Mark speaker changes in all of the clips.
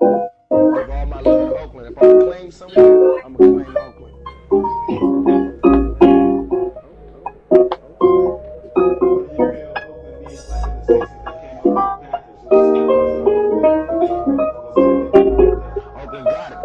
Speaker 1: Give all my love to Oakland. If I'm claim somewhere, I'm gonna claim Oakland.
Speaker 2: What do you feel Oakland needs like in the 60s that came out with the Panthers? Whose team was the Oakland was Oakland good back then?
Speaker 1: Oakland got it.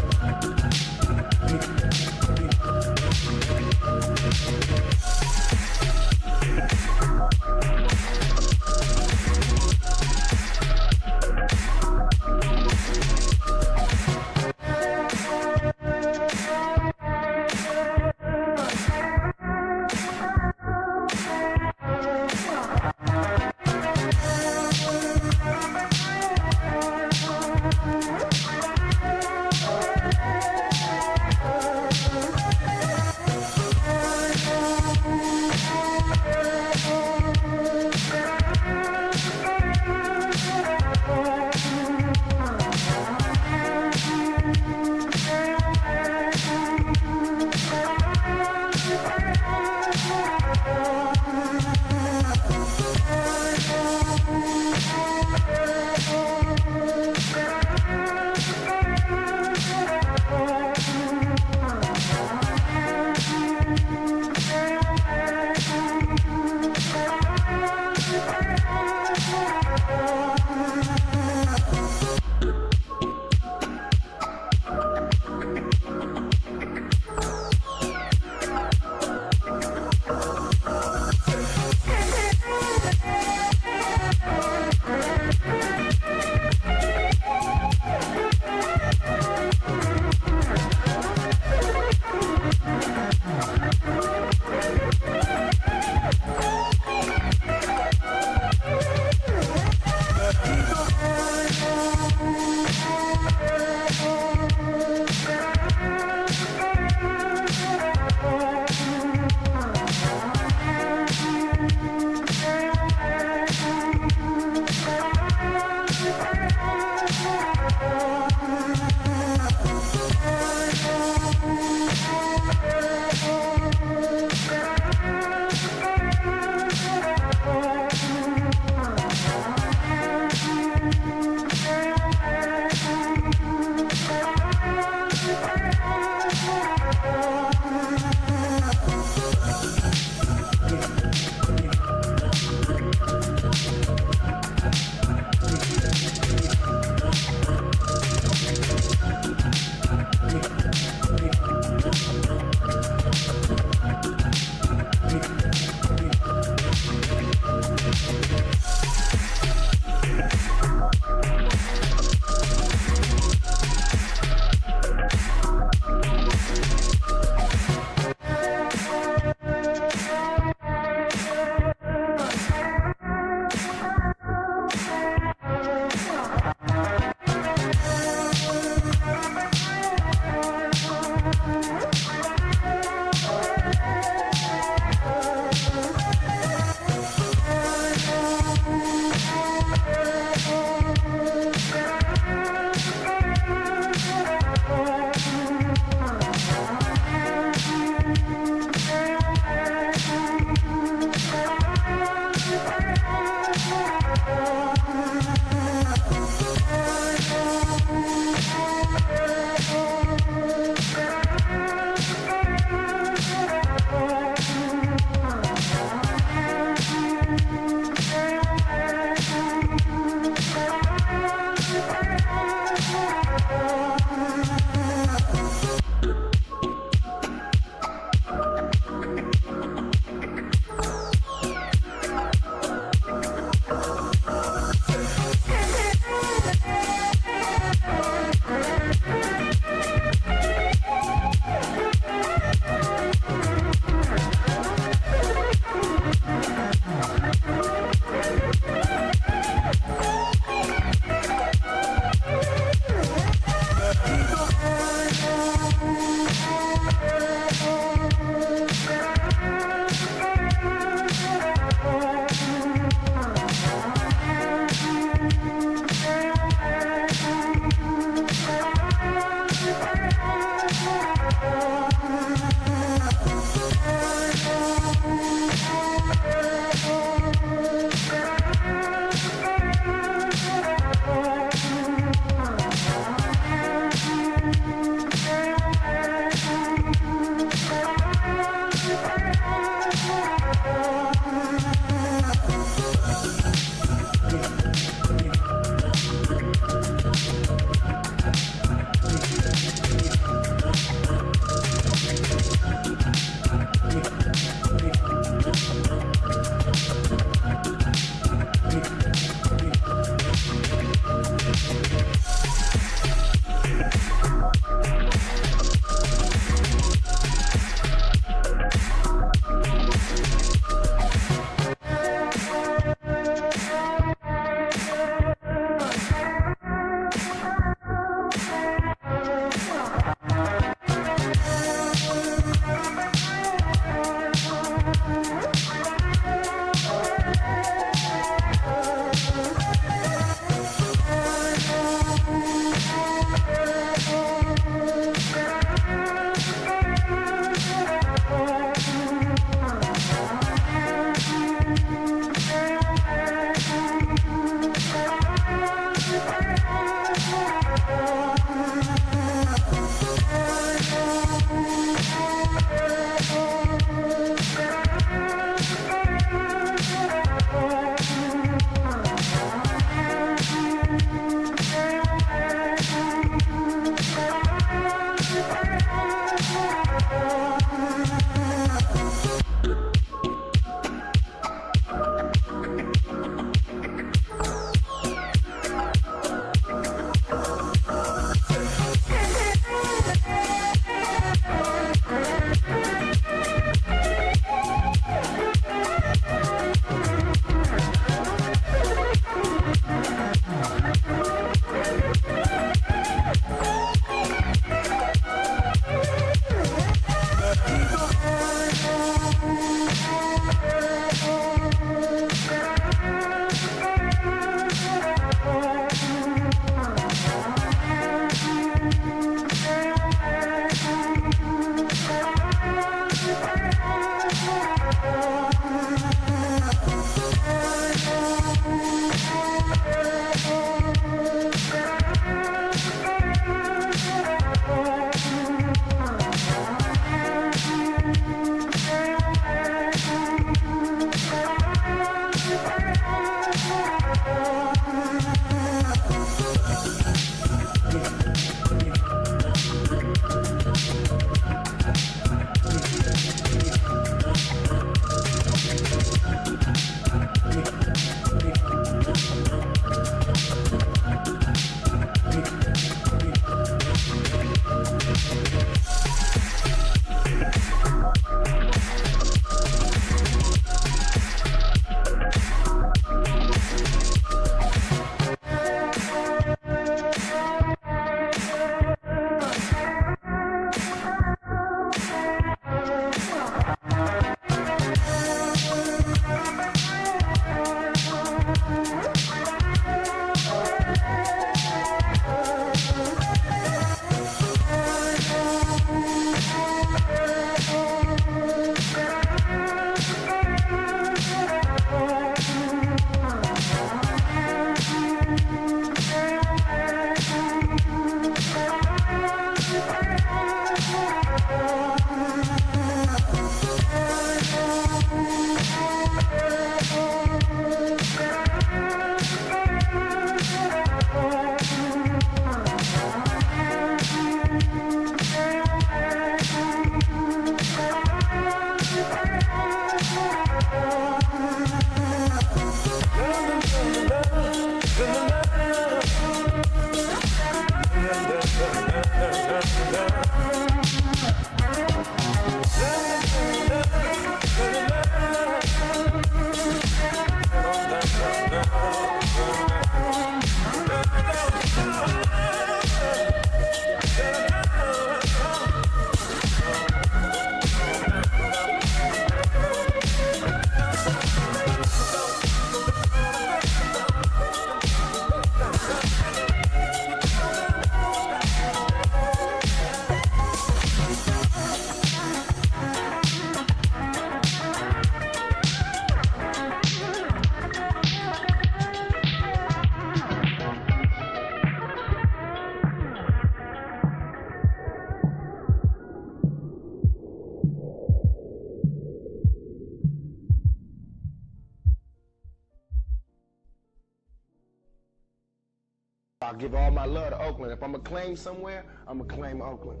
Speaker 1: I give all my love to Oakland. If I'm gonna claim somewhere, I'm gonna claim Oakland.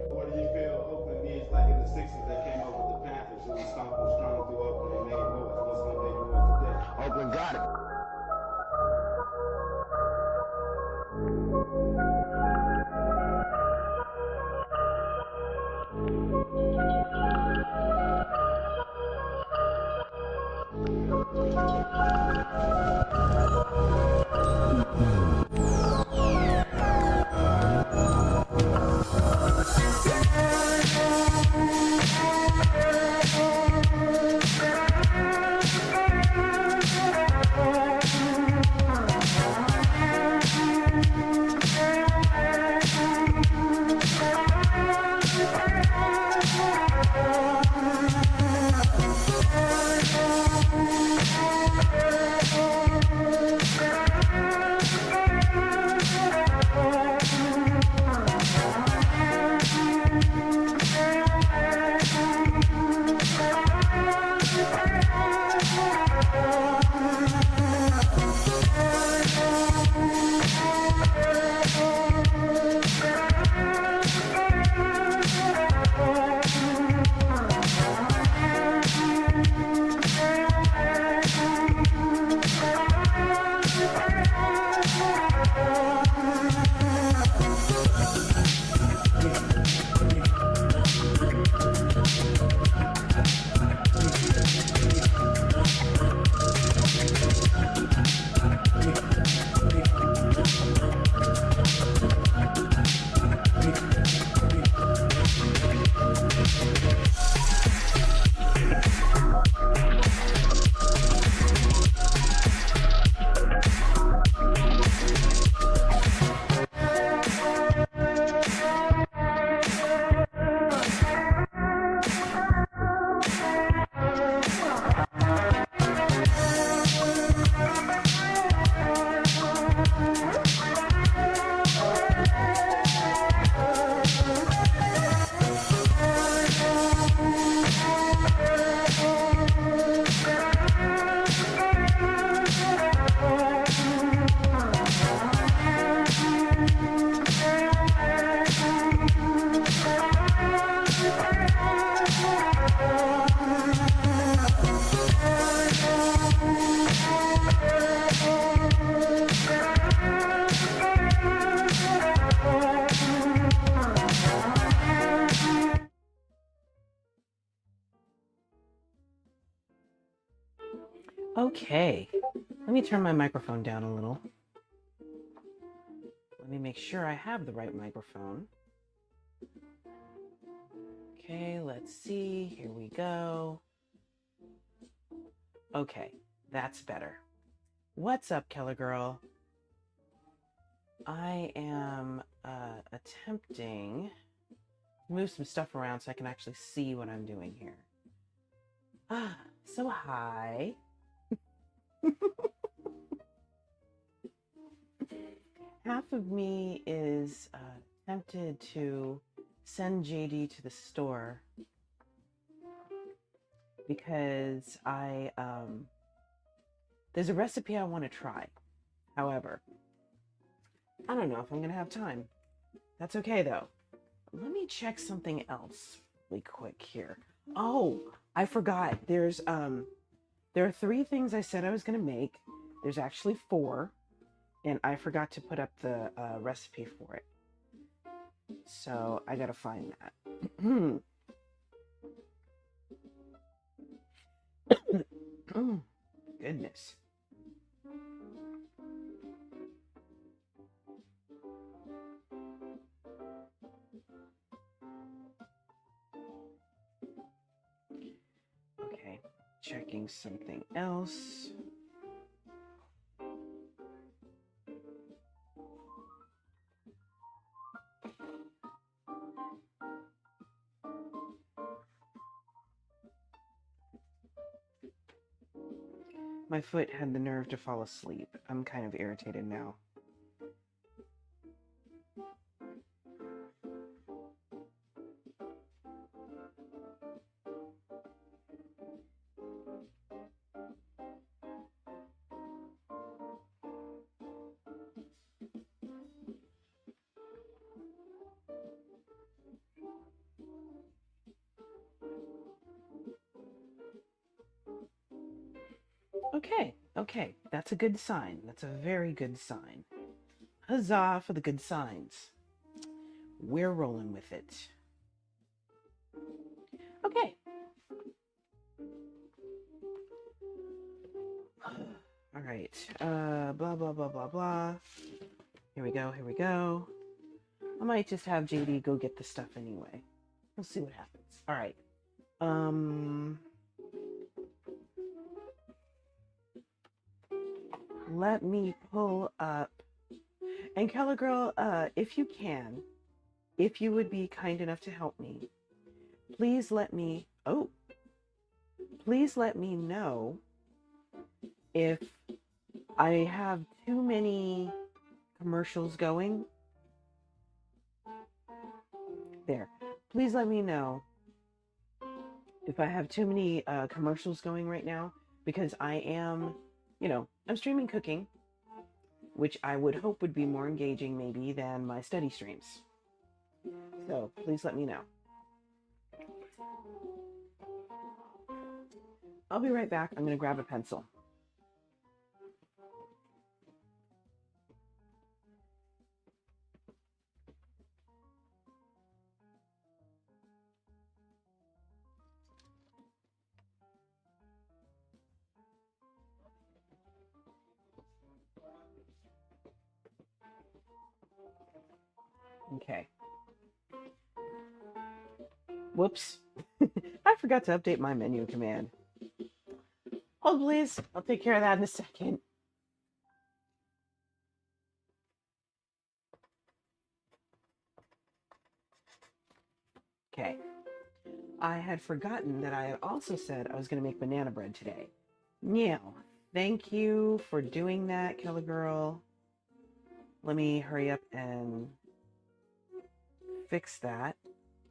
Speaker 2: What do you feel Oakland needs, like in the 60s, they came up with the Panthers, who was strong through Oakland, they made noise. What's going to make noise today?
Speaker 1: Oakland got it.
Speaker 3: Okay, let me turn my microphone down a little. Let me make sure I have the right microphone. Okay, let's see. Here we go. Okay, that's better. What's up, Keller Girl? I am attempting to move some stuff around so I can actually see what I'm doing here. So hi. Half of me is tempted to send JD to the store because there's a recipe I want to try. However, I don't know if I'm gonna have time. That's okay though. Let me check something else really quick here. Oh, I forgot. There are 3 things I said I was gonna make. There's actually 4, and I forgot to put up the recipe for it. So I gotta find that. Oh, goodness. Okay, checking something else. My foot had the nerve to fall asleep. I'm kind of irritated now. Okay, okay, that's a good sign. That's a very good sign. Huzzah for the good signs. We're rolling with it. Okay. All right. Blah, blah, blah, blah, blah. Here we go. Here we go. I might just have JD go get the stuff anyway. We'll see what happens. All right. Let me pull up. And Keller Girl, if you can, if you would be kind enough to help me, please let me know if I have too many commercials going. There. Please let me know if I have too many commercials going right now, because I am, I'm streaming cooking, which I would hope would be more engaging maybe than my study streams. So please let me know. I'll be right back. I'm going to grab a pencil. Okay. Whoops. I forgot to update my menu command. Hold please. I'll take care of that in a second. Okay. I had forgotten that I had also said I was going to make banana bread today. Now, thank you for doing that, Keller Girl. Let me hurry up and fix that.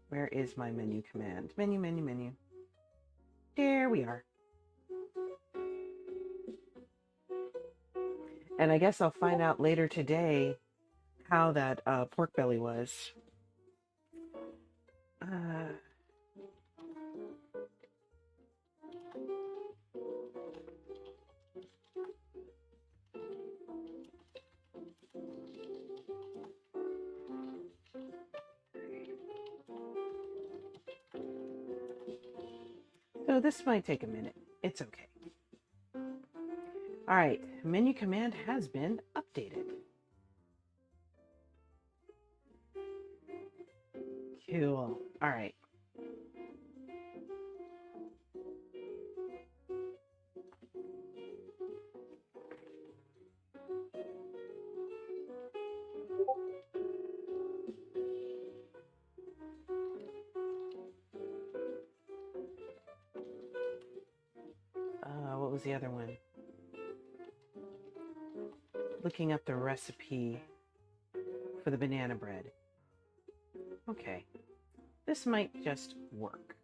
Speaker 3: Where is my menu command? Menu, menu, menu. There we are. And I guess I'll find out later today how that pork belly was. So this might take a minute. It's okay. All right, menu command has been updated. Cool. All right. What was the other one? Looking up the recipe for the banana bread. Okay. This might just work.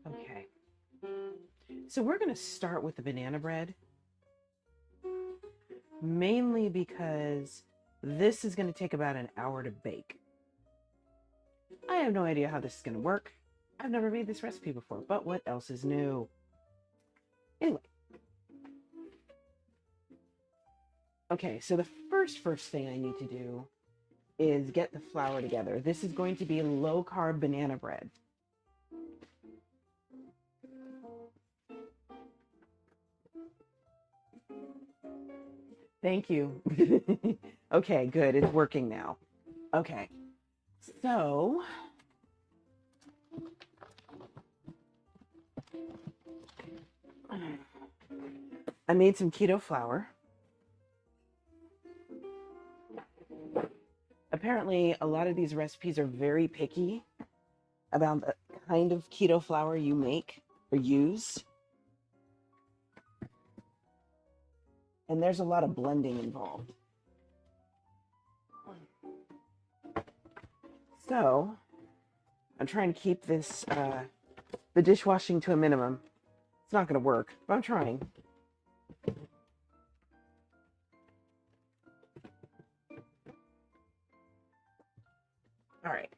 Speaker 3: Okay. So we're going to start with the banana bread, mainly because this is going to take about an hour to bake. I have no idea how this is going to work. I've never made this recipe before, but what else is new? Anyway. Okay, so the first thing I need to do is get the flour together. This is going to be low-carb banana bread. Thank you. Okay, good. It's working now. Okay. So, I made some keto flour. Apparently, a lot of these recipes are very picky about the kind of keto flour you make or use. And there's a lot of blending involved. So, I'm trying to keep this, the dishwashing to a minimum. It's not going to work, but I'm trying. All right.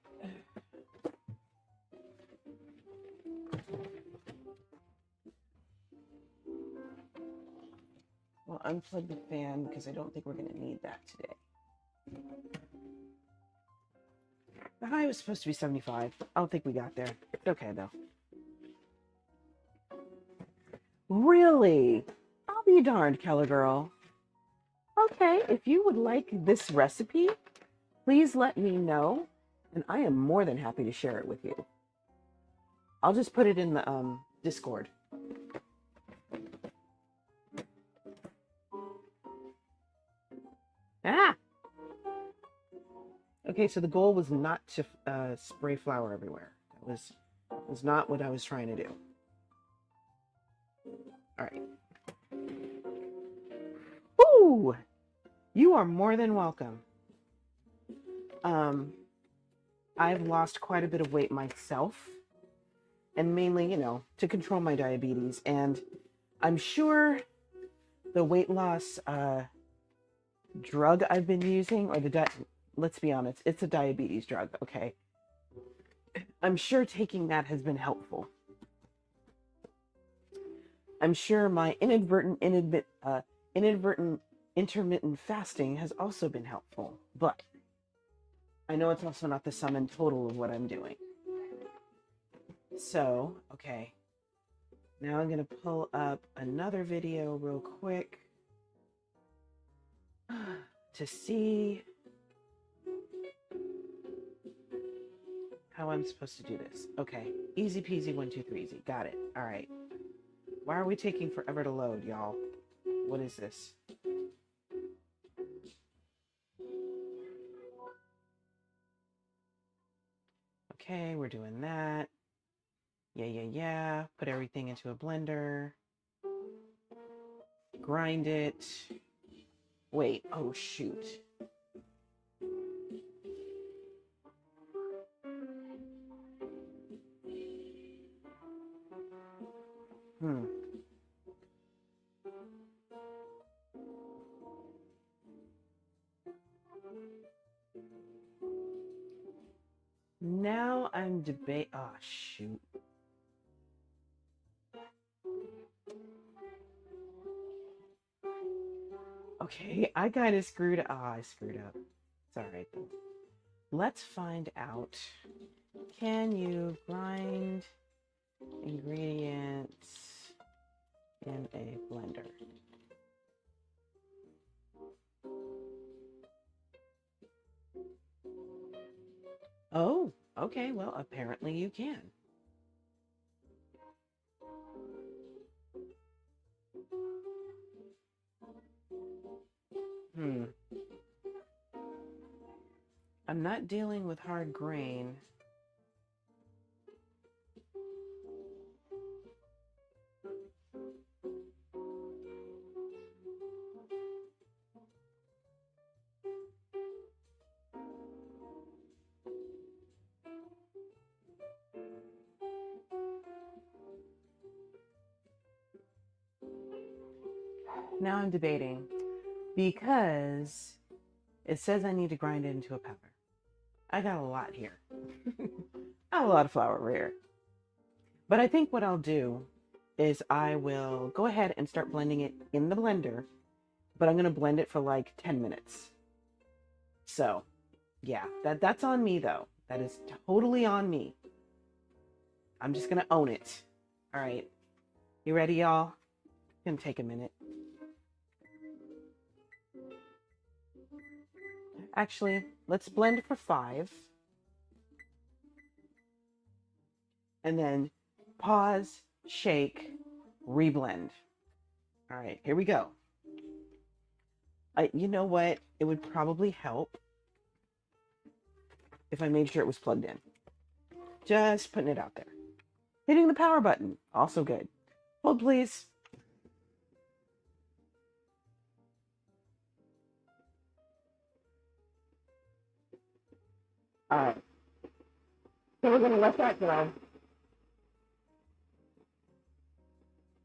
Speaker 3: Well, unplug the fan because I don't think we're going to need that today. The high was supposed to be 75. I don't think we got there. It's okay, though. Really? I'll be darned, Keller girl. Okay, if you would like this recipe, please let me know, and I am more than happy to share it with you. I'll just put it in the Discord. Ah! Okay, so the goal was not to spray flour everywhere. That was not what I was trying to do. All right. Ooh! You are more than welcome. I've lost quite a bit of weight myself, and mainly, you know, to control my diabetes. And I'm sure the weight loss drug I've been using, or let's be honest, it's a diabetes drug, okay? I'm sure taking that has been helpful. I'm sure my inadvertent intermittent fasting has also been helpful, but I know it's also not the sum and total of what I'm doing. So, okay. Now I'm going to pull up another video real quick to see how I'm supposed to do this. Okay. Easy peasy, 1, 2, 3, easy. Got it. All right. Why are we taking forever to load, y'all? What is this? Okay, we're doing that. Yeah. Put everything into a blender. Grind it. Wait, oh shoot. Now I'm oh shoot. Okay, I kind of screwed up. I screwed up. It's all right though. Let's find out. Can you grind ingredients in a blender? Oh, okay. Well, apparently you can. I'm not dealing with hard grain. Now I'm debating because it says I need to grind it into a powder. I got a lot here. I have a lot of flour over here. But I think what I'll do is I will go ahead and start blending it in the blender, but I'm going to blend it for like 10 minutes. So, yeah, that's on me though. That is totally on me. I'm just going to own it. All right. You ready, y'all? It's going to take a minute. Actually, let's blend for 5. And then pause, shake, reblend. All right, here we go. You know what? It would probably help if I made sure it was plugged in. Just putting it out there. Hitting the power button, also good. Hold, please. All right. So we're going to let that go.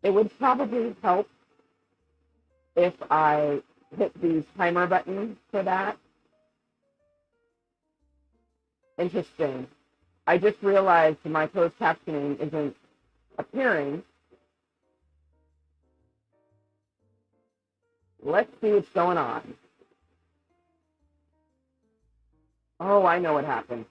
Speaker 3: It would probably help if I hit the timer button for that. Interesting. I just realized my closed captioning isn't appearing. Let's see what's going on. Oh, I know what happened.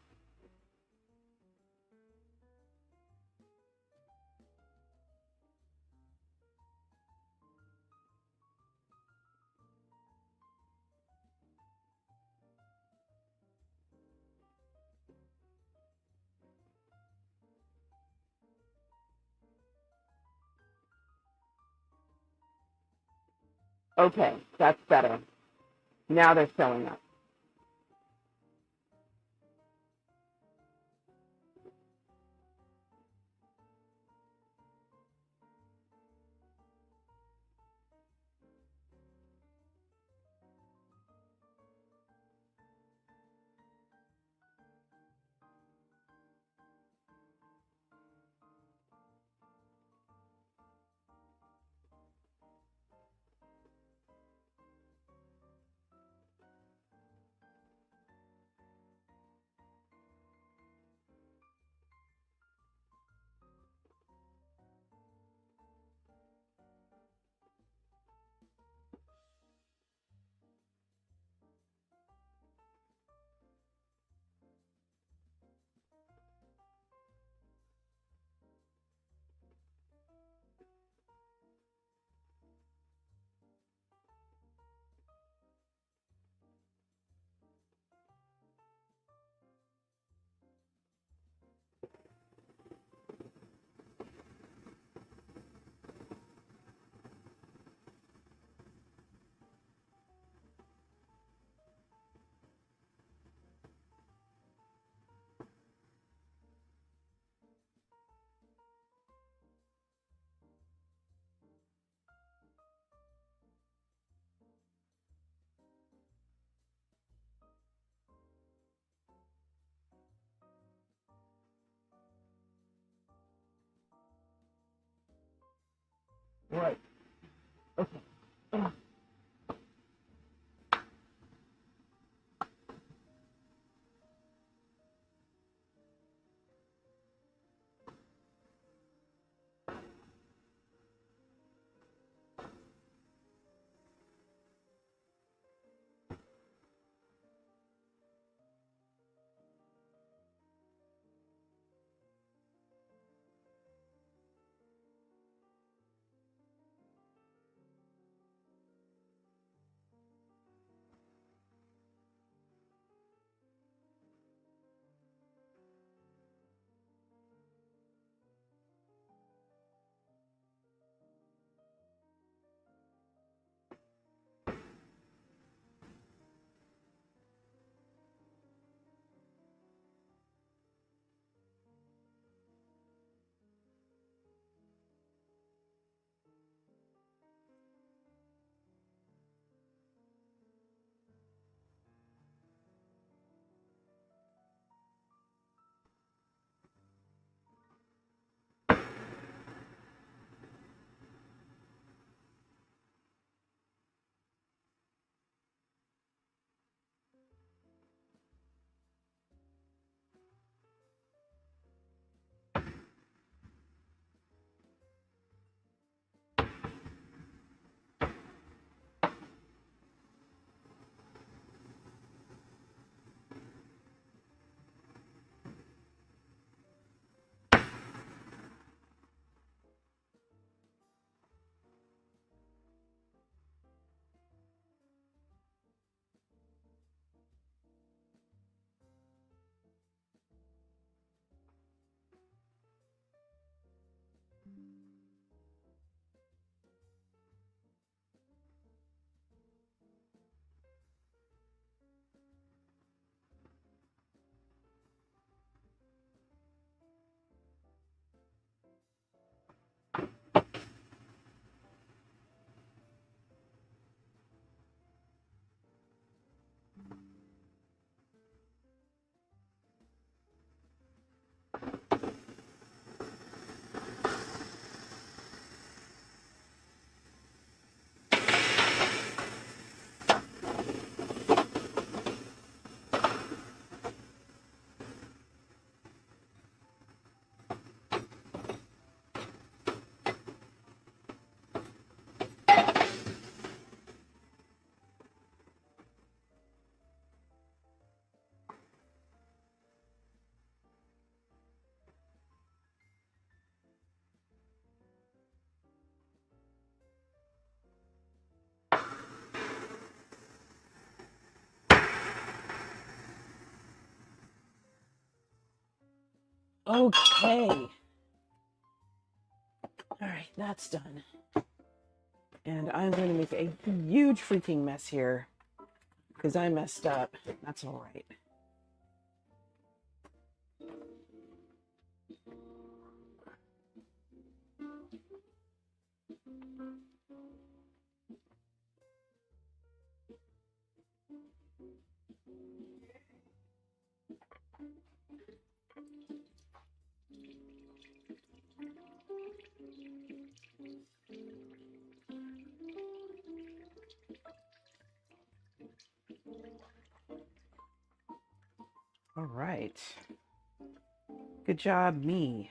Speaker 3: Okay, that's better. Now they're showing up. Right. Okay. Okay. All right, that's done. And I'm going to make a huge freaking mess here because I messed up. That's all right. All right. Good job, me.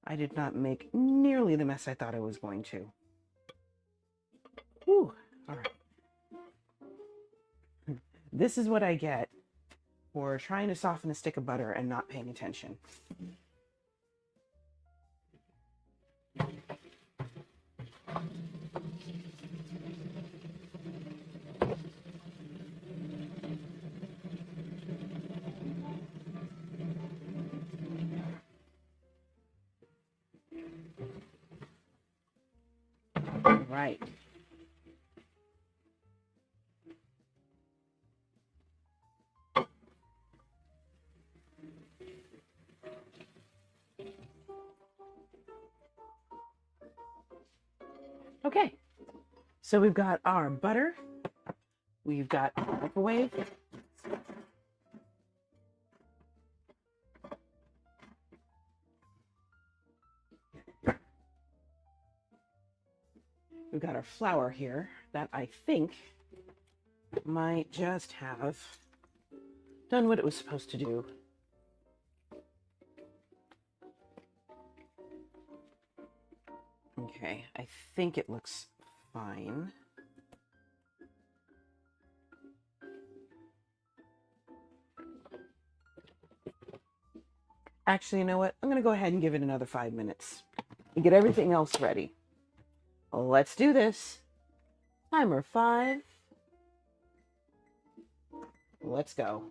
Speaker 3: I did not make nearly the mess I thought I was going to. Whew. All right. This is what I get for trying to soften a stick of butter and not paying attention. All right. Okay, so we've got our butter, we've got microwave, we've got our flour here that I think might just have done what it was supposed to do. Okay, I think it looks fine. Actually, you know what? I'm going to go ahead and give it another 5 minutes and get everything else ready. Let's do this. Timer 5. Let's go.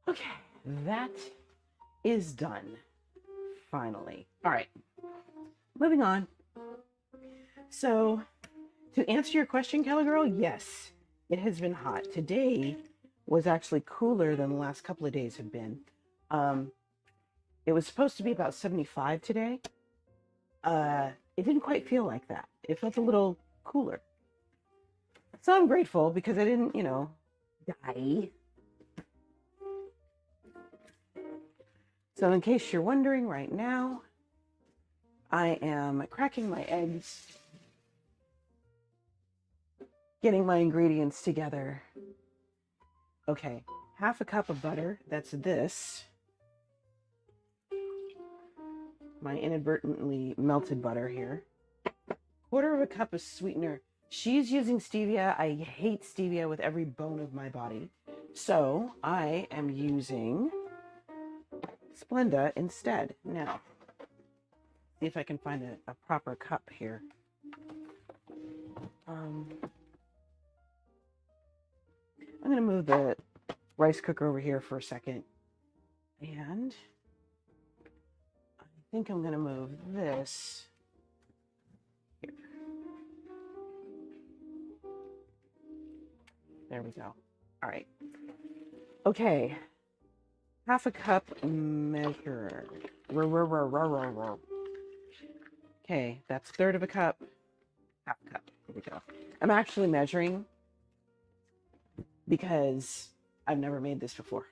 Speaker 3: Okay, that is done. Finally. All right, moving on. So, to answer your question, Kelly Girl, yes, it has been hot. Today was actually cooler than the last couple of days have been. Um, it was supposed to be about 75 today. It didn't quite feel like that. It felt a little cooler. So I'm grateful because I didn't, die. So in case you're wondering right now, I am cracking my eggs, getting my ingredients together. Okay, half a cup of butter, that's this. My inadvertently melted butter here. Quarter of a cup of sweetener. She's using stevia. I hate stevia with every bone of my body. So I am using Splenda instead. Now, see if I can find a proper cup here. I'm going to move the rice cooker over here for a second. And I think I'm going to move this here. There we go. All right. Okay. Half a cup measure. Okay, that's a third of a cup. Half a cup. Here we go. I'm actually measuring because I've never made this before.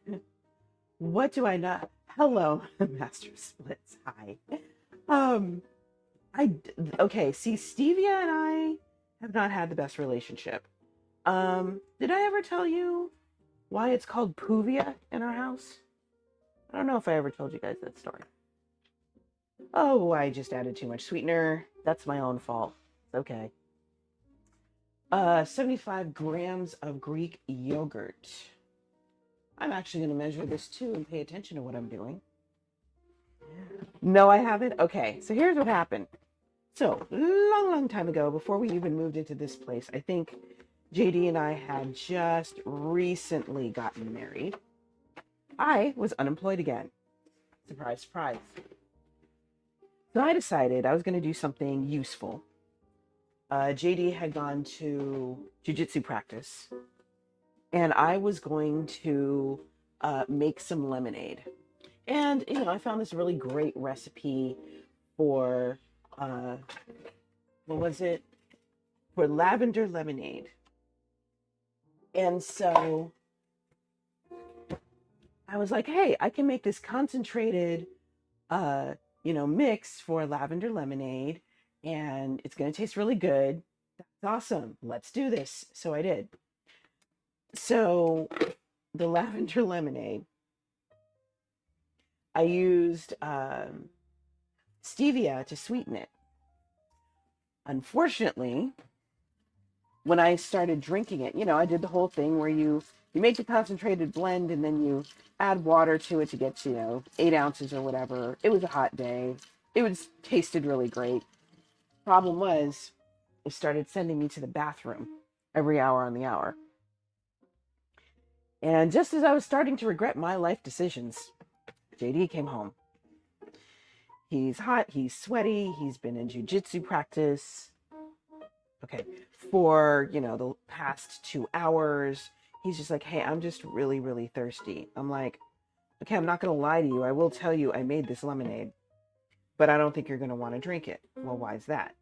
Speaker 3: What do I not? Hello, Master Splits. Hi. Okay, see, Stevia and I have not had the best relationship. Did I ever tell you why it's called Puvia in our house? I don't know if I ever told you guys that story. Oh, I just added too much sweetener. That's my own fault. It's okay. 75 grams of Greek yogurt. I'm actually going to measure this too and pay attention to what I'm doing. No, I haven't. Okay, so here's what happened. So, long time ago, before we even moved into this place, I think JD and I had just recently gotten married. I was unemployed again. Surprise, surprise. So I decided I was going to do something useful. JD had gone to jiu-jitsu practice, and I was going to make some lemonade. And, I found this really great recipe for, what was it? For lavender lemonade. And so I was like, hey, I can make this concentrated, mix for lavender lemonade, and it's going to taste really good. That's awesome. Let's do this. So I did. So the lavender lemonade, I used stevia to sweeten it. Unfortunately, when I started drinking it, I did the whole thing where you make the concentrated blend and then you add water to it to get, 8 ounces or whatever. It was a hot day. It tasted really great. Problem was, it started sending me to the bathroom every hour on the hour. And just as I was starting to regret my life decisions, JD came home. He's hot, he's sweaty, he's been in jiu-jitsu practice. Okay, for, the past 2 hours. He's just like, hey, I'm just really, really thirsty. I'm like, okay, I'm not going to lie to you. I will tell you I made this lemonade, but I don't think you're going to want to drink it. Well, why is that?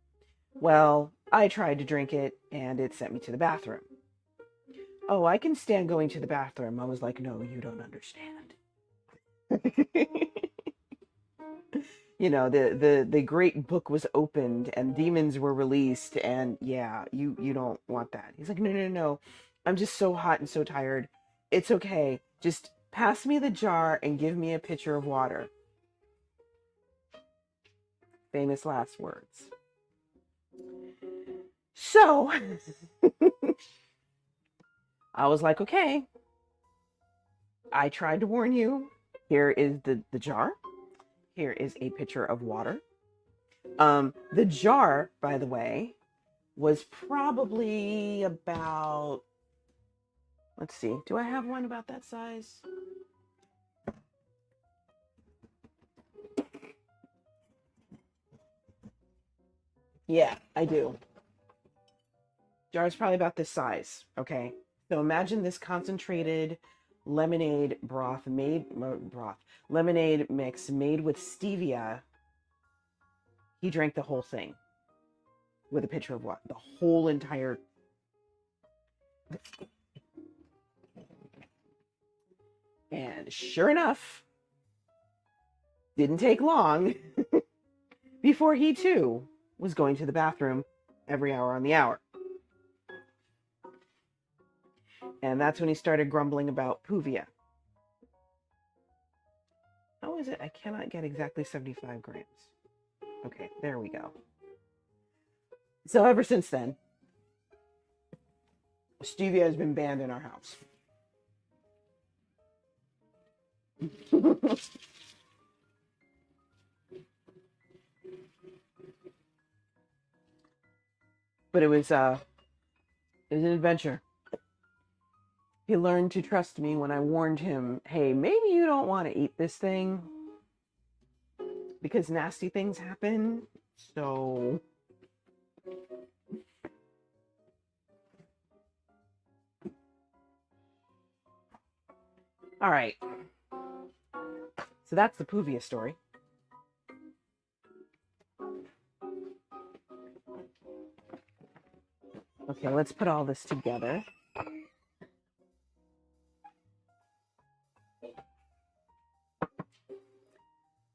Speaker 3: Well, I tried to drink it and it sent me to the bathroom. Oh, I can stand going to the bathroom. I was like, no, you don't understand. The great book was opened and demons were released, and yeah, you don't want that. He's like, no. I'm just so hot and so tired. It's okay. Just pass me the jar and give me a pitcher of water. Famous last words. So I was like, okay, I tried to warn you. Here is the jar. Here is a pitcher of water. The jar, by the way, was probably about, let's see, do I have one about that size? Yeah, I do. Jar's probably about this size. Okay. So imagine this concentrated lemonade lemonade mix made with stevia. He drank the whole thing with a pitcher of water. The whole entire. And sure enough, didn't take long before he too was going to the bathroom every hour on the hour. And that's when he started grumbling about Puvia. How is it? I cannot get exactly 75 grams. Okay, there we go. So ever since then, stevia has been banned in our house. But it was an adventure. He learned to trust me when I warned him, hey, maybe you don't want to eat this thing because nasty things happen. So all right. So that's the Puvia story. Okay, let's put all this together.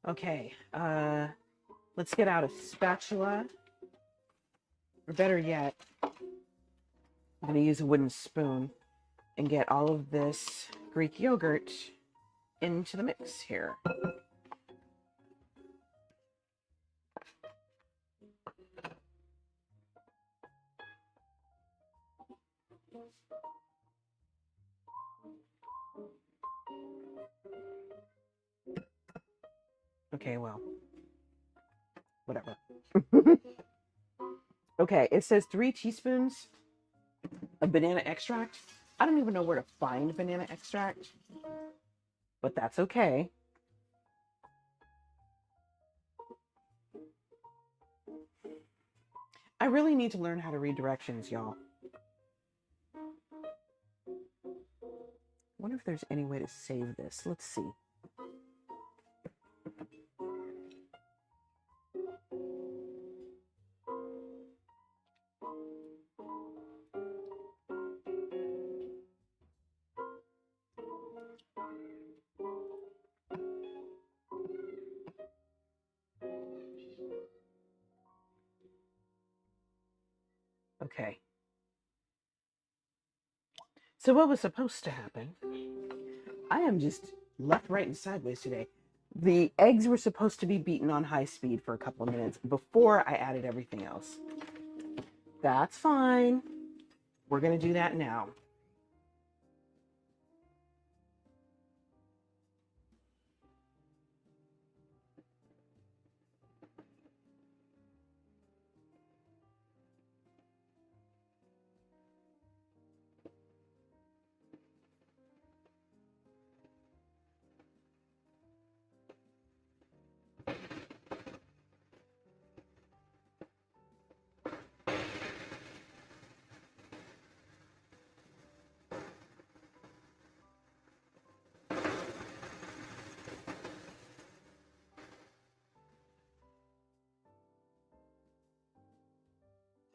Speaker 3: Okay, let's get out a spatula. Or better yet, I'm going to use a wooden spoon and get all of this Greek yogurt into the mix here. Okay, well, whatever. Okay, it says 3 teaspoons of banana extract. I don't even know where to find banana extract, but that's okay. I really need to learn how to read directions, y'all. Wonder if there's any way to save this. Let's see. Okay. So what was supposed to happen? I am just left, right, and sideways today. The eggs were supposed to be beaten on high speed for a couple of minutes before I added everything else. That's fine. We're going to do that now.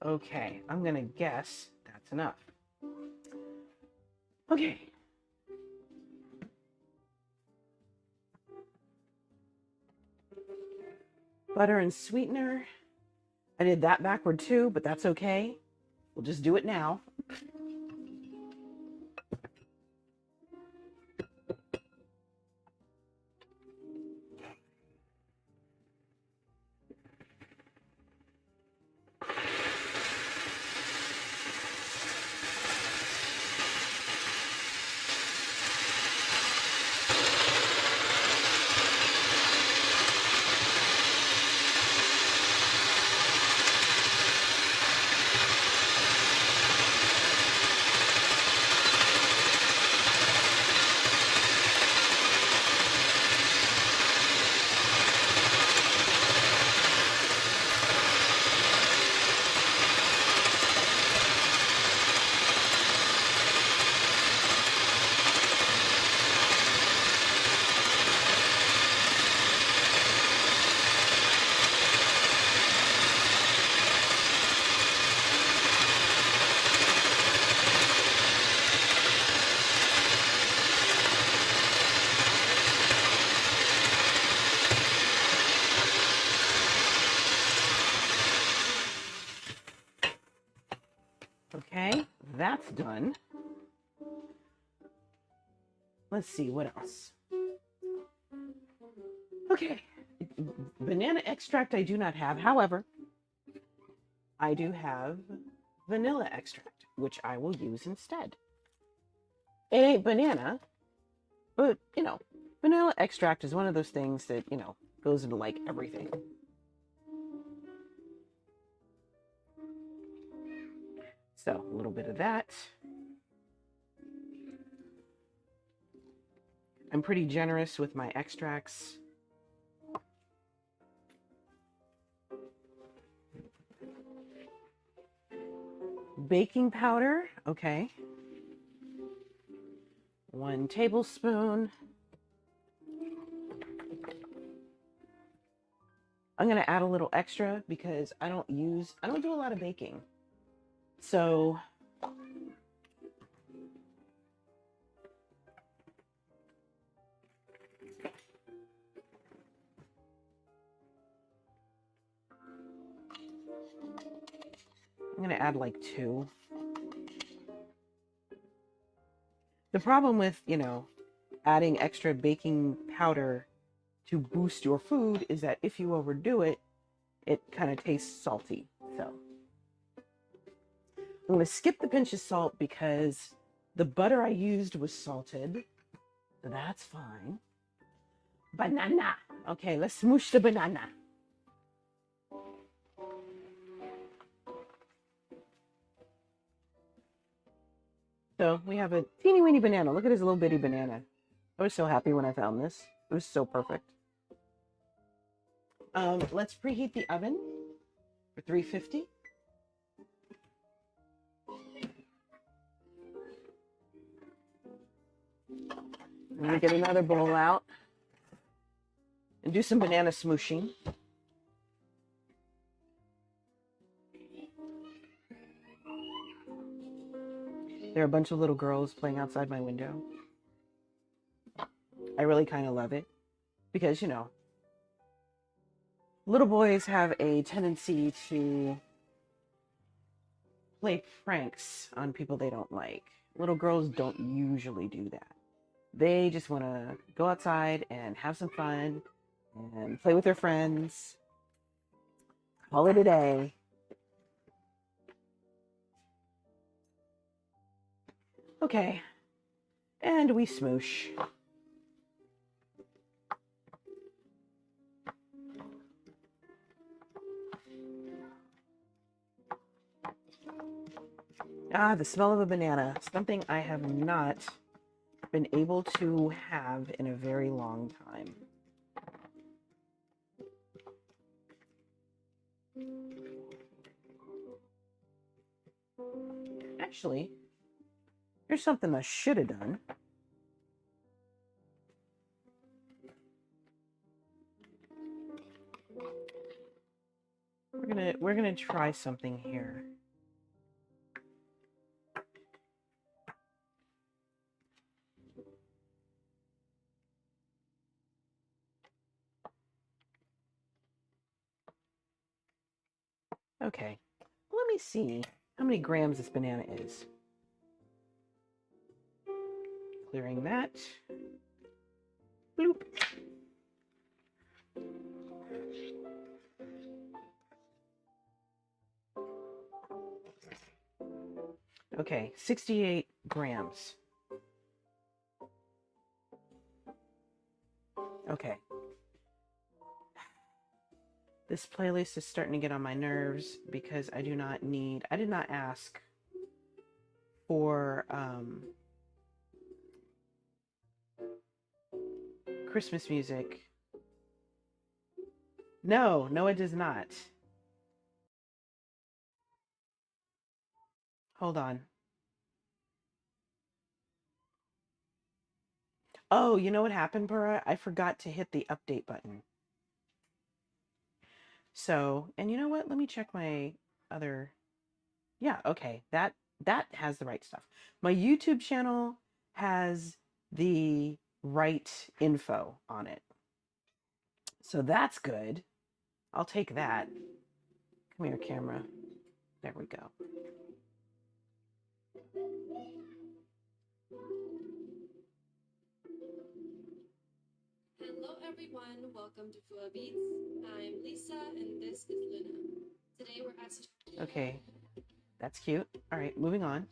Speaker 3: Okay, I'm going to guess that's enough. Okay. Butter and sweetener. I did that backward too, but that's okay. We'll just do it now. Okay, that's done. Let's see, what else? Okay, banana extract I do not have. However, I do have vanilla extract, which I will use instead. It ain't banana, but, you know, vanilla extract is one of those things that, you know, goes into like everything. So a little bit of that. I'm pretty generous with my extracts. Baking powder, okay. 1 tablespoon. I'm going to add a little extra because I don't do a lot of baking. So I'm going to add like 2. The problem with, you know, adding extra baking powder to boost your food is that if you overdo it, it kind of tastes salty. So I'm going to skip the pinch of salt because the butter I used was salted. So that's fine. Banana. Okay, let's smoosh the banana. So we have a teeny weeny banana. Look at his little bitty banana. I was so happy when I found this. It was so perfect. Let's preheat the oven for 350. I'm gonna get another bowl out and do some banana smooshing. There are a bunch of little girls playing outside my window. I really kind of love it because, you know, little boys have a tendency to play pranks on people they don't like. Little girls don't usually do that. They just want to go outside and have some fun and play with their friends. Call it a day. Okay. And we smoosh. Ah, the smell of a banana. Something I have not been able to have in a very long time. Actually, here's something I should have done. We're gonna try something here. Okay, let me see how many grams this banana is. Clearing that. Bloop. Okay, 68 grams. Okay. This playlist is starting to get on my nerves because I did not ask for Christmas music. No, it does not. Hold on. Oh, you know what happened, Burra? I forgot to hit the update button. So, and you know what? Let me check my other. Yeah, okay. That has the right stuff. My YouTube channel has the right info on it. So that's good. I'll take that. Come here, camera. There we go.
Speaker 4: Hello everyone, welcome to Fua Beats. I'm Lisa and this is Luna. Today we're at
Speaker 3: Okay, that's cute. All right, moving on.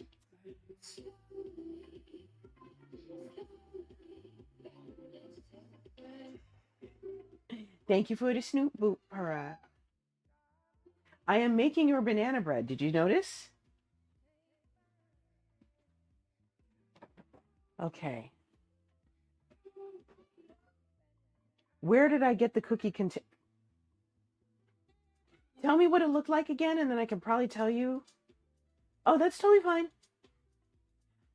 Speaker 3: Thank you for the snoop boop, Para. I am making your banana bread. Did you notice? Okay. Where did I get the cookie container? Tell me what it looked like again, and then I can probably tell you. Oh, that's totally fine.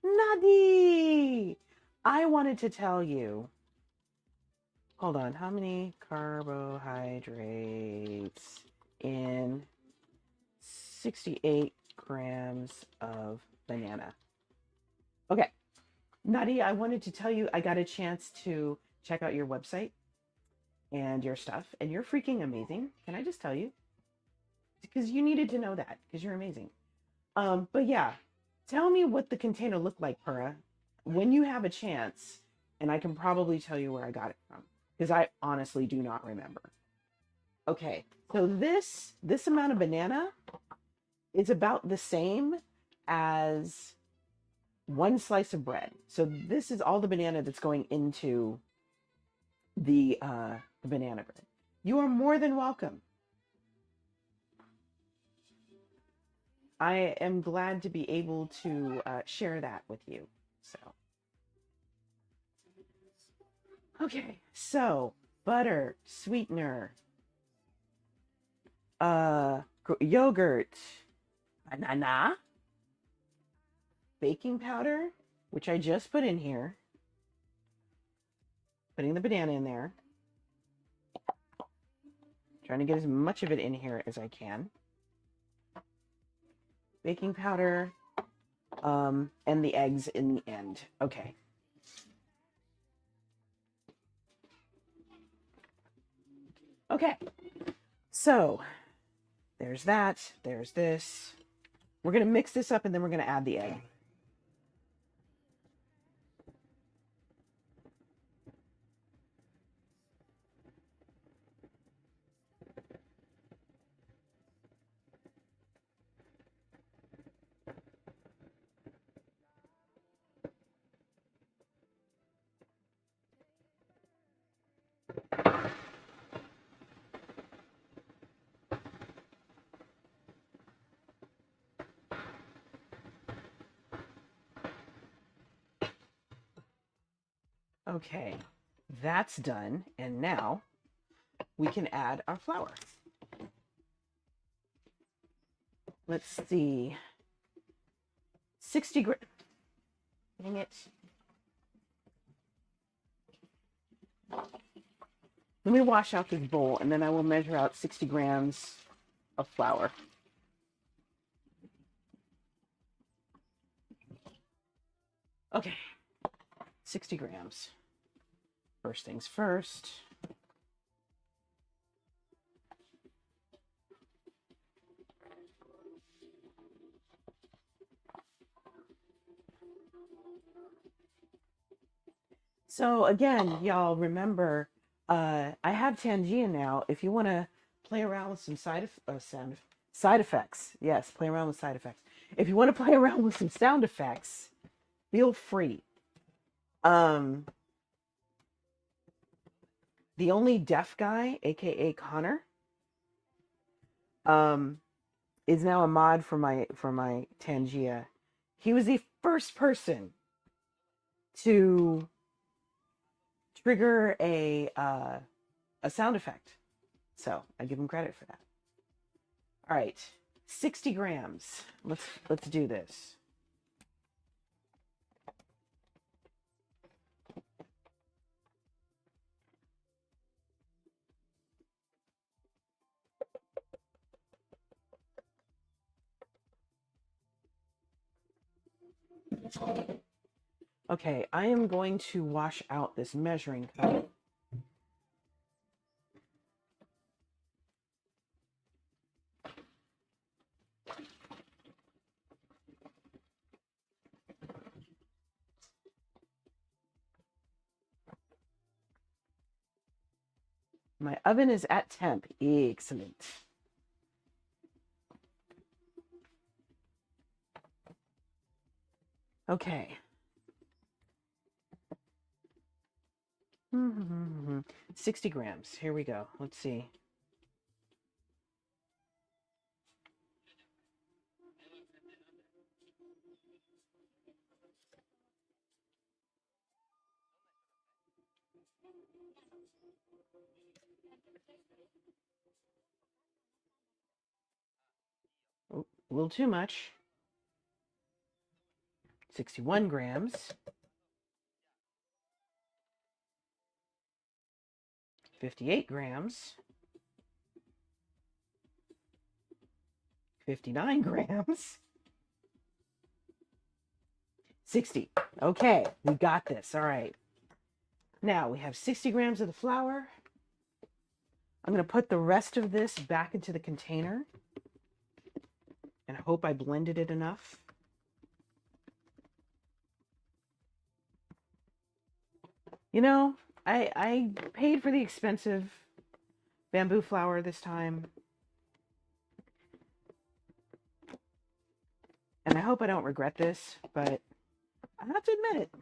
Speaker 3: Nadi! I wanted to tell you. Hold on. How many carbohydrates in 68 grams of banana? Okay. Nadi, I wanted to tell you I got a chance to check out your website and your stuff, and you're freaking amazing. Can I just tell you? Because you needed to know that, because you're amazing. But yeah, tell me what the container looked like, Pura, when you have a chance, and I can probably tell you where I got it from, because I honestly do not remember. Okay, so this amount of banana is about the same as one slice of bread. So this is all the banana that's going into the banana bread. You are more than welcome. I am glad to be able to share that with you. So, okay, so butter, sweetener, yogurt, banana, baking powder, which I just put in here, putting the banana in there, trying to get as much of it in here as I can. Baking powder, and the eggs in the end. Okay. Okay. So there's that. There's this. We're going to mix this up and then we're going to add the egg. Okay, that's done. And now we can add our flour. Let's see. 60 grams. Dang it. Let me wash out this bowl and then I will measure out 60 grams of flour. Okay, 60 grams. First things first. So again, y'all remember, I have tangia now. If you want to play around with some side effects, yes, play around with side effects. If you want to play around with some sound effects, feel free. The only deaf guy, aka Connor, is now a mod for my tangia. He was the first person to trigger a sound effect, so I give him credit for that. All right, 60 grams. Let's do this. Okay, I am going to wash out this measuring cup. My oven is at temp. Excellent. Okay. 60 grams. Here we go. Let's see. Oh, a little too much. 61 grams. 58 grams. 59 grams. 60. Okay, we got this. All right. Now we have 60 grams of the flour. I'm going to put the rest of this back into the container and hope I blended it enough. You know, I paid for the expensive bamboo flour this time. And I hope I don't regret this, but I have to admit it.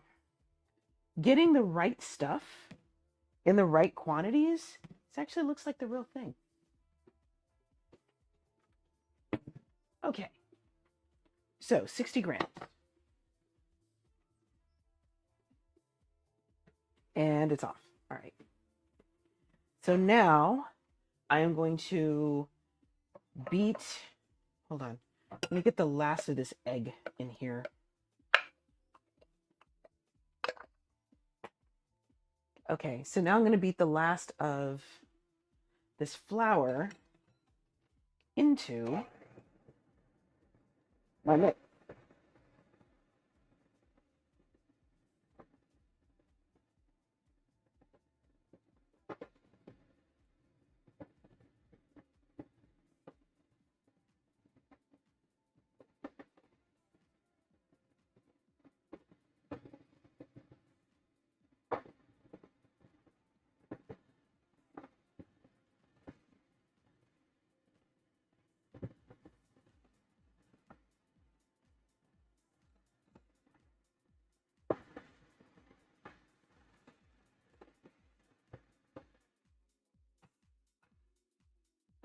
Speaker 3: Getting the right stuff in the right quantities, this actually looks like the real thing. Okay. So 60 grams. And it's off. All right. So now I am going to beat, hold on. Let me get the last of this egg in here. Okay, so now I'm going to beat the last of this flour into my mix.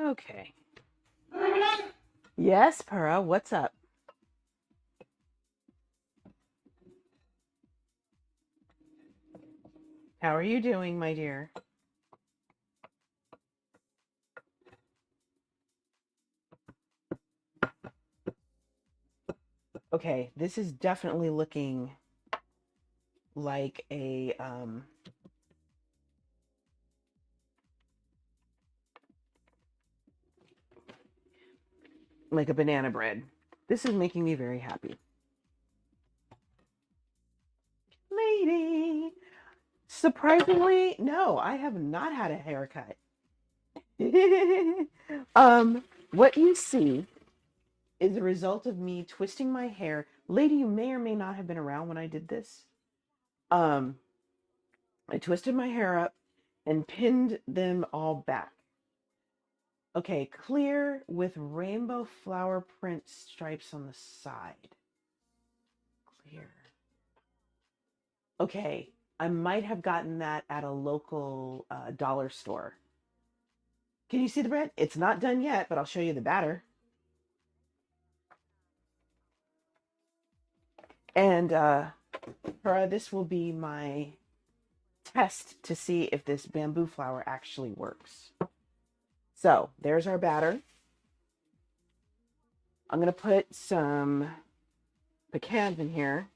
Speaker 3: Okay. Yes, Pura, what's up? How are you doing, my dear? Okay, this is definitely looking like a banana bread. This is making me very happy. Lady, surprisingly, no, I have not had a haircut. What you see is a result of me twisting my hair. Lady, you may or may not have been around when I did this. I twisted my hair up and pinned them all back. Okay, clear with rainbow flower print stripes on the side. Clear. Okay, I might have gotten that at a local dollar store. Can you see the bread? It's not done yet, but I'll show you the batter. And this will be my test to see if this bamboo flour actually works. So there's our batter. I'm going to put some pecans in here.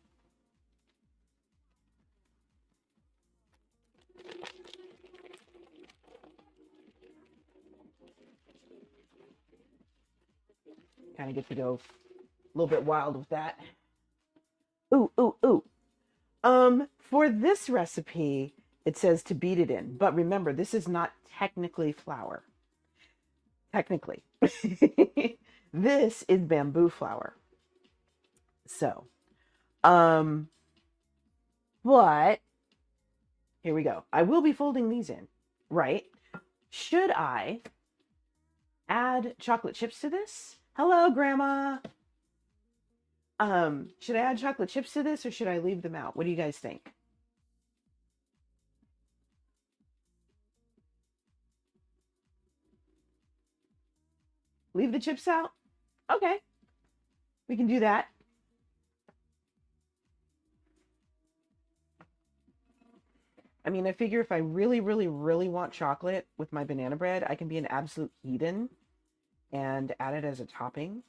Speaker 3: Kind of get to go a little bit wild with that. Ooh, ooh, ooh. For this recipe, it says to beat it in. But remember, this is not technically flour. Technically. This is bamboo flour. So, but here we go. I will be folding these in, right? Should I add chocolate chips to this? Hello, Grandma. Should I add chocolate chips to this or should I leave them out? What do you guys think? Leave the chips out? Okay, we can do that. I mean, I figure if I really, really, really want chocolate with my banana bread, I can be an absolute heathen and add it as a topping.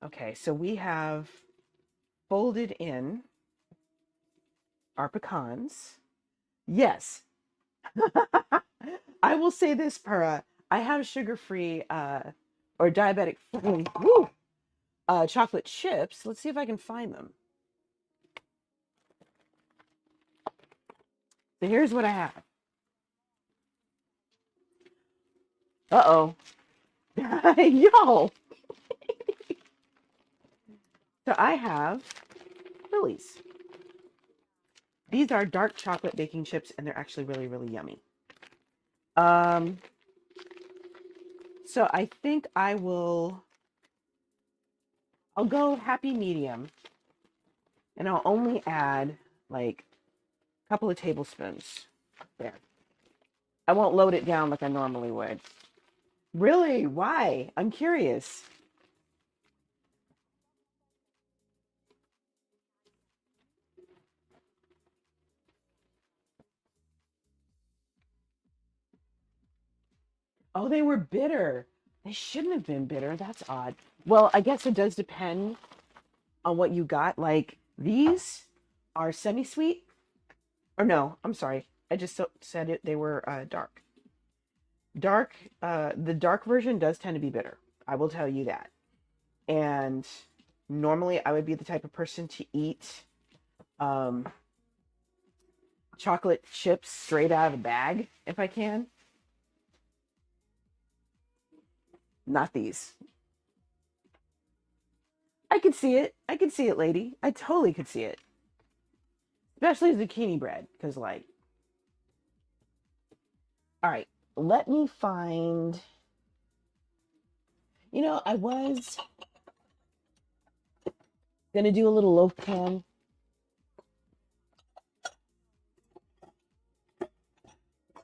Speaker 3: Okay, so we have folded in our pecans. Yes. I will say this, Pura. I have sugar-free or diabetic-friendly chocolate chips. Let's see if I can find them. So here's what I have. Uh-oh. Yo! So I have Lily's. These are dark chocolate baking chips, and they're actually really, really yummy. So I think I'll go happy medium, and I'll only add like a couple of tablespoons there. I won't load it down like I normally would. Really? Why? I'm curious. Oh, they were bitter. They shouldn't have been bitter. That's odd. Well, I guess it does depend on what you got. Like these are semi-sweet. Or no, I'm sorry. I just said it. They were dark. The dark version does tend to be bitter. I will tell you that. And normally I would be the type of person to eat chocolate chips straight out of the bag if I can. Not these. I could see it. I could see it, lady. I totally could see it. Especially zucchini bread. Because, like... Alright. Let me find... You know, I was going to do a little loaf pan.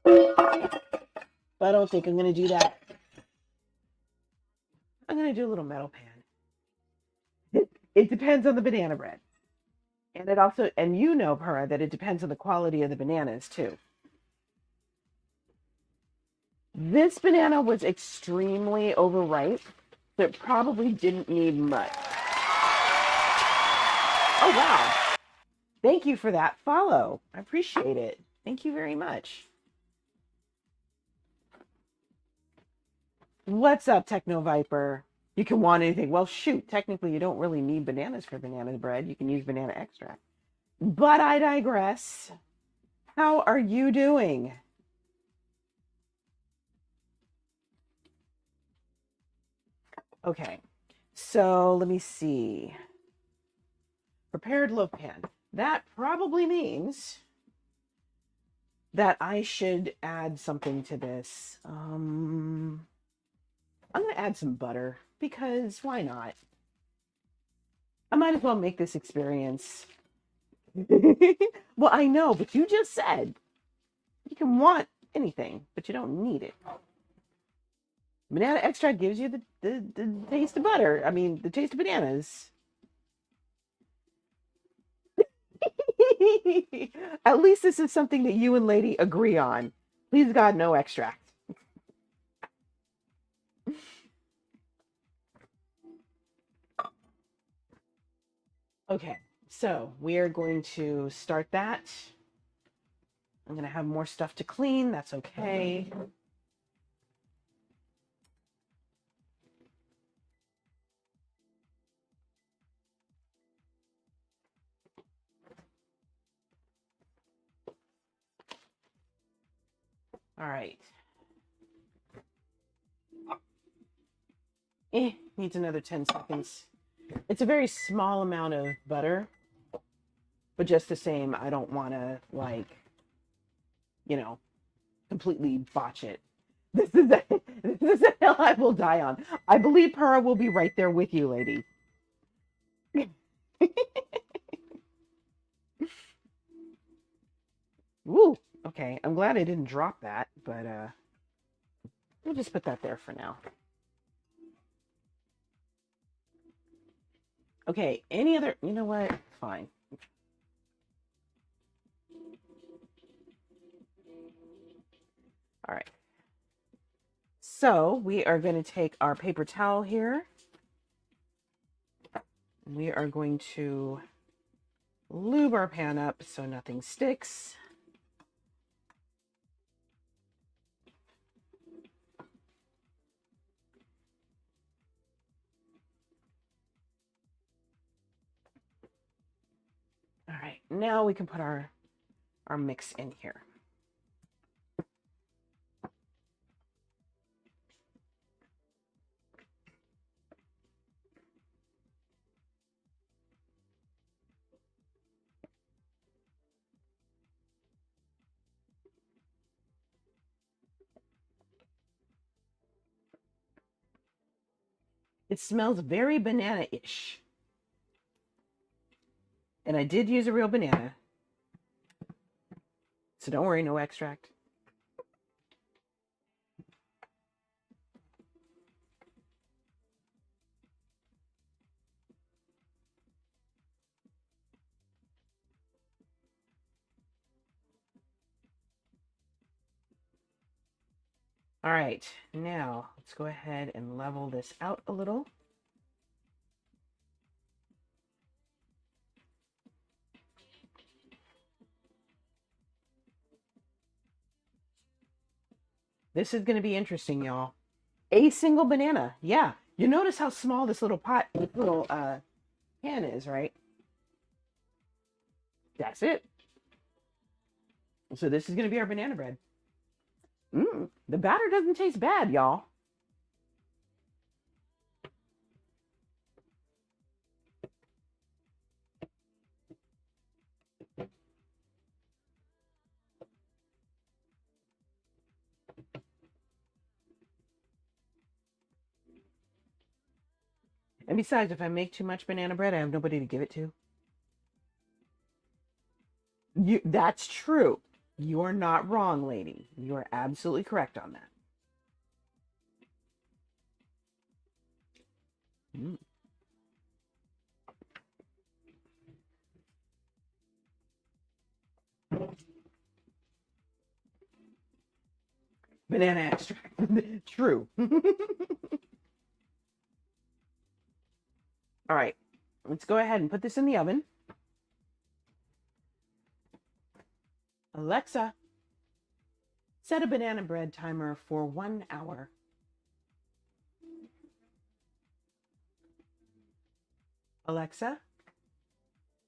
Speaker 3: But I don't think I'm going to do that. I'm going to do a little metal pan. It depends on the banana bread. And it also, and you know, Pura, that it depends on the quality of the bananas too. This banana was extremely overripe, so it probably didn't need much. Oh, wow. Thank you for that follow. I appreciate it. Thank you very much. What's up, Techno Viper? You can want anything. Well, shoot, technically you don't really need bananas for banana bread. You can use banana extract. But I digress. How are you doing? Okay, so let me see. Prepared loaf pan. That probably means that I should add something to this. I'm going to add some butter because why not? I might as well make this experience. Well, I know, but you just said you can want anything, but you don't need it. Banana extract gives you the taste of butter. I mean, the taste of bananas. At least this is something that you and Lady agree on. Please God, no extract. Okay, so we are going to start that. I'm going to have more stuff to clean. That's okay. All right. Needs another 10 seconds. It's a very small amount of butter, but just the same, I don't want to, like, you know, completely botch it. This is a hill I will die on. I believe Pura will be right there with you, lady. Woo. Okay, I'm glad I didn't drop that, but we'll just put that there for now. Okay, any other, you know what? Fine. All right. So we are going to take our paper towel here. We are going to lube our pan up so nothing sticks. All right, now we can put our mix in here. It smells very banana-ish. And I did use a real banana. So don't worry, no extract. All right, now let's go ahead and level this out a little. This is going to be interesting, y'all. A single banana. Yeah. You notice how small this little pan is, right? That's it. So this is going to be our banana bread. The batter doesn't taste bad, y'all. And besides, if I make too much banana bread, I have nobody to give it to. That's true. You are not wrong, lady. You are absolutely correct on that. Banana extract. True. All right. Let's go ahead and put this in the oven. Alexa, set a banana bread timer for 1 hour. Alexa,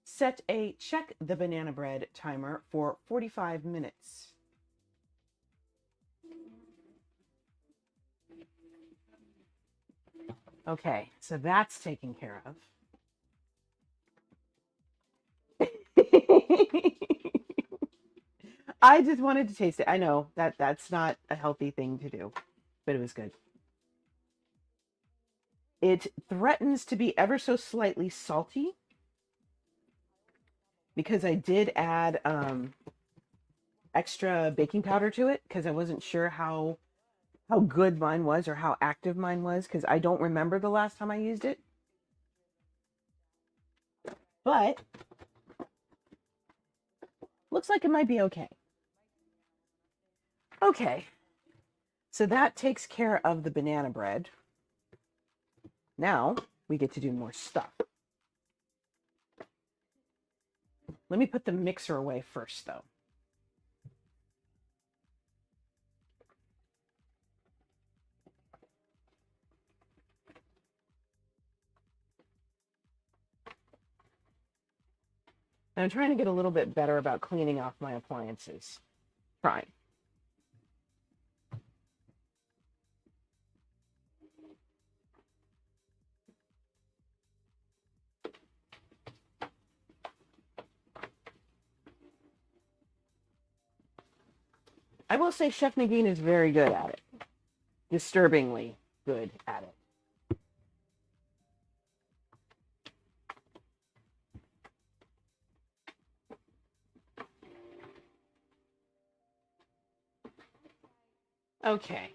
Speaker 3: set a check the banana bread timer for 45 minutes. Okay, so that's taken care of. I just wanted to taste it. I know that's not a healthy thing to do, but it was good. It threatens to be ever so slightly salty because I did add extra baking powder to it because I wasn't sure how good mine was or how active mine was because I don't remember the last time I used it. But looks like it might be okay. Okay, so that takes care of the banana bread. Now we get to do more stuff. Let me put the mixer away first, though. I'm trying to get a little bit better about cleaning off my appliances. Trying. I will say Chef Nagin is very good at it. Disturbingly good at it. Okay.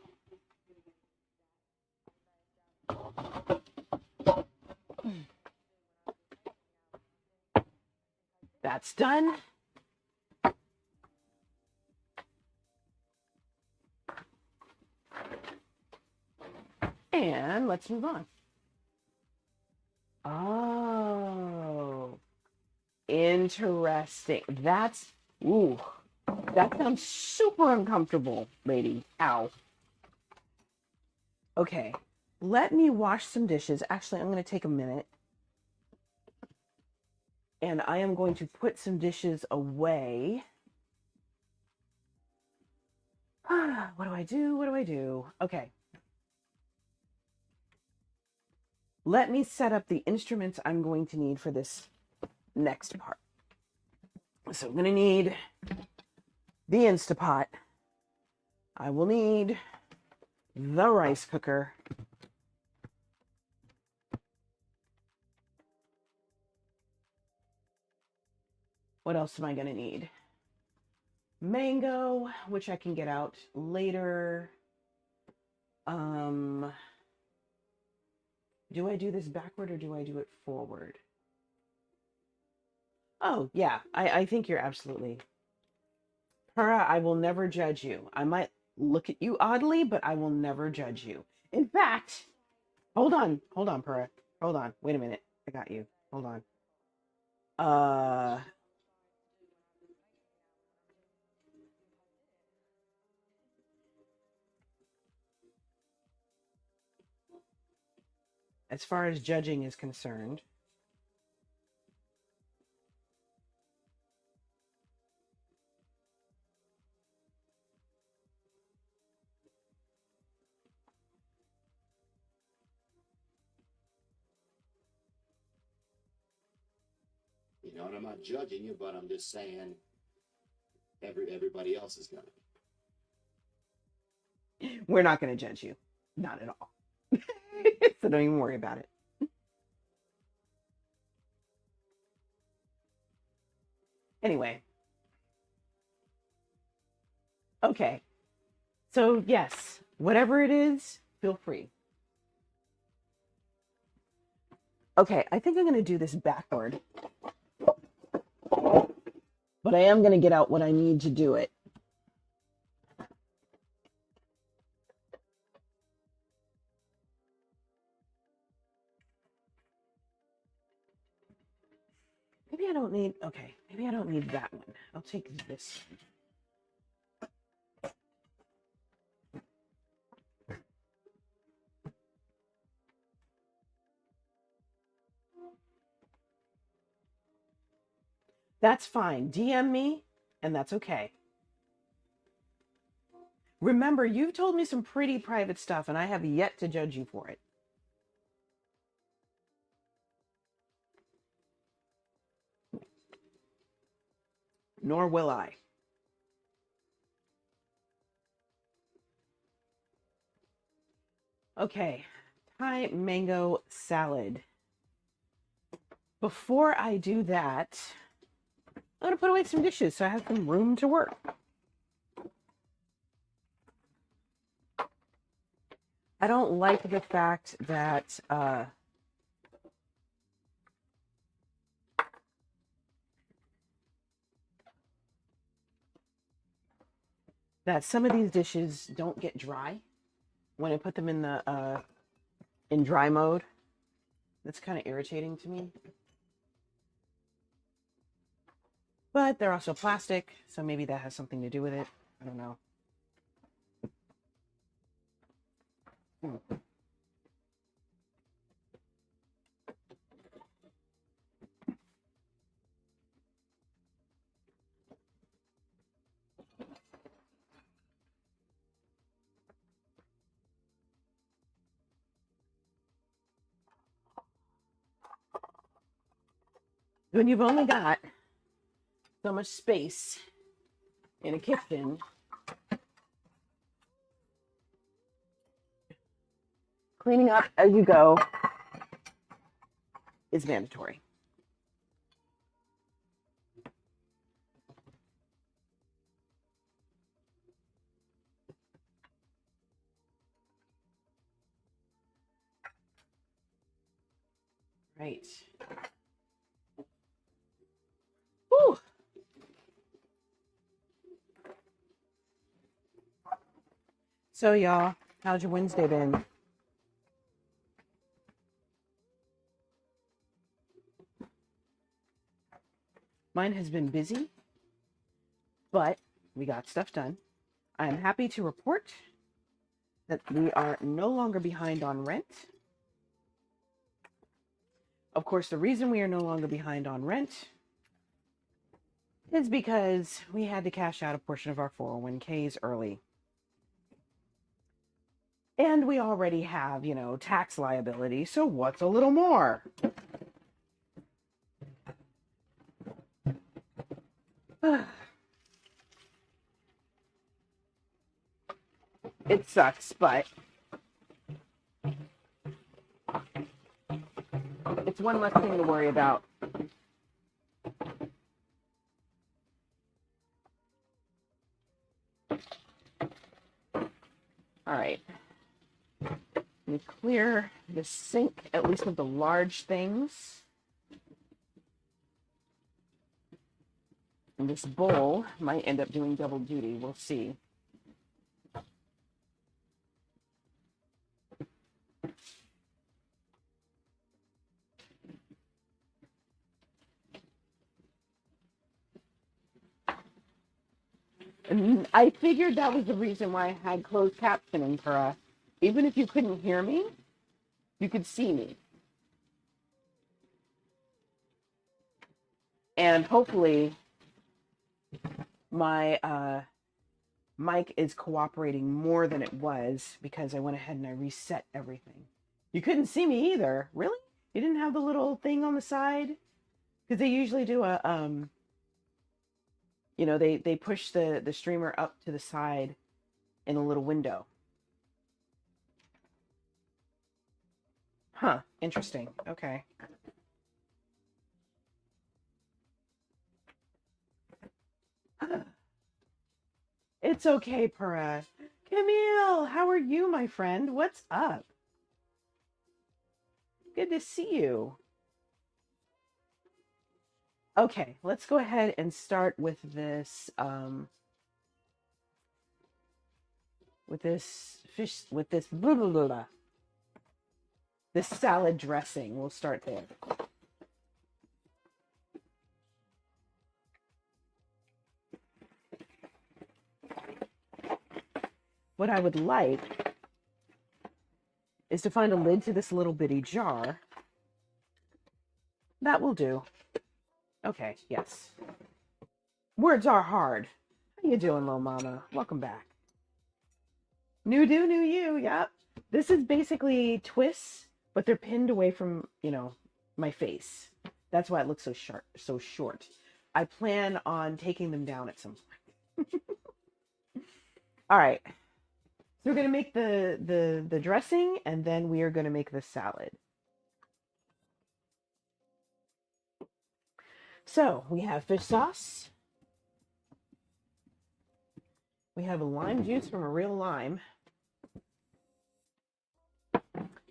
Speaker 3: That's done. And let's move on. Oh, interesting. Ooh, that sounds super uncomfortable, lady. Ow. Okay, let me wash some dishes. Actually, I'm going to take a minute. And I am going to put some dishes away. What do I do? What do I do? Okay. Let me set up the instruments I'm going to need for this next part. So I'm going to need the Instapot. I will need the rice cooker. What else am I going to need? Mango, which I can get out later. Do I do this backward or do I do it forward? Oh, yeah, I think you're absolutely. Pura, I will never judge you. I might look at you oddly, but I will never judge you. In fact, hold on, Pura. Hold on. Wait a minute. I got you. Hold on. As far as judging is concerned,
Speaker 5: You know, and I'm not judging you, but I'm just saying everybody else is gonna.
Speaker 3: we're not going to judge you. Not at all. So don't even worry about it. Anyway. Okay. So, yes, whatever it is, feel free. Okay, I think I'm going to do this backward. But I am going to get out what I need to do it. Maybe I don't need, okay, maybe I don't need that one. I'll take this one. That's fine. DM me, and that's okay. Remember, you've told me some pretty private stuff, and I have yet to judge you for it. Nor will I. Okay, Thai mango salad. Before I do that, I'm going to put away some dishes so I have some room to work. I don't like the fact that that some of these dishes don't get dry when I put them in the in dry mode. That's kind of irritating to me. But they're also plastic, so maybe that has something to do with it. I don't know. When you've only got so much space in a kitchen, cleaning up as you go is mandatory. Right. Whew. So y'all, how's your Wednesday been? Mine has been busy, but we got stuff done. I am happy to report that we are no longer behind on rent. Of course, the reason we are no longer behind on rent is because we had to cash out a portion of our 401ks early. And we already have, tax liability, so what's a little more? It sucks, but it's one less thing to worry about. All right. Let me clear the sink, at least of the large things. And this bowl might end up doing double duty. We'll see. And I figured that was the reason why I had closed captioning for us. Even if you couldn't hear me, you could see me. And hopefully my mic is cooperating more than it was because I went ahead and I reset everything. You couldn't see me either. Really? You didn't have the little thing on the side? Because they usually do a, they push the streamer up to the side in a little window. Huh. Interesting. Okay. It's okay, Para. Camille, how are you, my friend? What's up? Good to see you. Okay, let's go ahead and start with this fish, with this blah, blah, blah, blah. This salad dressing. We'll start there. What I would like is to find a lid to this little bitty jar. That will do. Okay, yes. Words are hard. How you doing, little mama? Welcome back. New do, new you. Yep. This is basically twists, but they're pinned away from, my face. That's why it looks so sharp, so short. I plan on taking them down at some point. All right. So we're going to make the dressing, and then we are going to make the salad. So we have fish sauce. We have a lime juice from a real lime.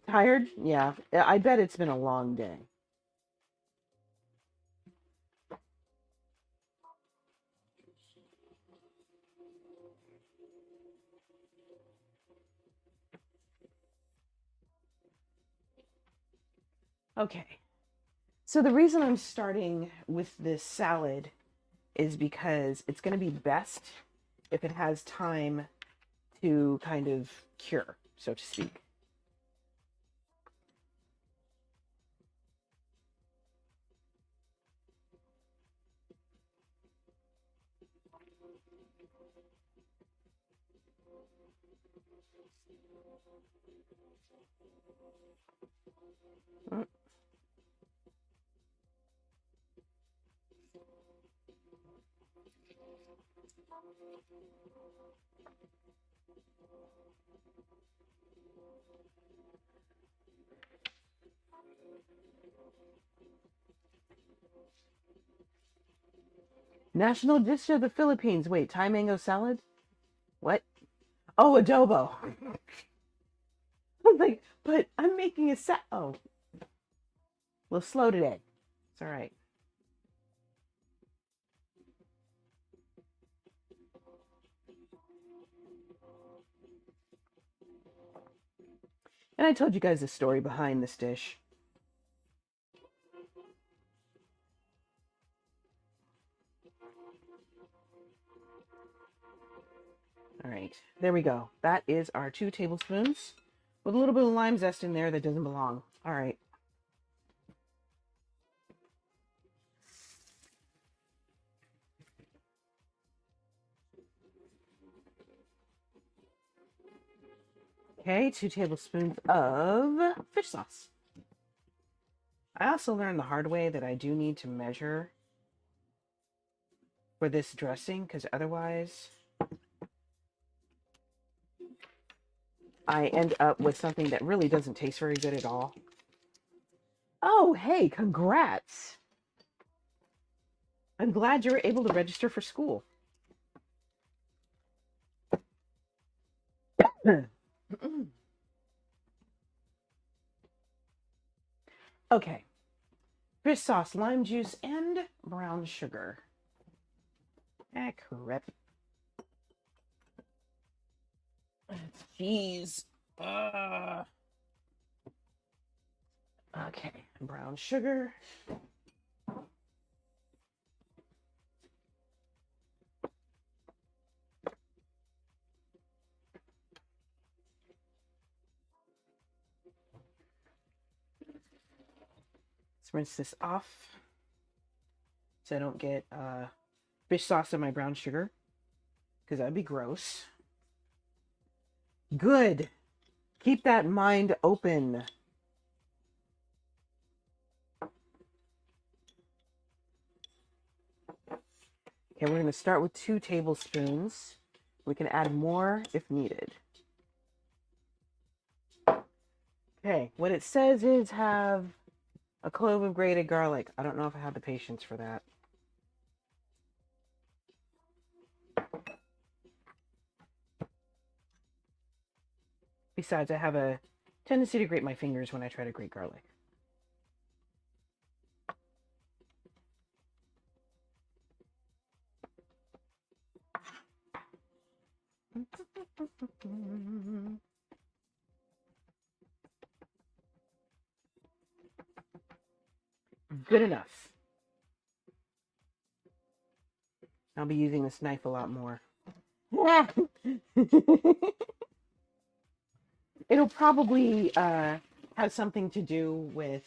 Speaker 3: Tired? Yeah. I bet it's been a long day. Okay. So the reason I'm starting with this salad is because it's going to be best if it has time to kind of cure, so to speak. National dish of the Philippines. Wait, Thai mango salad? What? Oh, adobo. I was like, but I'm making a Oh, a little slow today. It's all right. And I told you guys the story behind this dish. All right, there we go. That is our 2 tablespoons with a little bit of lime zest in there that doesn't belong. All right. Okay, 2 tablespoons of fish sauce. I also learned the hard way that I do need to measure for this dressing because otherwise I end up with something that really doesn't taste very good at all. Oh, hey, congrats. I'm glad you were able to register for school. Okay. Fish sauce, lime juice, and brown sugar. Ah, crap. It's cheese. Okay, brown sugar. Let's rinse this off so I don't get fish sauce in my brown sugar because that'd be gross. Good. Keep that mind open. Okay, we're going to start with 2 tablespoons. We can add more if needed. Okay, what it says is have a clove of grated garlic. I don't know if I have the patience for that. Besides, I have a tendency to grate my fingers when I try to grate garlic. Good enough. I'll be using this knife a lot more. It'll probably have something to do with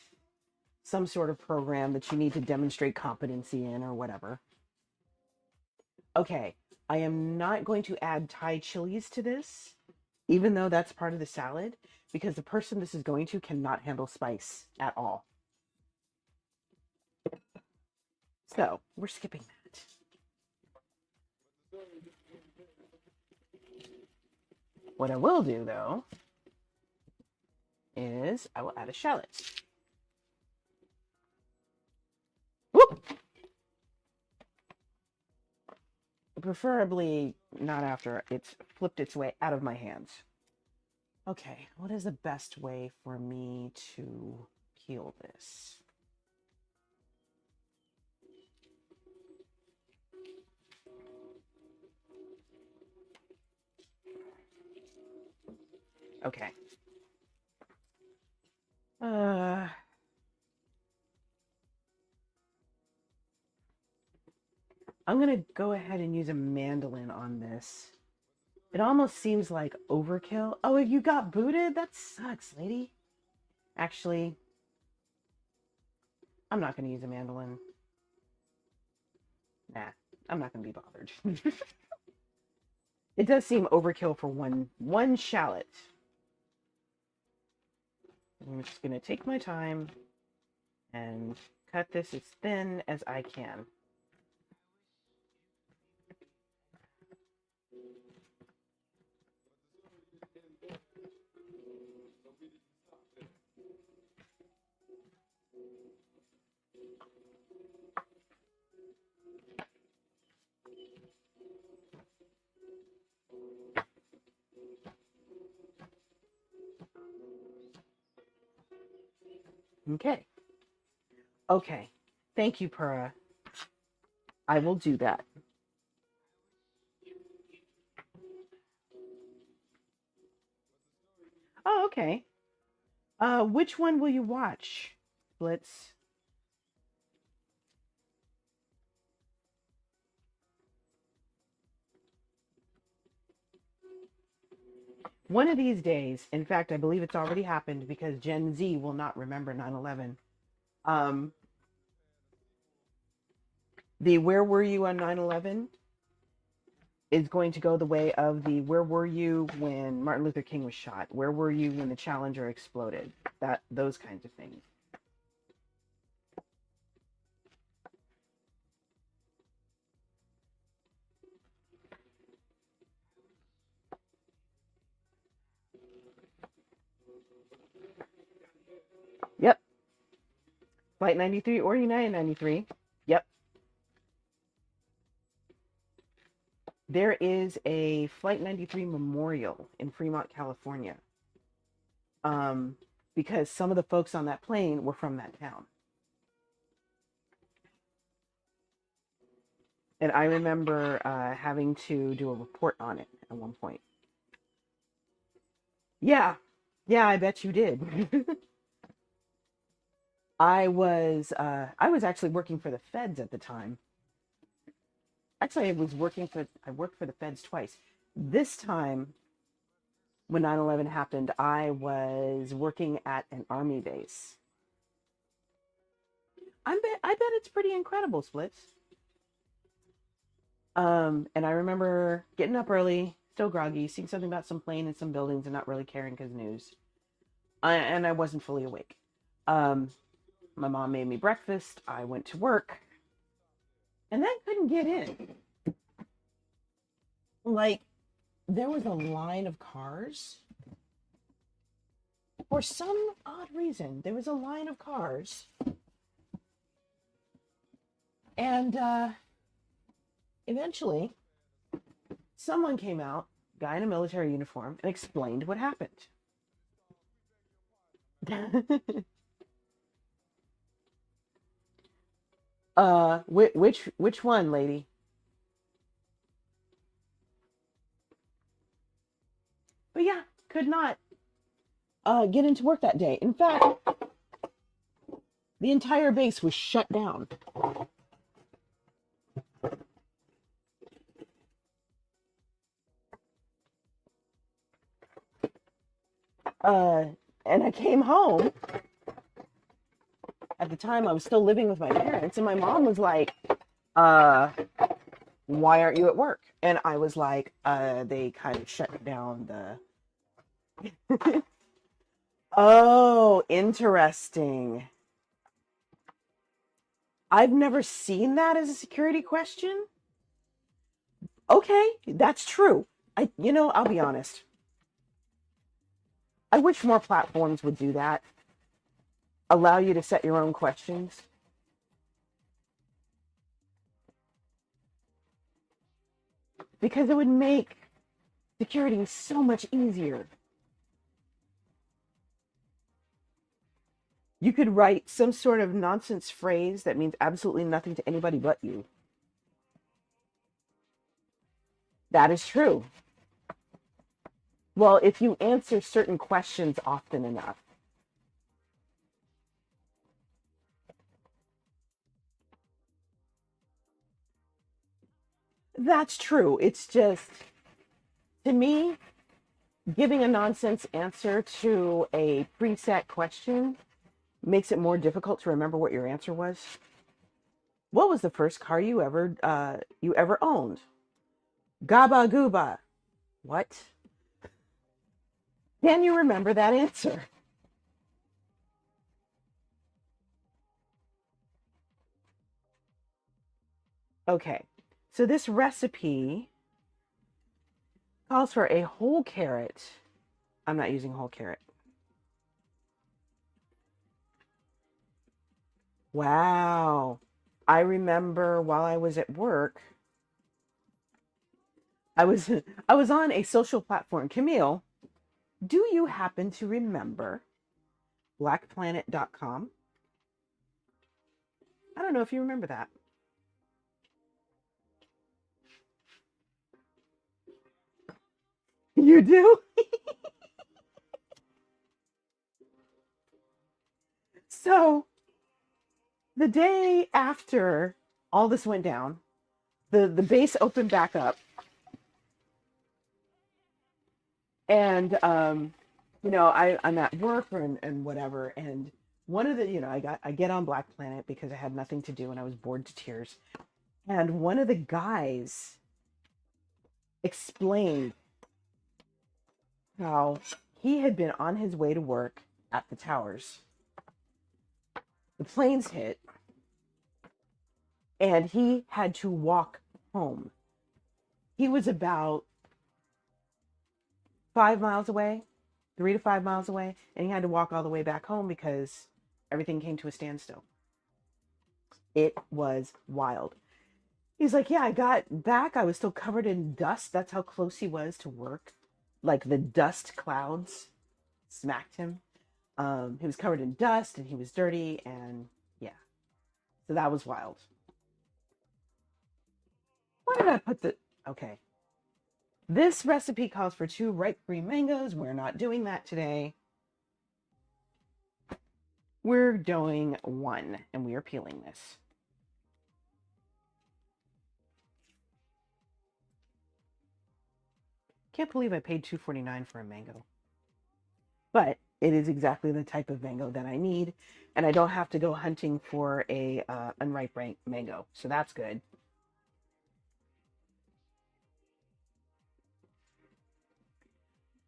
Speaker 3: some sort of program that you need to demonstrate competency in or whatever. Okay, I am not going to add Thai chilies to this, even though that's part of the salad, because the person this is going to cannot handle spice at all. So, we're skipping that. What I will do, though, is I will add a shallot. Whoop! Preferably not after it's flipped its way out of my hands. Okay, what is the best way for me to peel this? Okay. I'm gonna go ahead and use a mandolin on this. It almost seems like overkill. Oh, you got booted? That sucks, lady. Actually, I'm not gonna use a mandolin. Nah, I'm not gonna be bothered. It does seem overkill for one shallot. I'm just gonna take my time and cut this as thin as I can. Okay. Okay. Thank you, Pura. I will do that. Oh, okay. Which one will you watch, Blitz? One of these days, in fact, I believe it's already happened because Gen Z will not remember 9/11. Um, the Where Were You on 9/11 is going to go the way of the Where Were You when Martin Luther King was shot? Where were you when the Challenger exploded? Those kinds of things. Yep. Flight 93 or United 93. Yep. There is a Flight 93 memorial in Fremont, California. Because some of the folks on that plane were from that town. And I remember having to do a report on it at one point. Yeah. Yeah, I bet you did. I was actually working for the feds at the time. Actually, I worked for the feds twice. This time, when 9/11 happened, I was working at an army base. I bet it's pretty incredible, Splits. And I remember getting up early, still groggy, seeing something about some plane and some buildings and not really caring because news. And I wasn't fully awake. My mom made me breakfast. I went to work and then couldn't get in. Like, there was a line of cars. For some odd reason, there was a line of cars. And eventually, someone came out, guy in a military uniform, and explained what happened. Which one, lady? But yeah, could not get into work that day. In fact, the entire base was shut down. And I came home. At the time, I was still living with my parents, and my mom was like, why aren't you at work? And I was like, they kind of shut down the... Oh, interesting. I've never seen that as a security question. Okay, that's true. I'll be honest. I wish more platforms would do that. Allow you to set your own questions. Because it would make security so much easier. You could write some sort of nonsense phrase that means absolutely nothing to anybody but you. That is true. Well, if you answer certain questions often enough. That's true. It's just, to me, giving a nonsense answer to a preset question makes it more difficult to remember what your answer was. What was the first car you ever owned? Gaba Gooba. What? Can you remember that answer? Okay, so this recipe calls for a whole carrot. I'm not using whole carrot. Wow. I remember while I was at work, I was on a social platform. Camille, do you happen to remember blackplanet.com? I don't know if you remember that. You do? So the day after all this went down, the base opened back up, and I'm at work and whatever, and one of the I get on Black Planet because I had nothing to do and I was bored to tears, and one of the guys explained how he had been on his way to work at the towers. The planes hit, and he had to walk home. He was about 5 miles away, 3 to 5 miles away, and he had to walk all the way back home because everything came to a standstill. It was wild. He's like, yeah, I got back. I was still covered in dust. That's how close he was to work. Like the dust clouds smacked him. He was covered in dust and he was dirty, and yeah. So that was wild. Why did I put the... Okay. This recipe calls for 2 ripe green mangoes. We're not doing that today. We're doing 1, and we are peeling this. Can't believe I paid $2.49 for a mango. But it is exactly the type of mango that I need, and I don't have to go hunting for a unripe mango, so that's good.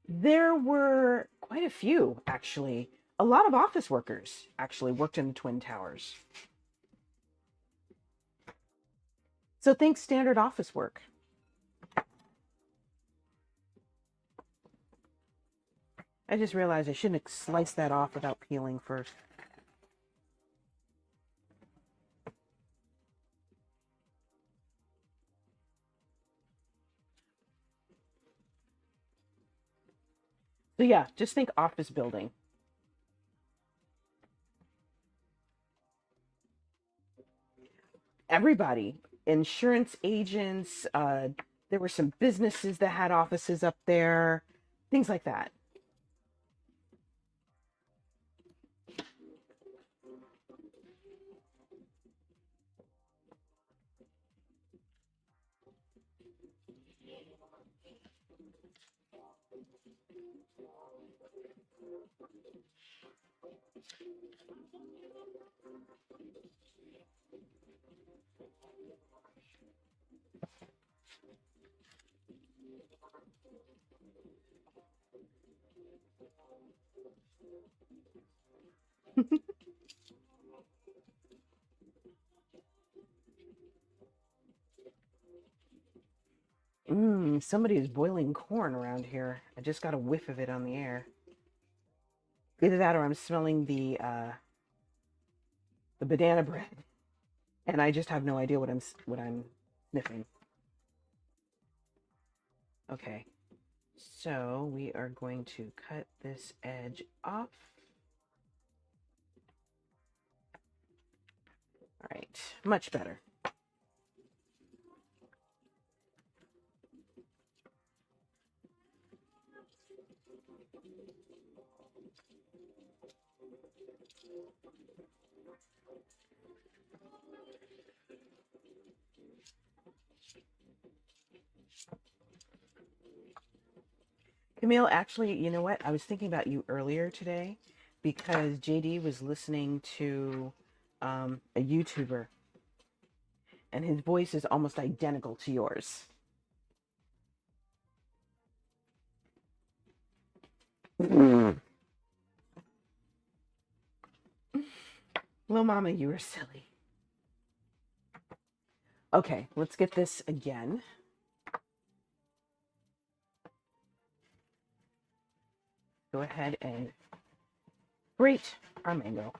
Speaker 3: There were quite a few, actually. A lot of office workers actually worked in the Twin Towers. So think standard office work. I just realized I shouldn't have sliced that off without peeling first. So yeah, just think office building. Everybody, insurance agents, there were some businesses that had offices up there, things like that. Somebody is boiling corn around here. I just got a whiff of it on the air. Either that or I'm smelling the banana bread, and I just have no idea what I'm sniffing. Okay, so we are going to cut this edge off. All right, much better. Camille, actually, you know what? I was thinking about you earlier today because JD was listening to a YouTuber, and his voice is almost identical to yours. Little mama, you were silly. Okay, let's get this again. Go ahead and grate our mango.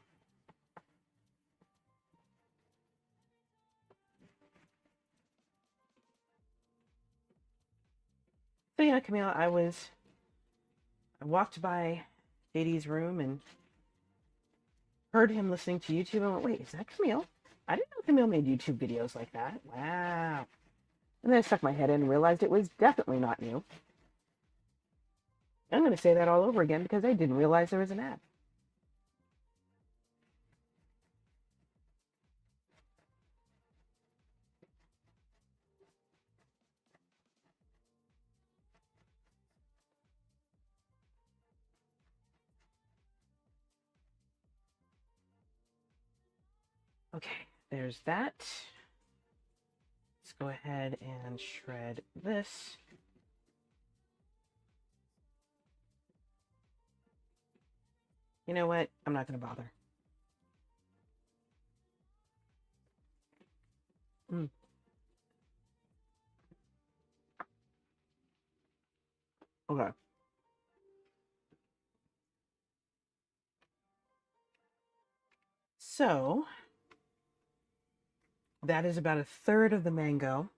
Speaker 3: So yeah, Camille, I walked by JD's room and heard him listening to YouTube and went, wait, is that Camille? I didn't know Camille made YouTube videos like that. Wow. And then I stuck my head in and realized it was definitely not new. I'm going to say that all over again because I didn't realize there was an ad. Okay, there's that. Let's go ahead and shred this. You know what? I'm not going to bother. Okay. So, that is about a third of the mango.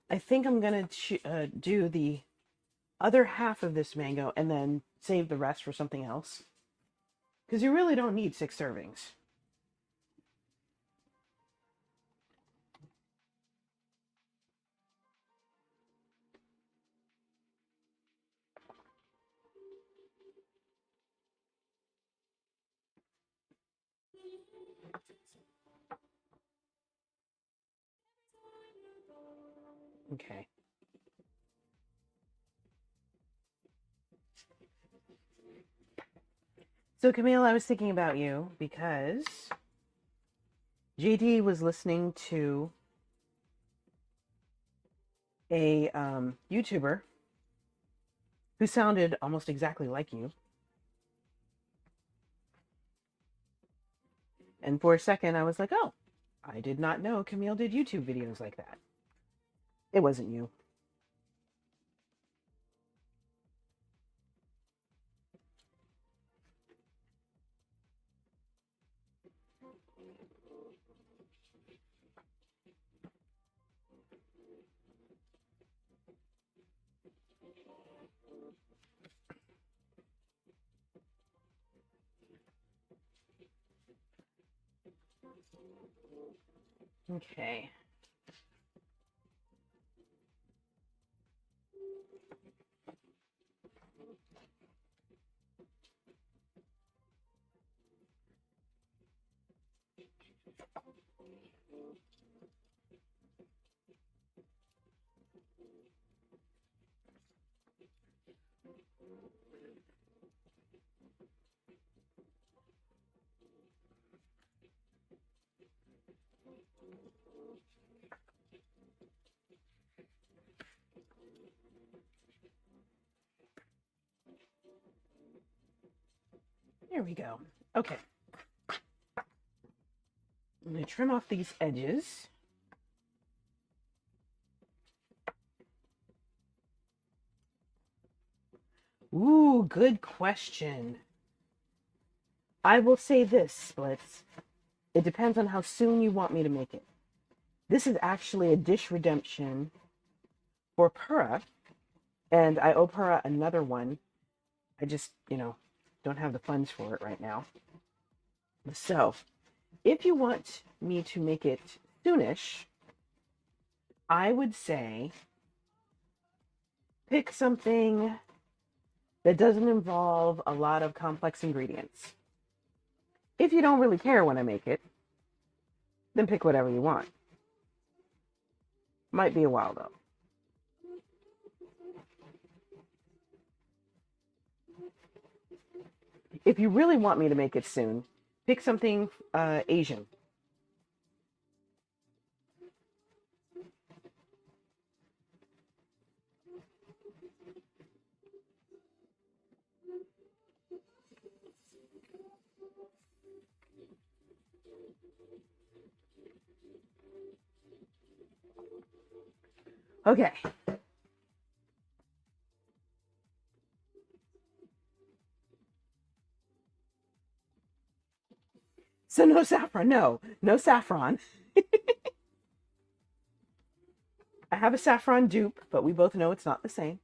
Speaker 3: I think I'm going to do the other half of this mango and then save the rest for something else. Because you really don't need 6 servings. Okay. So Camille, I was thinking about you because JD was listening to a YouTuber who sounded almost exactly like you. And for a second, I was like, oh, I did not know Camille did YouTube videos like that. It wasn't you. Okay. There we go. Okay. I'm going to trim off these edges. Ooh, good question. I will say this, Splits. It depends on how soon you want me to make it. This is actually a dish redemption for Pura, and I owe Pura another one. I just, don't have the funds for it right now. So, if you want me to make it soonish, I would say pick something that doesn't involve a lot of complex ingredients. If you don't really care when I make it, then pick whatever you want. Might be a while though. If you really want me to make it soon, pick something Asian. Okay. So no saffron, no saffron. I have a saffron dupe, but we both know it's not the same.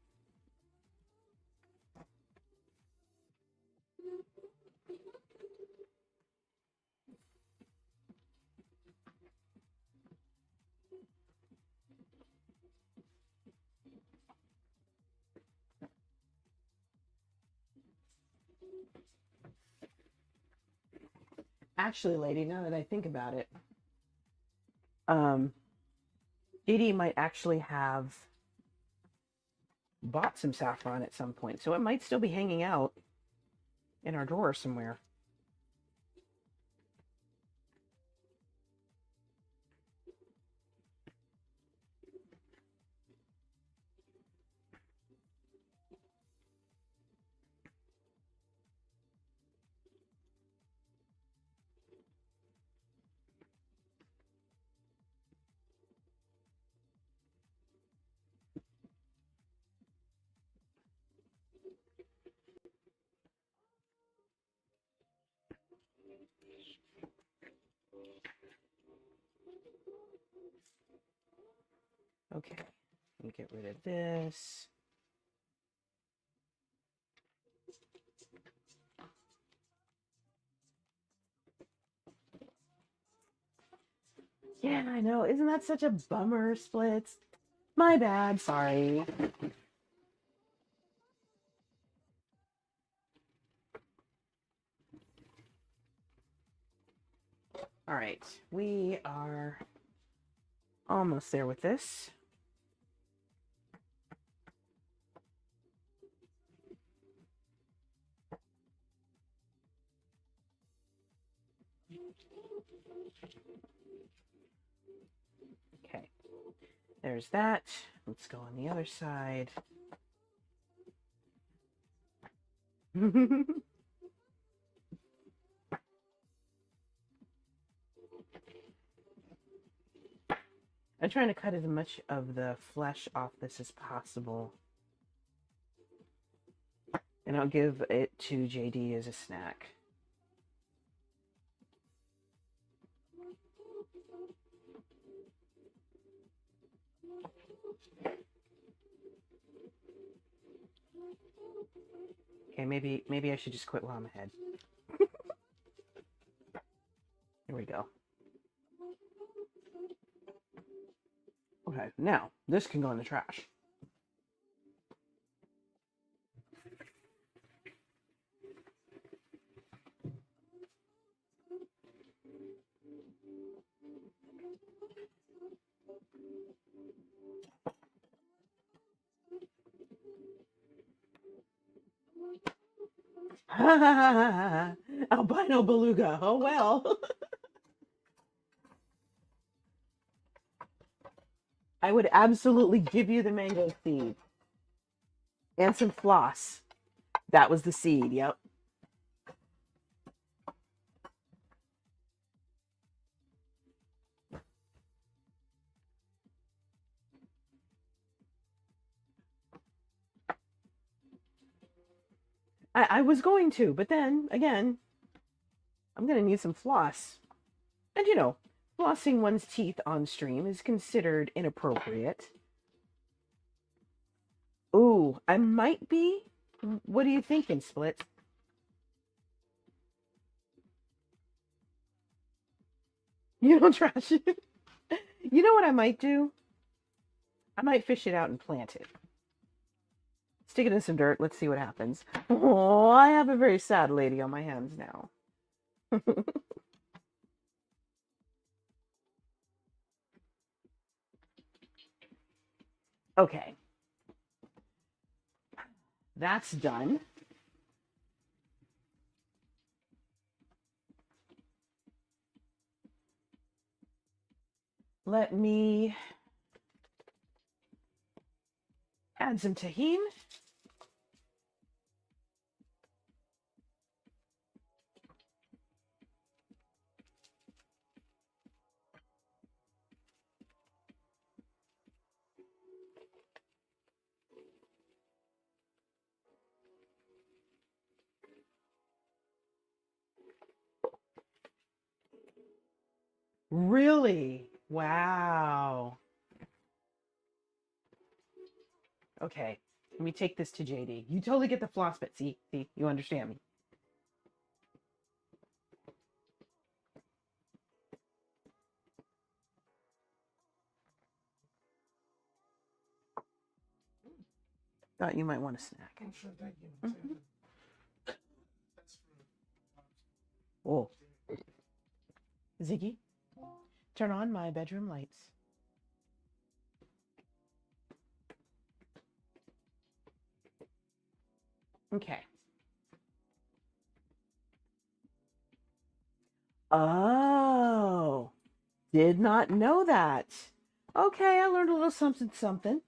Speaker 3: Actually, lady, now that I think about it, um, JD might actually have bought some saffron at some point, so it might still be hanging out in our drawer somewhere. Okay, let me get rid of this. Yeah, I know. Isn't that such a bummer, Splits? My bad, sorry. All right, we are almost there with this. Okay, there's that. Let's go on the other side. I'm trying to cut as much of the flesh off this as possible. And I'll give it to JD as a snack. Okay, maybe I should just quit while I'm ahead. Here we go. Okay, now this can go in the trash. Albino beluga. Oh well. I would absolutely give you the mango seed. And some floss. That was the seed, yep. I was going to, but then, again, I'm going to need some floss. And you know, flossing one's teeth on stream is considered inappropriate. Ooh, I might be. What are you thinking, Split? You don't trash it? You know what I might do? I might fish it out and plant it. Stick it in some dirt. Let's see what happens. Oh, I have a very sad lady on my hands now. Okay. That's done. Let me add some tahini. Really? Wow. Okay. Let me take this to JD. You totally get the floss bit. See, you understand me. Thought you might want a snack.
Speaker 2: Oh, sure, thank you.
Speaker 3: Mhm.
Speaker 2: That's
Speaker 3: Ziggy, turn on my bedroom lights. Okay. Oh, did not know that. Okay, I learned a little something something.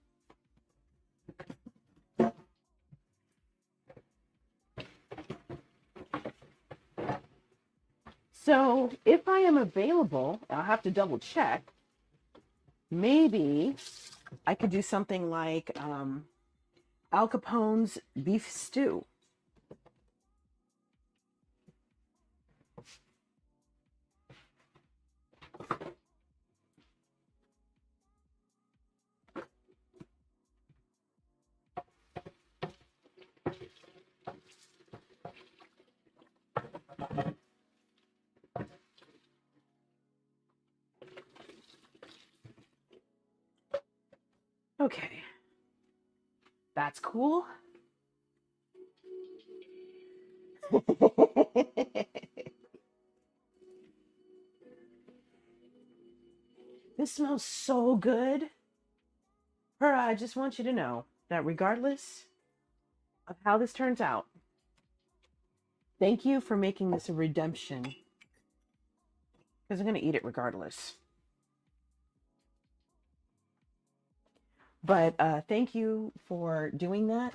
Speaker 3: So if I am available, I'll have to double check. Maybe I could do something like Al Capone's beef stew. Okay, that's cool. This smells so good. Her, I just want you to know that regardless of how this turns out, thank you for making this a redemption. Because I'm going to eat it regardless. But thank you for doing that.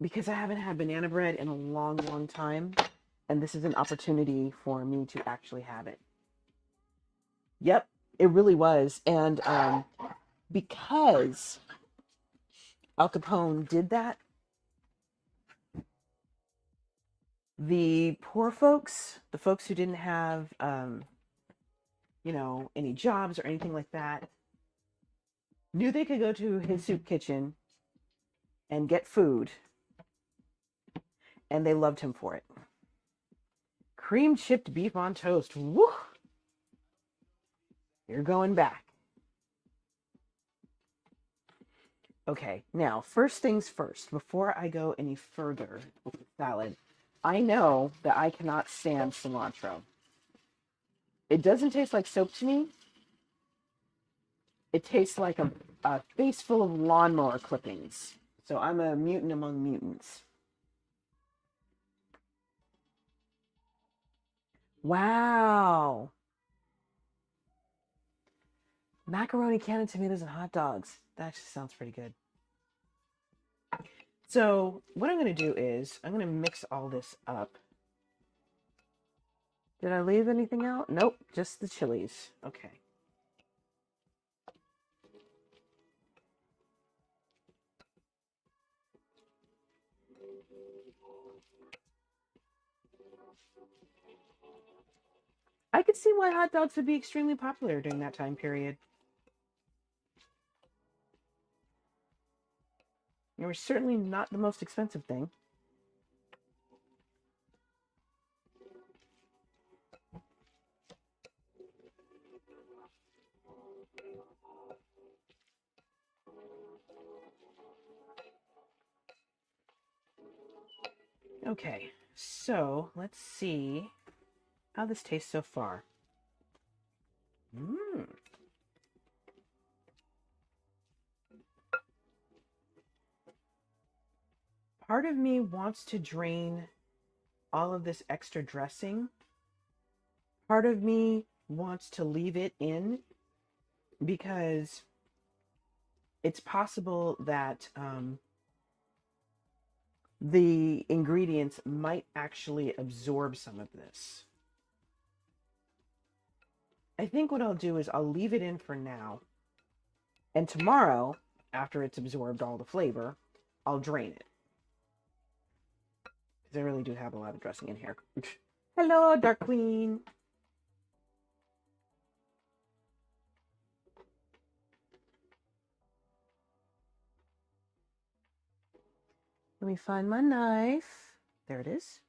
Speaker 3: Because I haven't had banana bread in a long, long time. And this is an opportunity for me to actually have it. Yep, it really was. And because Al Capone did that, the poor folks, the folks who didn't have, any jobs or anything like that, knew they could go to his soup kitchen and get food, and they loved him for it. Cream chipped beef on toast. Woo! You're going back. Okay, now, first things first, before I go any further with the salad, I know that I cannot stand cilantro. It doesn't taste like soap to me. It tastes like a face full of lawnmower clippings. So I'm a mutant among mutants. Wow. Macaroni, cannon tomatoes, and hot dogs. That actually sounds pretty good. So what I'm going to do is I'm going to mix all this up. Did I leave anything out? Nope, just the chilies. Okay. I could see why hot dogs would be extremely popular during that time period. They were certainly not the most expensive thing. Okay, so let's see how this tastes so far. Part of me wants to drain all of this extra dressing. Part of me wants to leave it in because it's possible that the ingredients might actually absorb some of this. I think what I'll do is I'll leave it in for now. And tomorrow, after it's absorbed all the flavor, I'll drain it. Because I really do have a lot of dressing in here. Hello, Dark Queen. Let me find my knife. There it is.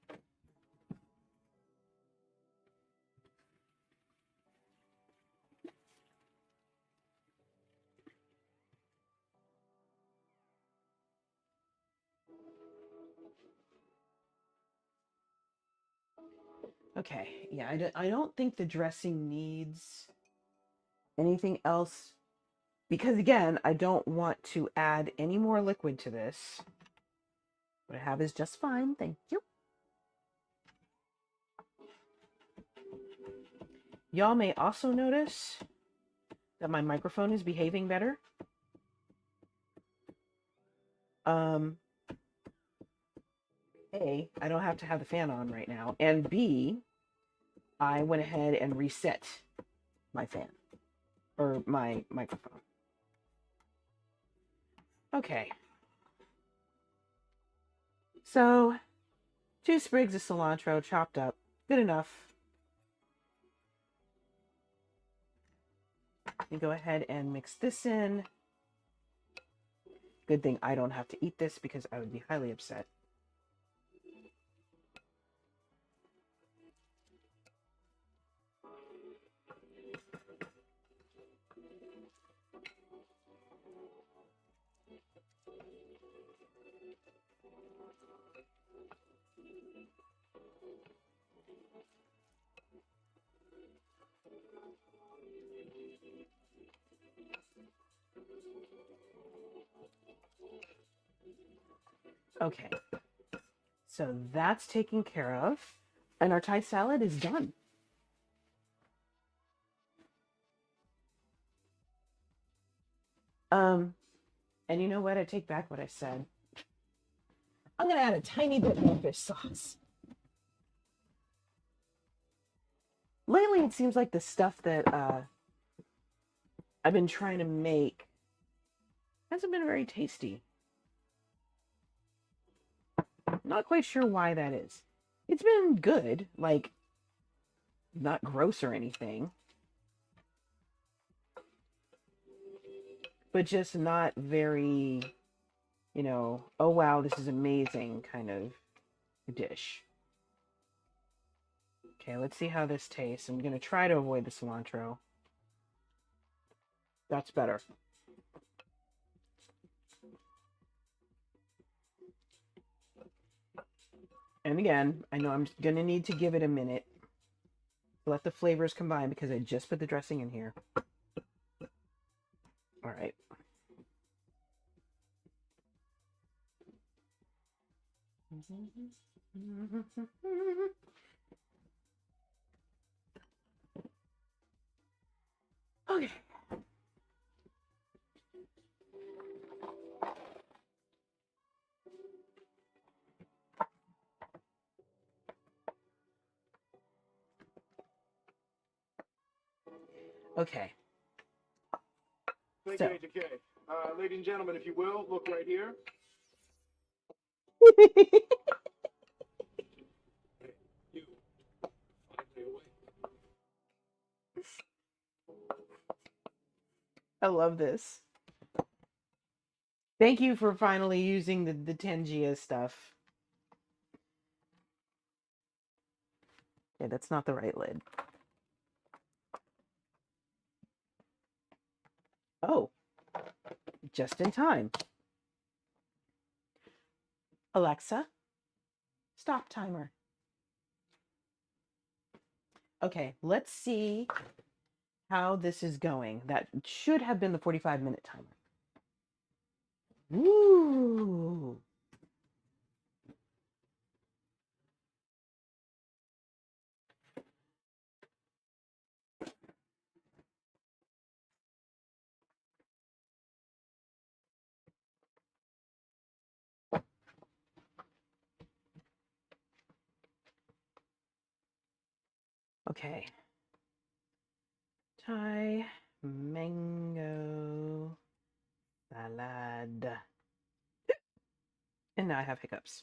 Speaker 3: Okay, yeah, I don't think the dressing needs anything else because, again, I don't want to add any more liquid to this. What I have is just fine, thank you. Y'all may also notice that my microphone is behaving better. A, I don't have to have the fan on right now, and B, I went ahead and reset my fan, or my microphone. Okay. So, 2 sprigs of cilantro chopped up. Good enough. You go ahead and mix this in. Good thing I don't have to eat this because I would be highly upset. Okay. So that's taken care of. And our Thai salad is done. And you know what? I take back what I said. I'm going to add a tiny bit more fish sauce. Lately, it seems like the stuff that I've been trying to make hasn't been very tasty. Not quite sure why that is. It's been good, like, not gross or anything, but just not very, oh wow, this is amazing kind of dish. Okay, let's see how this tastes. I'm going to try to avoid the cilantro. That's better. And again, I know I'm going to need to give it a minute to let the flavors combine because I just put the dressing in here. All right. Okay. Okay.
Speaker 2: Thank
Speaker 3: So.
Speaker 2: you, Agent K. Ladies and gentlemen, if you will, look right here. You.
Speaker 3: I love this. Thank you for finally using the tangia stuff. Okay, that's not the right lid. Oh, just in time. Alexa, stop timer. Okay, let's see how this is going. That should have been the 45-minute timer. Ooh. Okay. Thai mango salad. And now I have hiccups.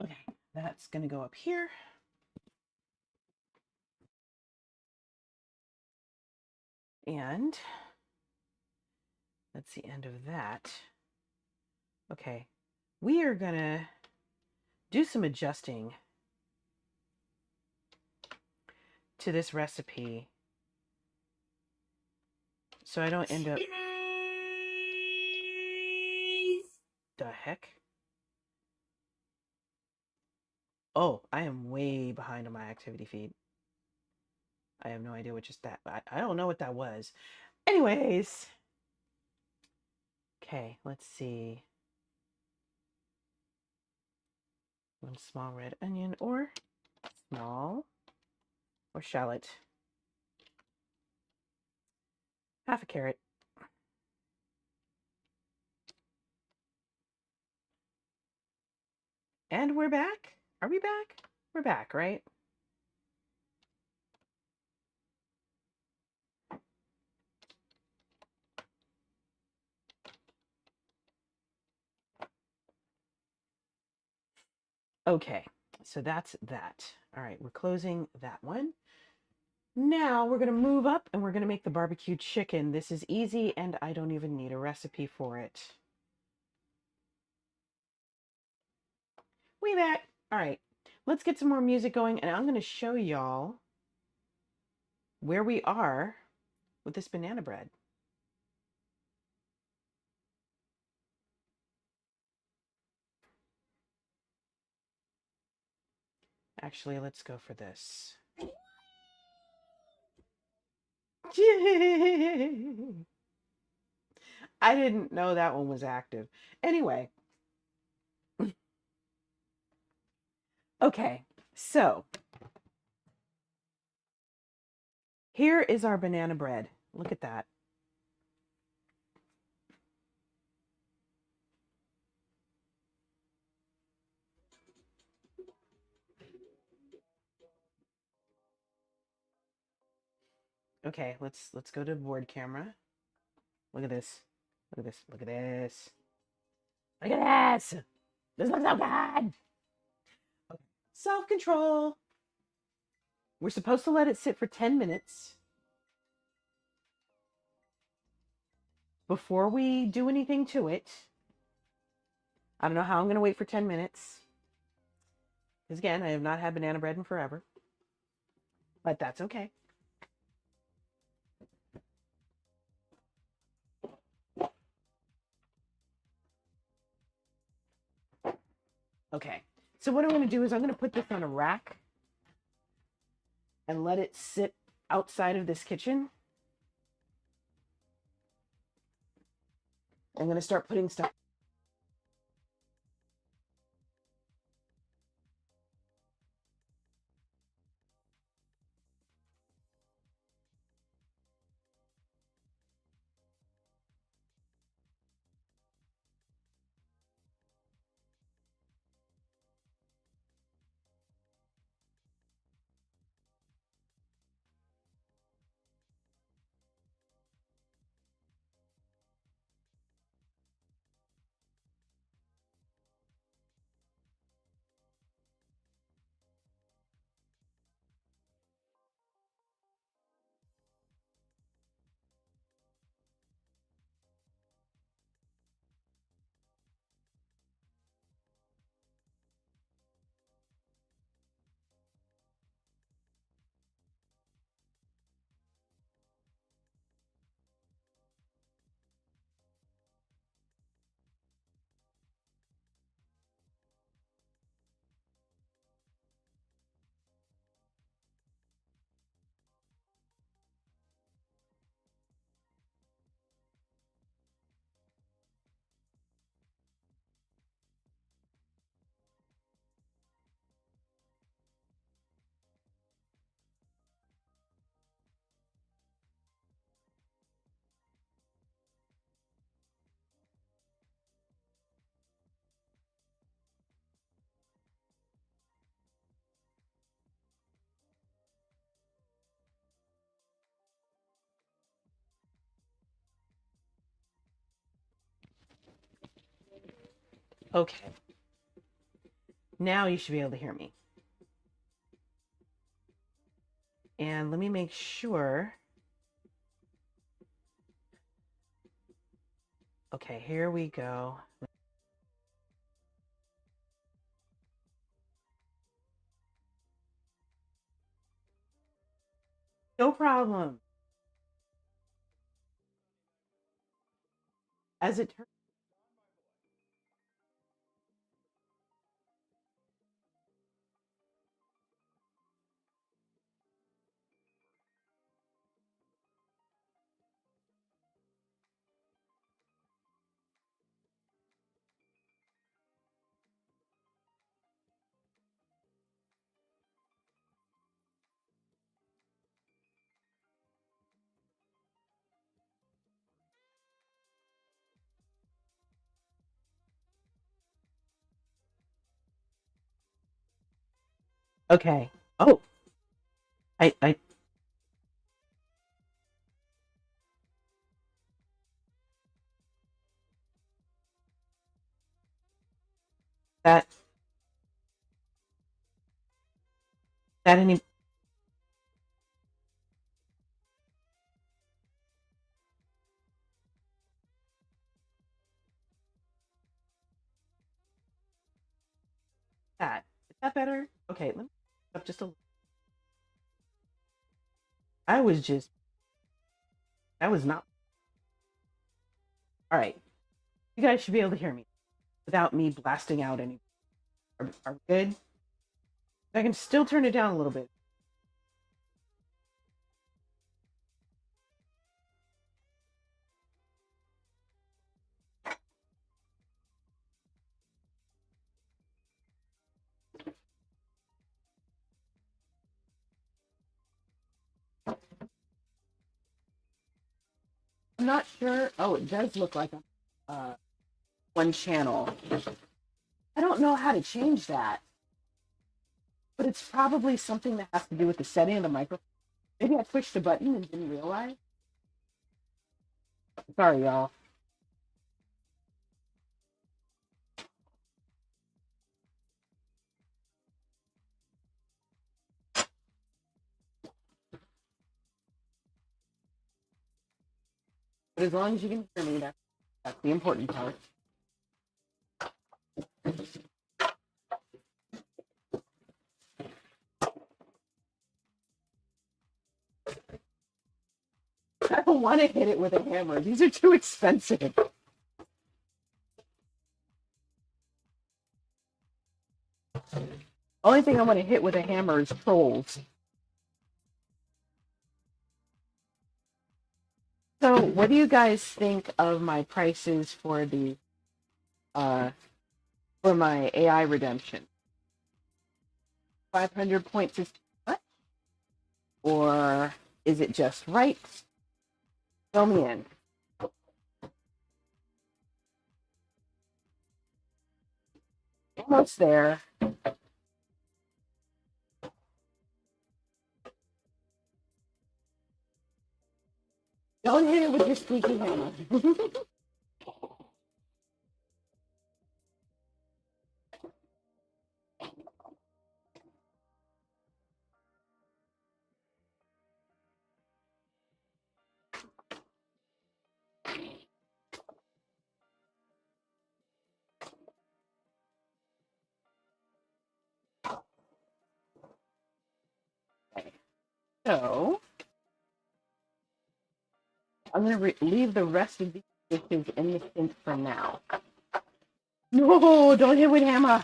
Speaker 3: Okay, that's going to go up here. And that's the end of that. Okay, we are going to do some adjusting to this recipe so I don't end up... the heck? Oh, I am way behind on my activity feed. I have no idea what just that. I don't know what that was. Anyways. Okay, let's see. 1 small red onion or small or shallot. Half a carrot. And we're back. Are we back? We're back, right? Okay, so that's that. All right, we're closing that one. Now we're going to move up and we're going to make the barbecue chicken. This is easy and I don't even need a recipe for it. We back. All right, let's get some more music going and I'm going to show y'all where we are with this banana bread. Actually, let's go for this. I didn't know that one was active. Anyway. Okay, so here is our banana bread. Look at that. Okay, let's go to board camera. Look at this. Look at this. Look at this. Look at this. This looks so good. Okay. Self-control. We're supposed to let it sit for 10 minutes before we do anything to it. I don't know how I'm going to wait for 10 minutes. Because again, I have not had banana bread in forever. But that's okay. Okay. So what I'm going to do is I'm going to put this on a rack and let it sit outside of this kitchen. I'm going to start putting stuff. Okay. Now you should be able to hear me. And let me make sure. Okay, here we go. No problem. As it turns, Okay. Oh, I that that any that is that better? Okay, let me up just a little. I was just that was not all right. You guys should be able to hear me without me blasting out any. Are we good? I can still turn it down a little bit. I'm not sure. Oh, it does look like a one channel. I don't know how to change that, but it's probably something that has to do with the setting of the microphone. Maybe I pushed a button and didn't realize. Sorry, y'all. But as long as you can hear me, that's the important part. I don't want to hit it with a hammer. These are too expensive. Only thing I want to hit with a hammer is trolls. So, what do you guys think of my prices for the for my AI redemption? 500 points is too much, or is it just right? Fill me in. Almost there. Don't hit it with your squeaky hammer. Okay. So, I'm going to leave the rest of these dishes in the sink for now. No, don't hit with hammer.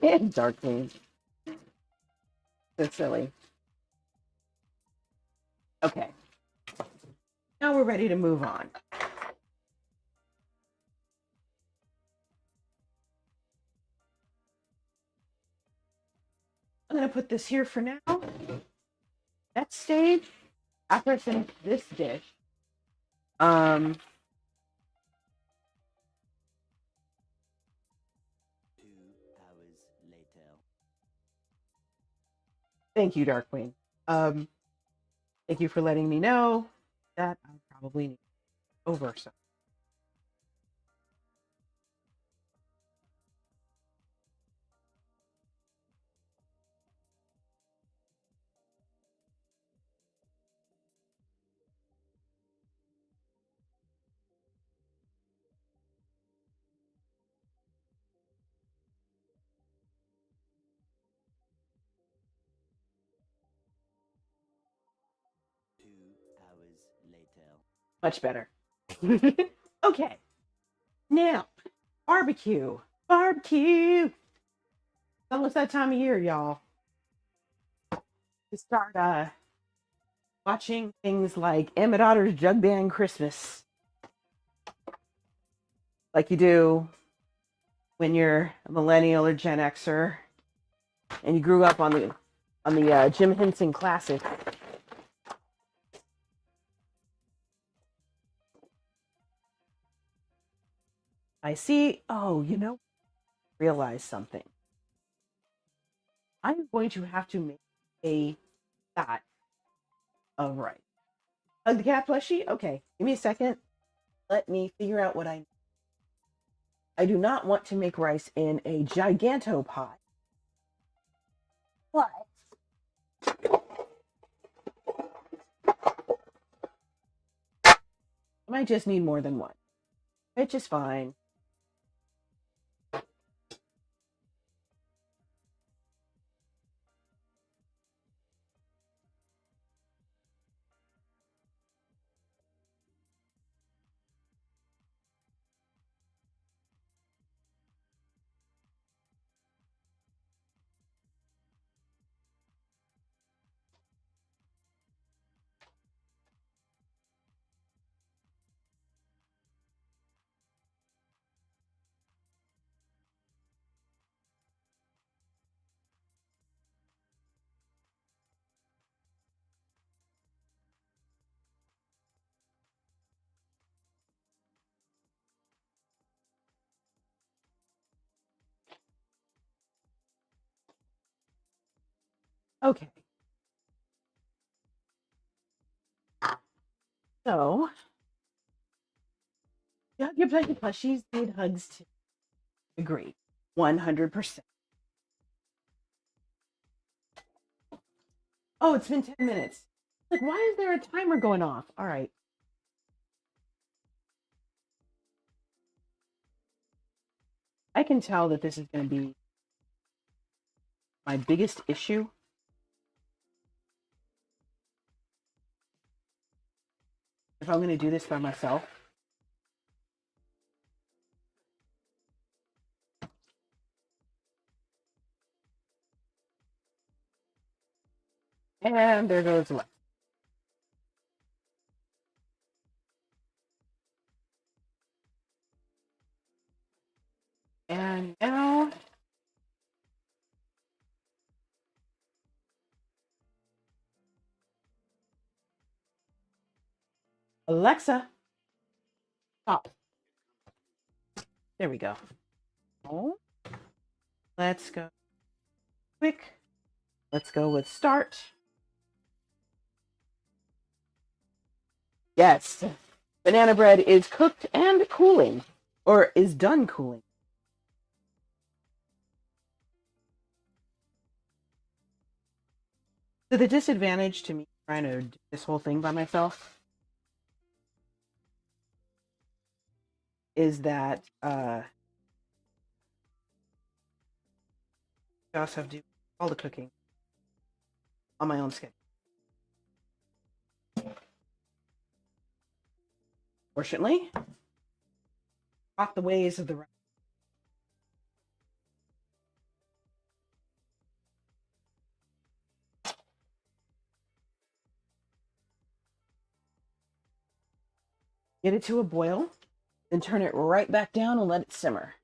Speaker 3: Darkwing. So silly. Okay. Now we're ready to move on. I'm going to put this here for now. Next stage, after I finish this dish,
Speaker 6: 2 hours later.
Speaker 3: thank you, Darkwing. Thank you for letting me know that I probably need over some. Much better. Okay. Now, barbecue. Barbecue. It's almost that time of year, y'all. To start watching things like Emmett Otter's Jug Band Christmas. Like you do when you're a millennial or Gen Xer and you grew up on the Jim Henson classic. I see. Oh, realize something. I'm going to have to make a batch of rice. Hug the cat plushie? Okay, give me a second. Let me figure out what I do not want to make rice in a gigantopot, but I might just need more than one, which is fine. Okay. So, yeah, your plushies need hugs too. Agree. 100%. Oh, it's been 10 minutes. Like, why is there a timer going off? All right. I can tell that this is going to be my biggest issue. If I'm going to do this by myself. And there goes Lex. And now Alexa, stop. There we go. Oh, let's go quick. Let's go with start. Yes, banana bread is cooked and cooling, or is done cooling. So the disadvantage to me trying to do this whole thing by myself is that I also have to do all the cooking on my own schedule. Fortunately, not the ways of the right. Get it to a boil, then turn it right back down and let it simmer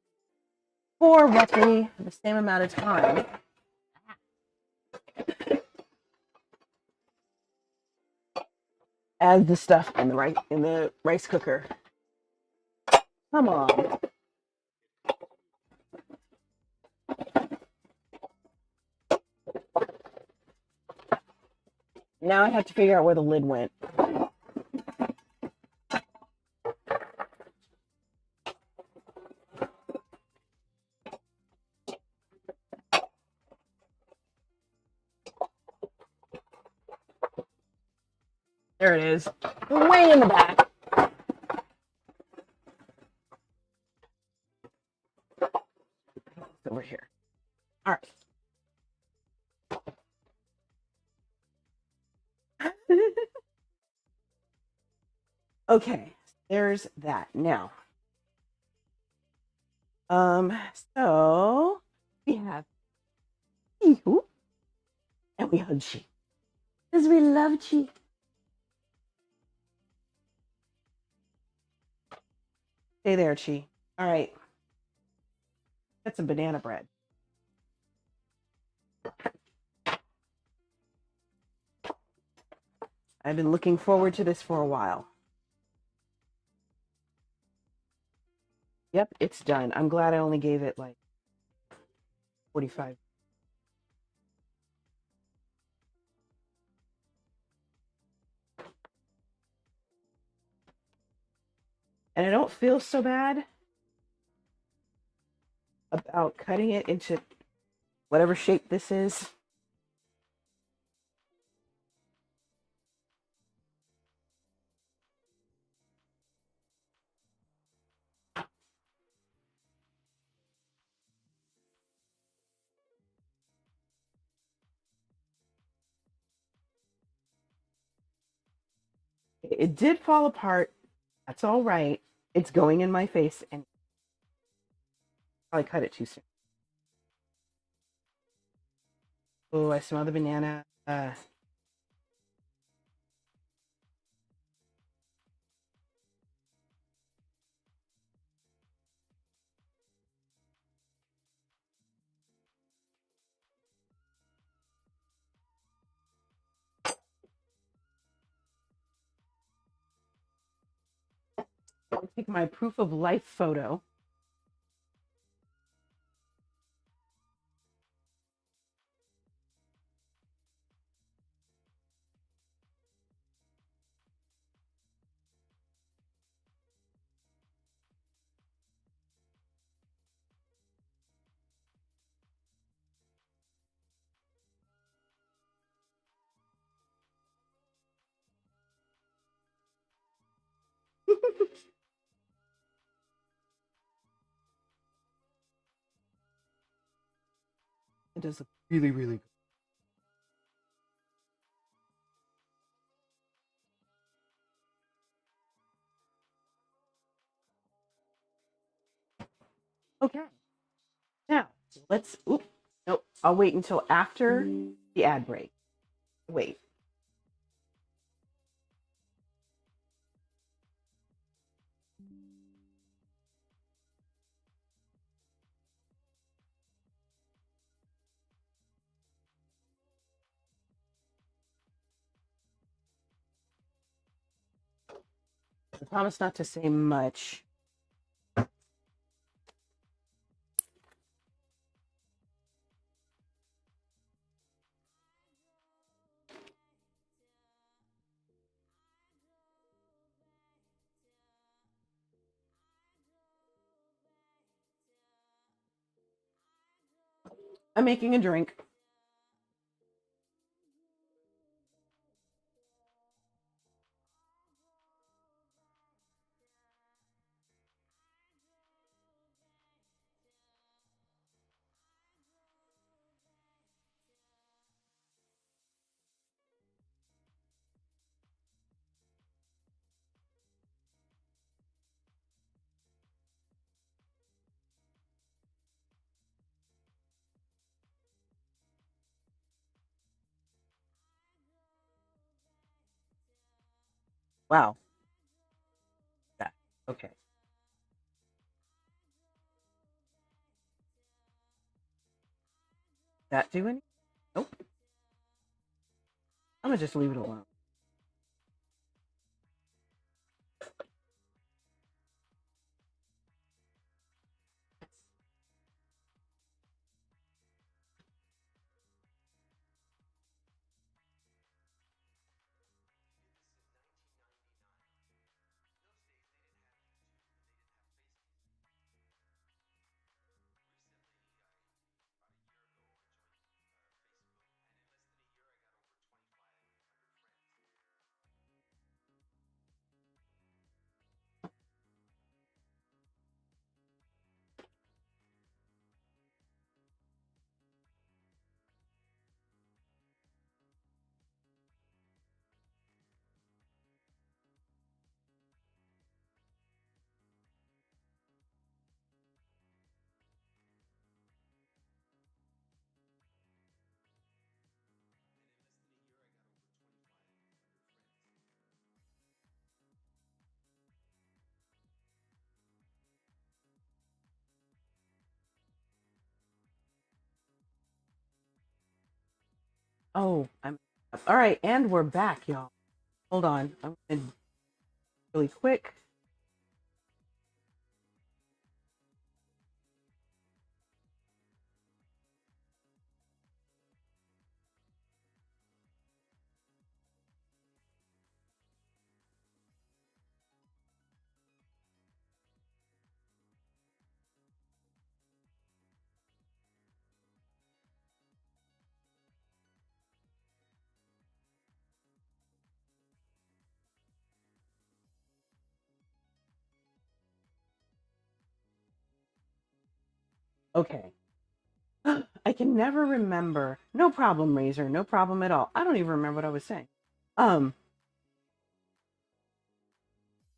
Speaker 3: for roughly the same amount of time as the stuff in the rice cooker. Come on. Now I have to figure out where the lid went. There it is. Way in the back. It's over here. All right. Okay, there's that. Now, so we have you and we hug Chi. Because we love Chi. Stay there, Chi. All right. That's some banana bread. I've been looking forward to this for a while. Yep, it's done. I'm glad I only gave it like 45. And I don't feel so bad about cutting it into whatever shape this is. It did fall apart. That's all right. It's going in my face and I cut it too soon. Oh, I smell the banana. I'll take my proof of life photo. It does look really, really good. Okay. Now, let's, oop, nope, I'll wait until after the ad break. Wait. I promise not to say much. I'm making a drink. Wow. Yeah. Okay. That do any? Nope. I'm gonna just leave it alone. Oh, I'm all right, and we're back, y'all. Hold on. I'm gonna really quick. Okay. I can never remember. No problem, Razor. No problem at all. I don't even remember what I was saying. Um,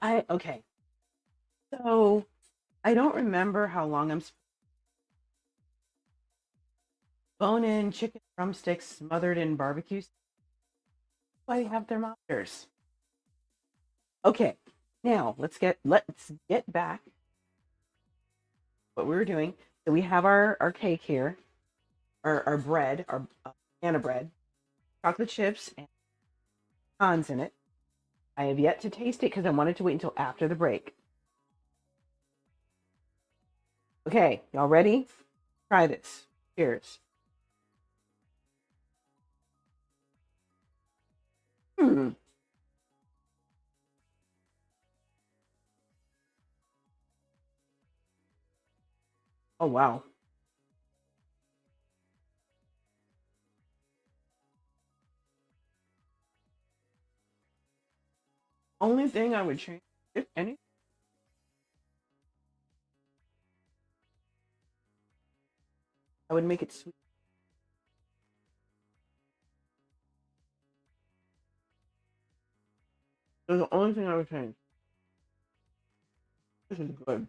Speaker 3: okay. So I don't remember how long I'm bone-in chicken drumsticks smothered in barbecue. Why they have thermometers? Okay. Now let's get back what we were doing. So we have our cake here, our bread, our banana bread, chocolate chips, and pecans in it. I have yet to taste it because I wanted to wait until after the break. Okay, y'all ready? Try this. Cheers. Hmm. Oh wow. Only thing I would change, if any, I would make it sweet. That's the only thing I would change. This is good.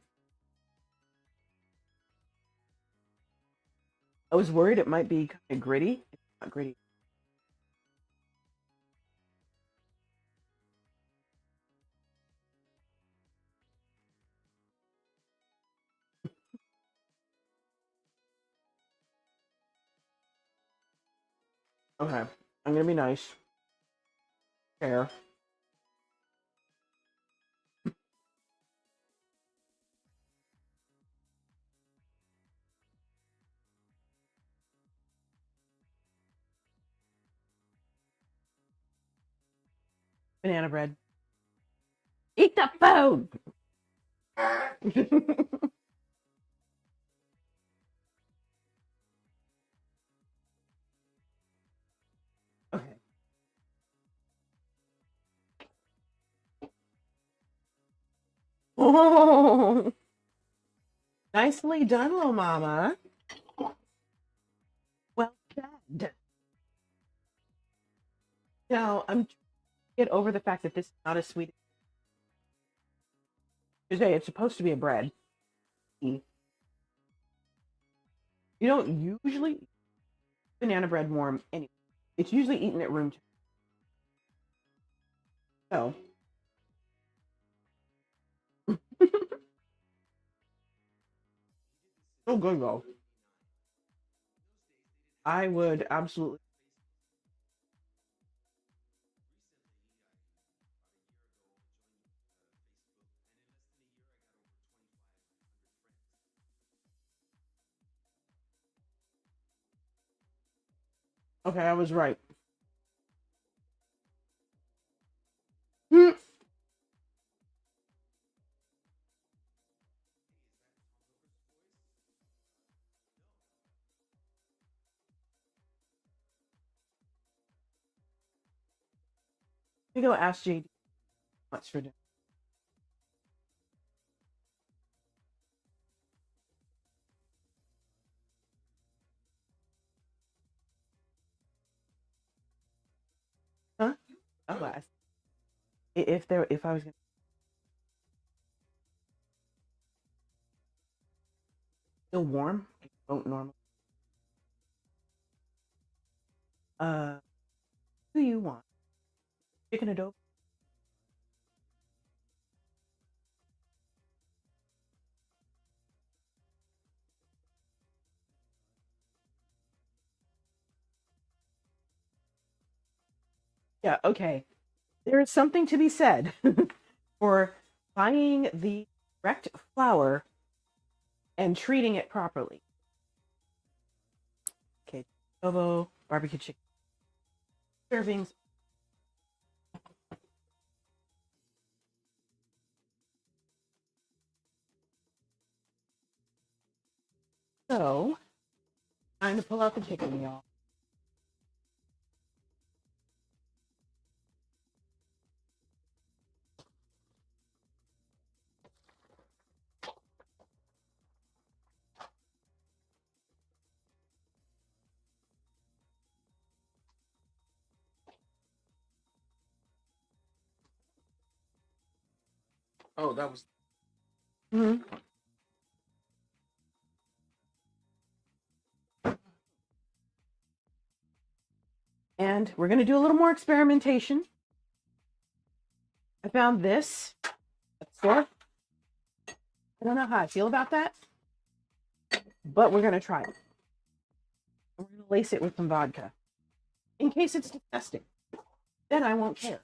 Speaker 3: I was worried it might be kind of gritty. It's not gritty. Okay, I'm gonna be nice. Fair. Banana bread. Eat the food. Okay. Oh, nicely done, little mama. Well said. Now I'm trying to get over the fact that this is not as sweet. It's supposed to be a bread. You don't usually eat banana bread warm anyway. It's usually eaten at room temperature. So, so good though. I would absolutely. Okay, I was right. Hmm. We go ask JD what's for dinner. Huh? I'll ask. If I was gonna. Still warm. I don't normally. Uh, who do you want? Chicken adobo? Yeah, okay. There is something to be said for buying the correct flour and treating it properly. Okay, adobo, barbecue chicken servings. So, time to pull out the chicken, y'all.
Speaker 1: Oh, that was.
Speaker 3: Mhm. And we're going to do a little more experimentation. I found this at the store. I don't know how I feel about that, but we're going to try it. We're going to lace it with some vodka in case it's disgusting. Then I won't care.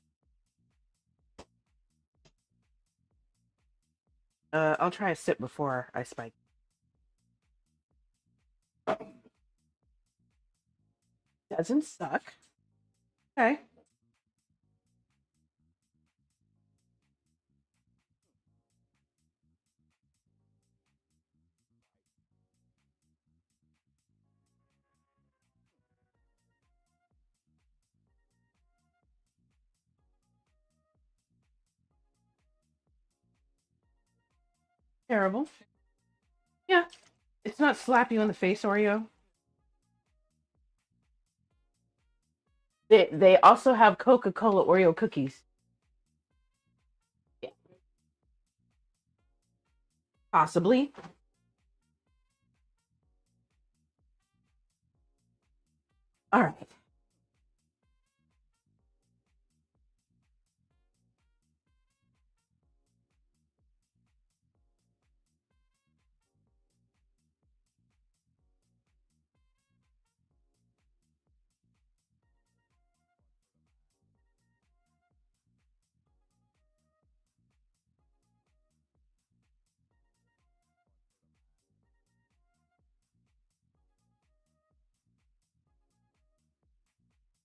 Speaker 3: I'll try a sip before I spike. Doesn't suck. Okay. Terrible. Yeah. It's not slap you in the face, Oreo. They also have Coca-Cola Oreo cookies. Yeah. Possibly. All right.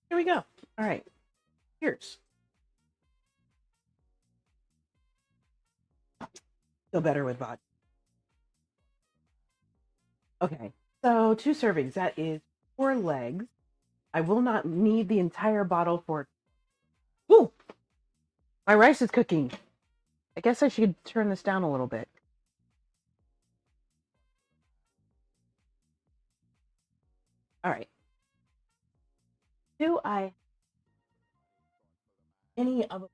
Speaker 3: Here we go. All right. Cheers. Feel better with vodka. Okay. So 2 servings. That is 4 legs. I will not need the entire bottle for. Ooh, my rice is cooking. I guess I should turn this down a little bit. All right. Do I any of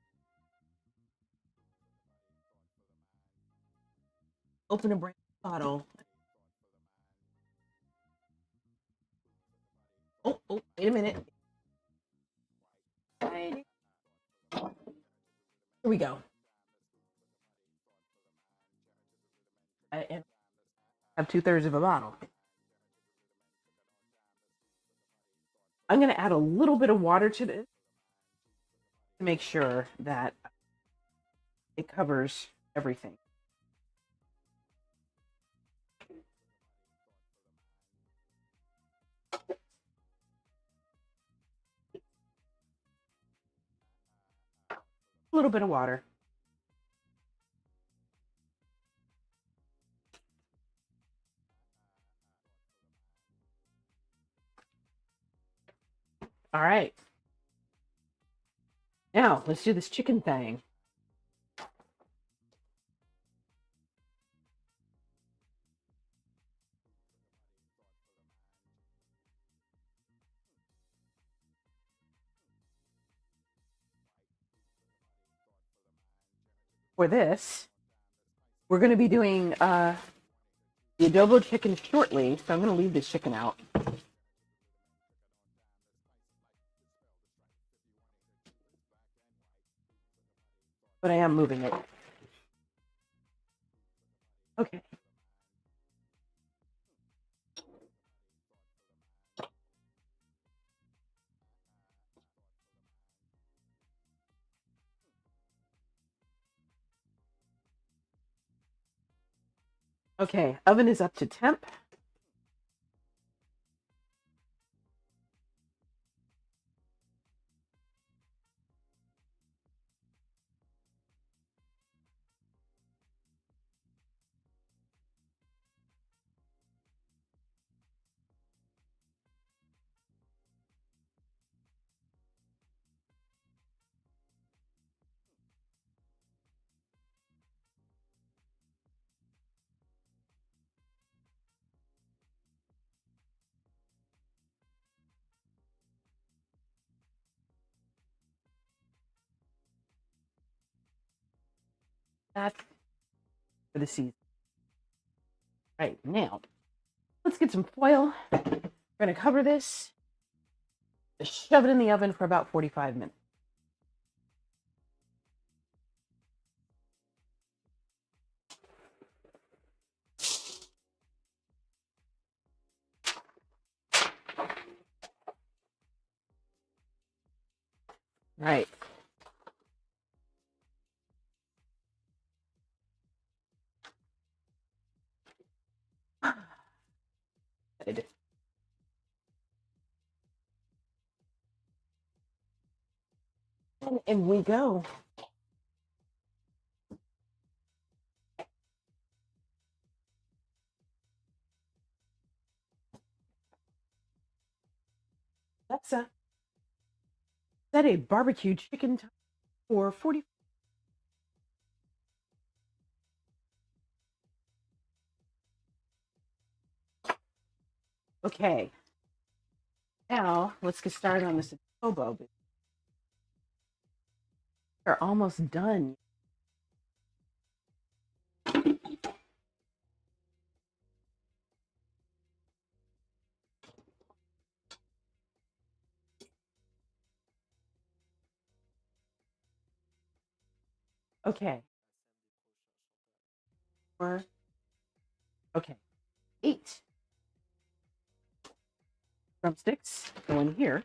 Speaker 3: open a brand new bottle? Oh, wait a minute. Here we go. I have 2/3 of a bottle. I'm going to add a little bit of water to this to make sure that it covers everything. A little bit of water. All right. Now, let's do this chicken thing. For this, we're going to be doing the adobo chicken shortly, so I'm going to leave this chicken out. But I am moving it. Okay. Okay, oven is up to temp. That's for the season. Right, now, let's get some foil. We're going to cover this, shove it in the oven for about 45 minutes. Right. Good. And in we go. Alexa, set a barbecue chicken time for 40. Okay. Now, let's get started on this adobo. We're almost done. Okay. Okay. 8 drumsticks go in here.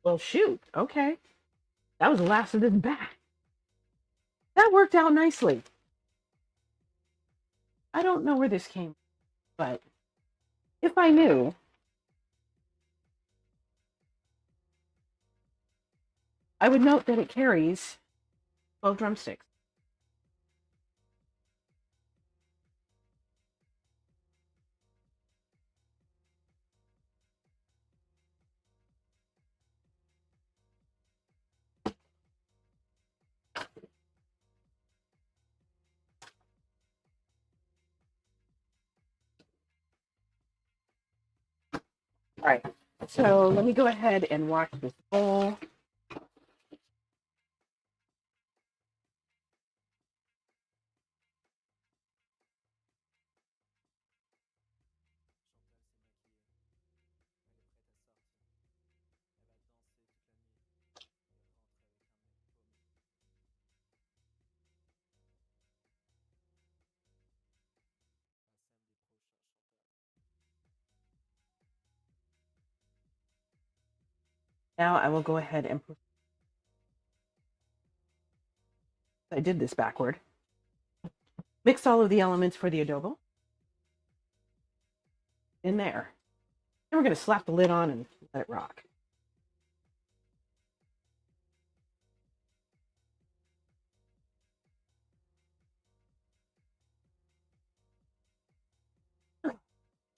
Speaker 3: Well, shoot. Okay. That was the last of this batch. That worked out nicely. I don't know where this came from, but if I knew, I would note that it carries 12 drumsticks. All right. So let me go ahead and wash this bowl. Now I will go ahead and I did this backward. Mix all of the elements for the adobo in there. Then we're going to slap the lid on and let it rock.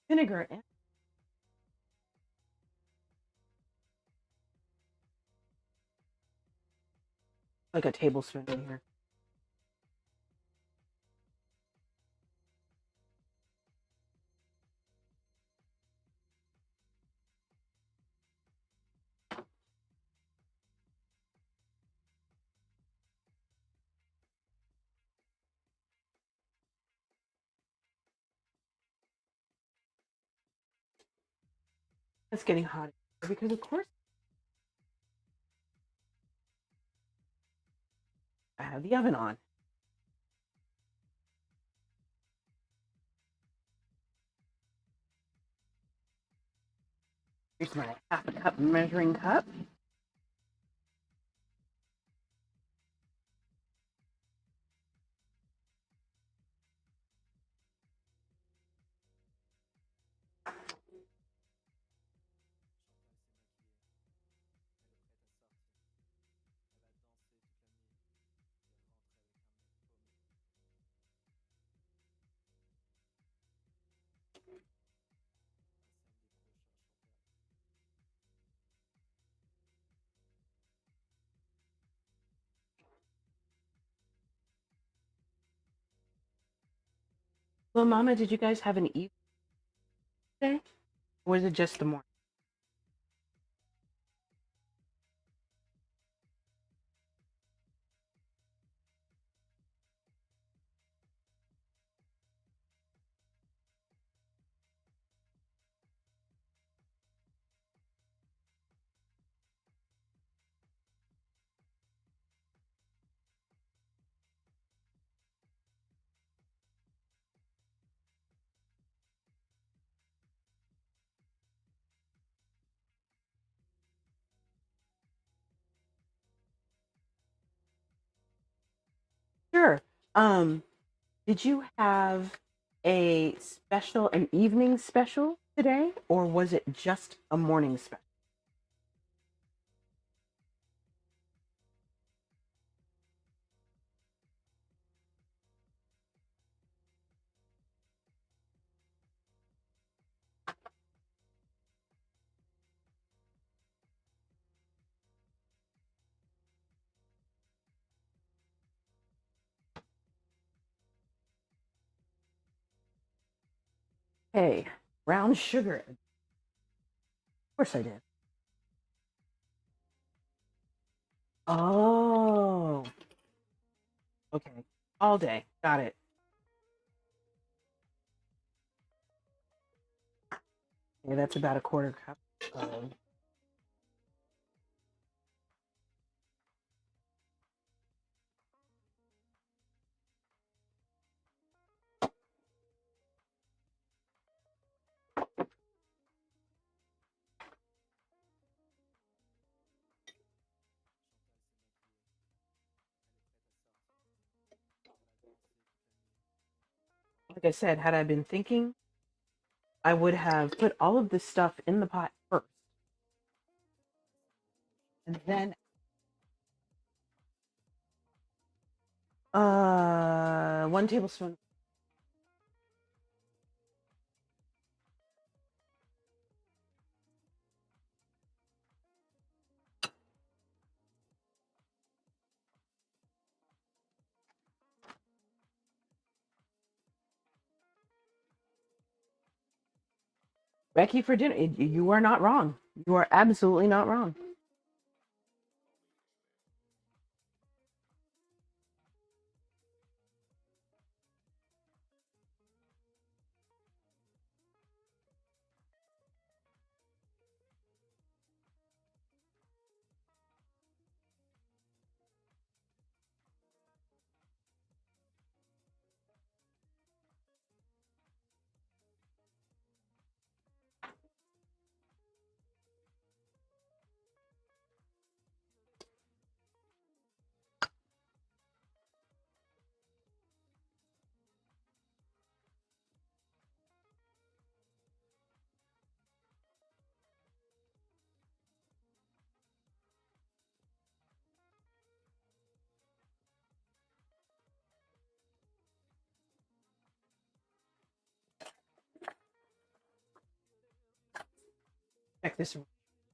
Speaker 3: Vinegar and like a tablespoon in here. It's getting hot because, of course, I have the oven on. Here's my half a cup measuring cup. Well, Mama, did you guys have an evening today? Or was it just the morning? Sure. Um, did you have an evening special today, or was it just a morning special? Hey, brown sugar. Of course I did. Oh, okay. All day. Got it. Okay, that's about a quarter cup of. Like I said, had I been thinking, I would have put all of this stuff in the pot first, and then 1 tablespoon. Becky for dinner. You are not wrong. You are absolutely not wrong. Check this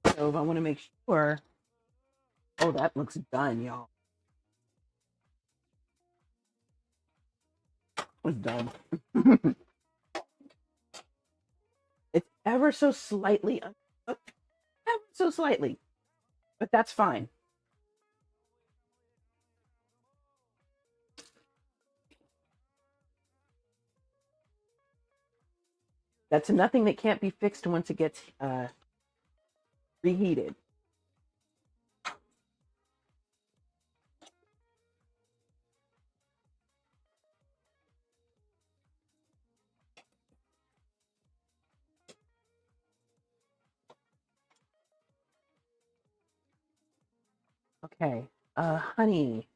Speaker 3: stove. I want to make sure. Oh, that looks done, y'all. It's done. It's ever so slightly ever so slightly, but that's fine. That's nothing that can't be fixed once it gets reheated. Okay. Honey,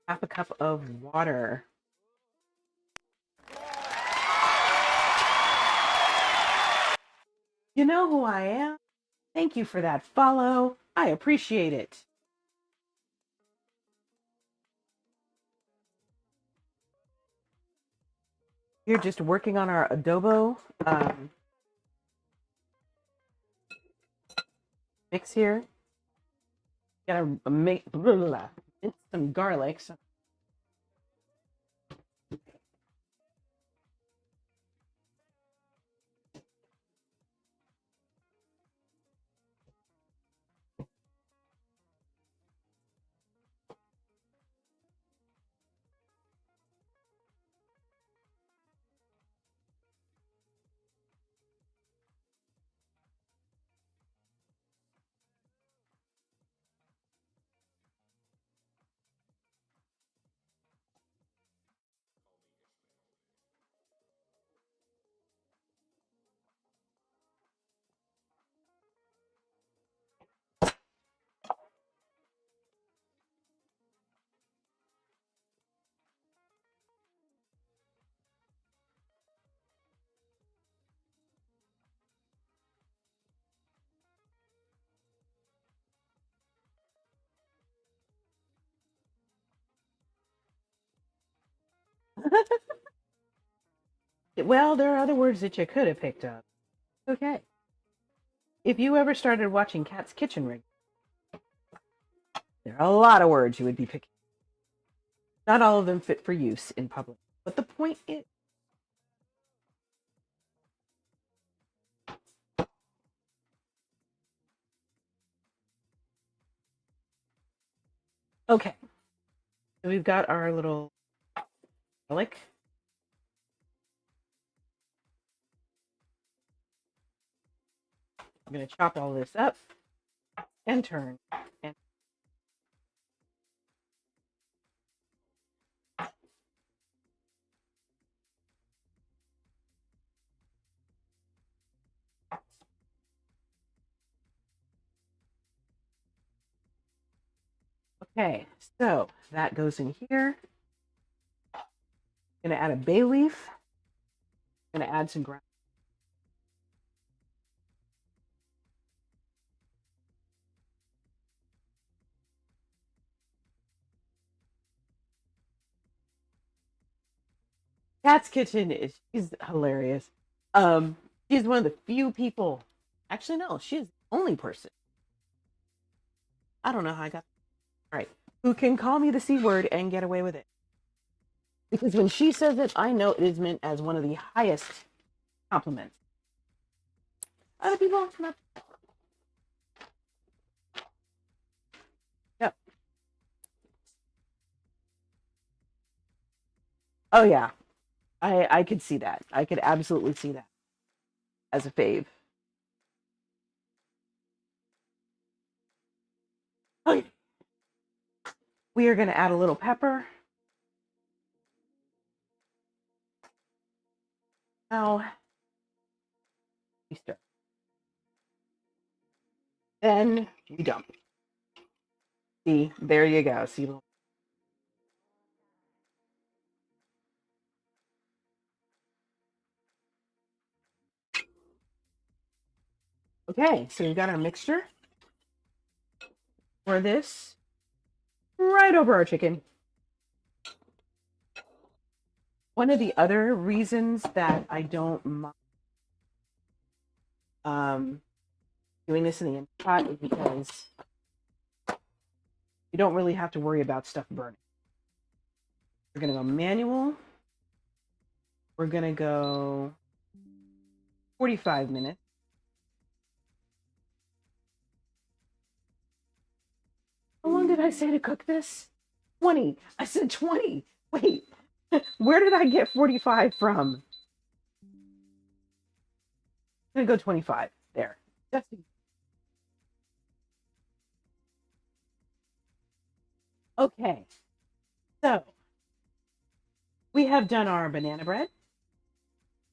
Speaker 3: half a cup of water. You know who I am. Thank you for that follow. I appreciate it. You're just working on our adobo mix here. Gotta make mince some garlic. So Well, there are other words that you could have picked up. Okay. If you ever started watching Cat's Kitchen Rig, there are a lot of words you would be picking. Not all of them fit for use in public. But the point is, okay, so we've got our little garlic. I'm going to chop all this up and turn. And okay, so that goes in here. I'm going to add a bay leaf. I'm going to add some ground. Cat's Kitchen she's hilarious. She's one of the few people. Actually, no, she's the only person. I don't know how I got. All right, who can call me the C word and get away with it? Because when she says it, I know it is meant as one of the highest compliments. Other people, not. Yep. Oh yeah, I could see that. I could absolutely see that as a fave. Okay. We are going to add a little pepper. Now, we stir. Then we dump. See, there you go. See, okay, so we've got our mixture. Pour this right over our chicken. One of the other reasons that I don't mind doing this in the Instant Pot is because you don't really have to worry about stuff burning. We're going to go manual. We're going to go 45 minutes. How long did I say to cook this? 20. I said 20. Wait, where did I get 45 from? I'm going to go 25. There. Just okay. So we have done our banana bread,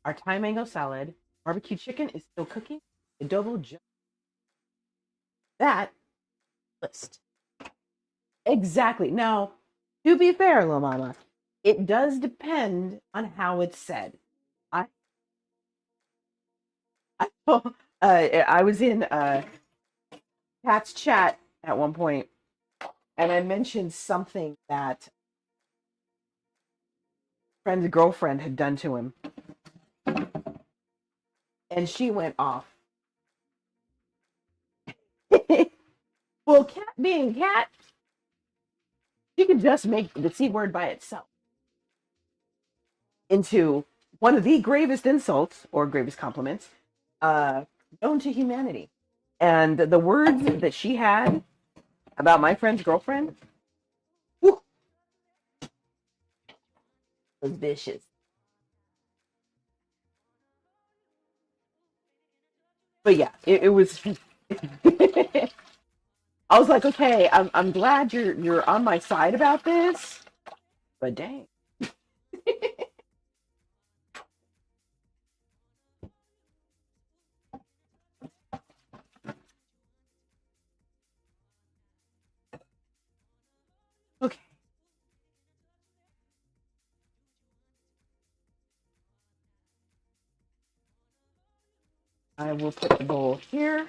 Speaker 3: our Thai mango salad, barbecue chicken is still cooking, adobo just that list. Exactly. Now, to be fair, little mama, it does depend on how it's said. I I was in Pat's chat at one point, and I mentioned something that friend's girlfriend had done to him, and she went off. Well, cat being cat, she could just make the C word by itself into one of the gravest insults or gravest compliments known to humanity. And the words that she had about my friend's girlfriend, whew, was vicious. But yeah, it was. I was like, okay, I'm glad you're on my side about this, but dang. Okay. I will put the bowl here.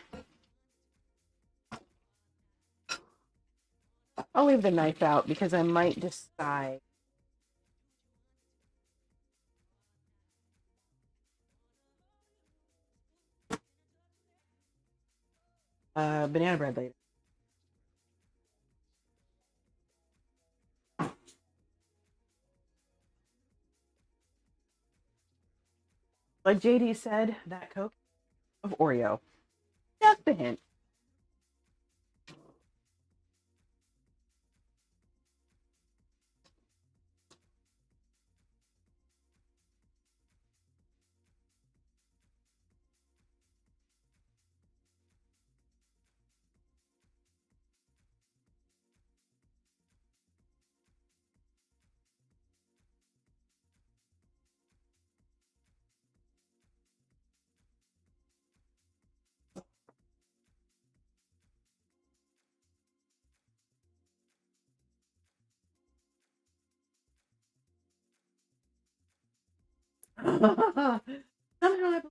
Speaker 3: I'll leave the knife out because I might decide. Banana bread later. Like JD said, that Coke of Oreo. Just a hint. Somehow I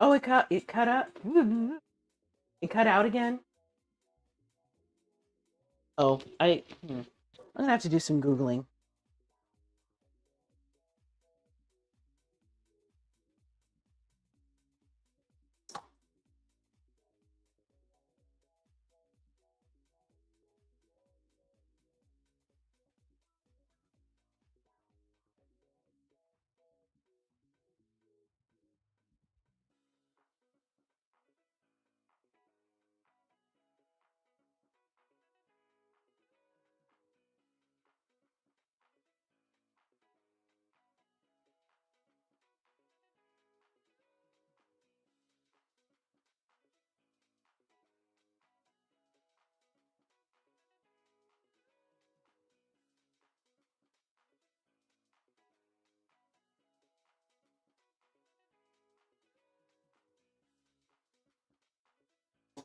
Speaker 3: Oh, it cut up. It cut out again. Oh, I'm gonna have to do some Googling.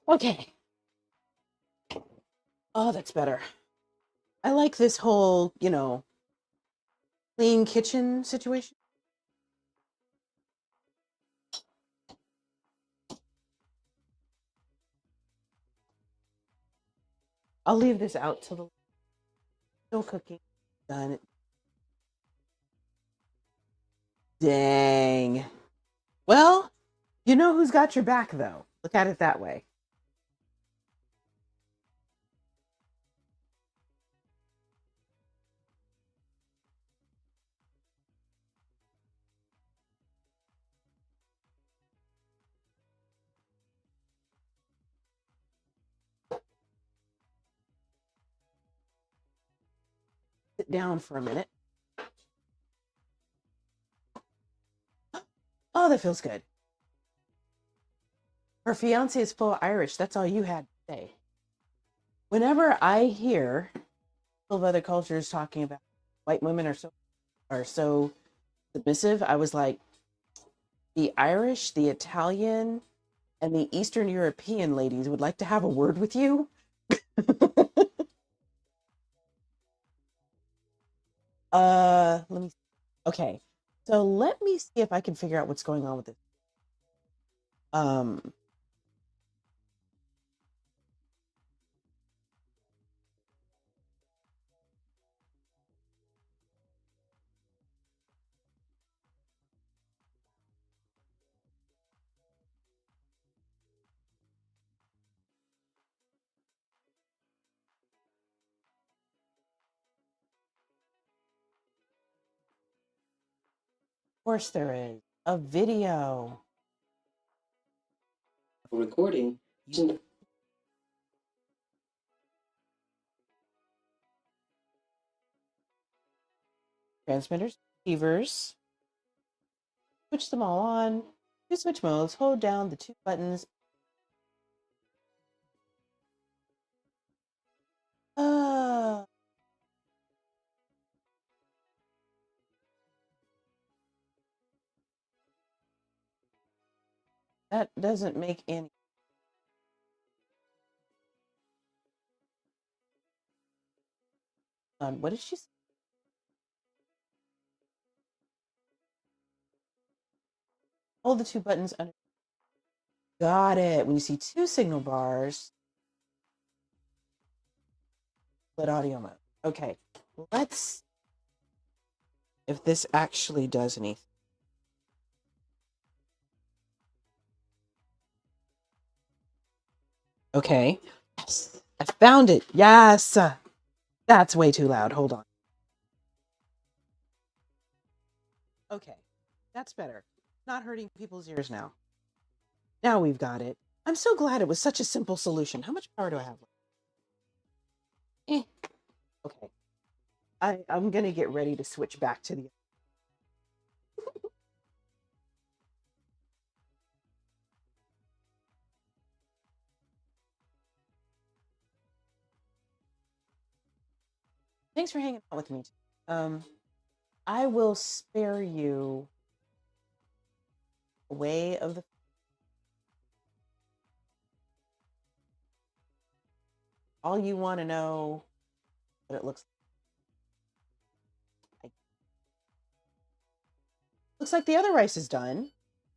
Speaker 3: Okay. Oh, that's better. I like this whole, clean kitchen situation. I'll leave this out till the still cooking. Done. Dang. Well, you know who's got your back, though. Look at it that way. Sit down for a minute. Oh, that feels good. Her fiance is full Irish. That's all you had to say. Whenever I hear of other cultures talking about white women are so submissive, I was like, the Irish, the Italian, and the Eastern European ladies would like to have a word with you. Let me. Okay, so let me see if I can figure out what's going on with this. Of course, there is a video.
Speaker 7: Recording.
Speaker 3: Transmitters, receivers. Switch them all on. Two switch modes. Hold down the two buttons. Uh, that doesn't make any. What did she say? Hold the two buttons under. Got it. When you see two signal bars, split audio mode. Okay, let's if this actually does anything. Okay. Yes. I found it. Yes. That's way too loud. Hold on. Okay. That's better. Not hurting people's ears now. Now we've got it. I'm so glad it was such a simple solution. How much power do I have left? Okay. I'm going to get ready to switch back to the. Thanks for hanging out with me. I will spare you a way of the. All you want to know what it looks like. Looks like the other rice is done.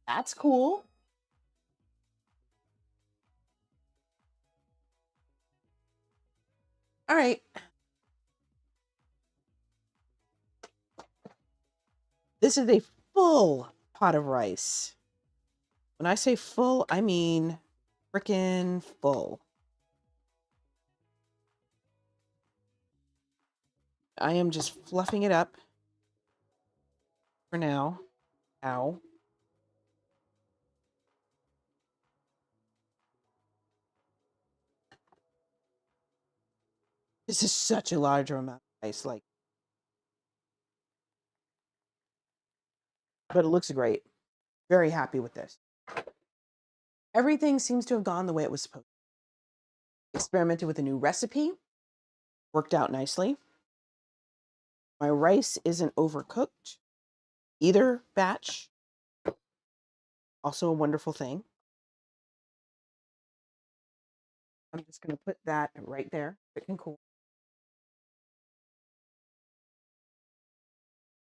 Speaker 3: That's cool. All right. This is a full pot of rice. When I say full, I mean freaking full. I am just fluffing it up for now. Ow. This is such a large amount of rice, like, but it looks great. Very happy with this. Everything seems to have gone the way it was supposed to. Experimented with a new recipe. Worked out nicely. My rice isn't overcooked. Either batch. Also a wonderful thing. I'm just going to put that right there. It can cool.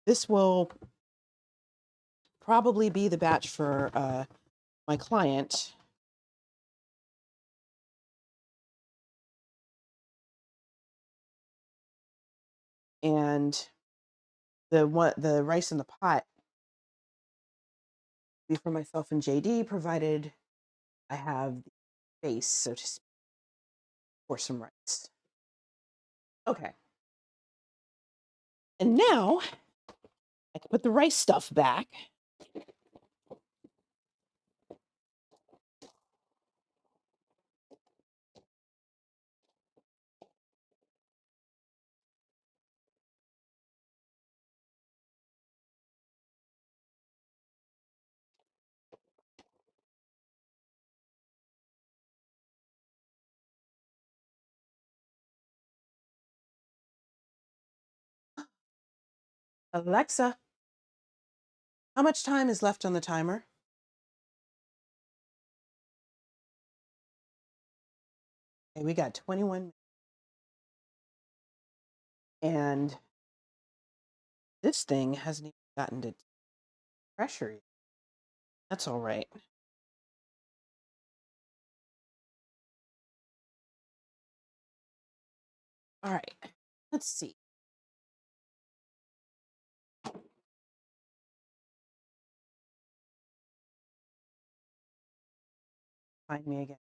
Speaker 3: This will probably be the batch for my client. And the rice in the pot be for myself and JD, provided I have the space, so to speak, for some rice. Okay. And now I can put the rice stuff back. Alexa, how much time is left on the timer? Okay, we got 21. And this thing hasn't even gotten to pressure yet. That's all right. All right. Let's see. Find me again.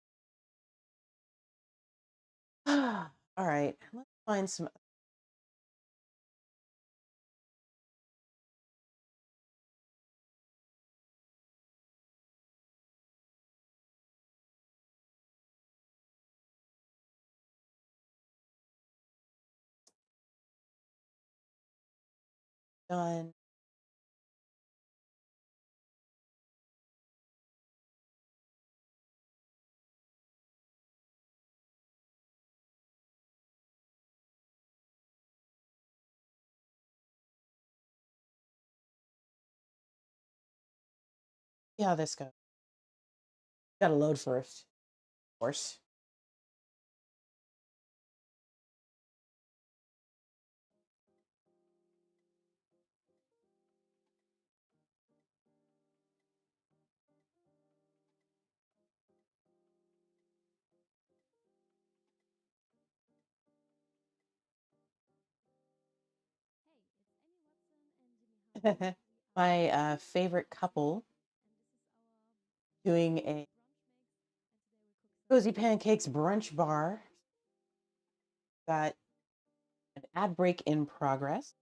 Speaker 3: All right. Let's find some. Done. See how this goes. Got to load first, of course. My favorite couple doing a Cozy Pancakes brunch bar. Got an ad break in progress.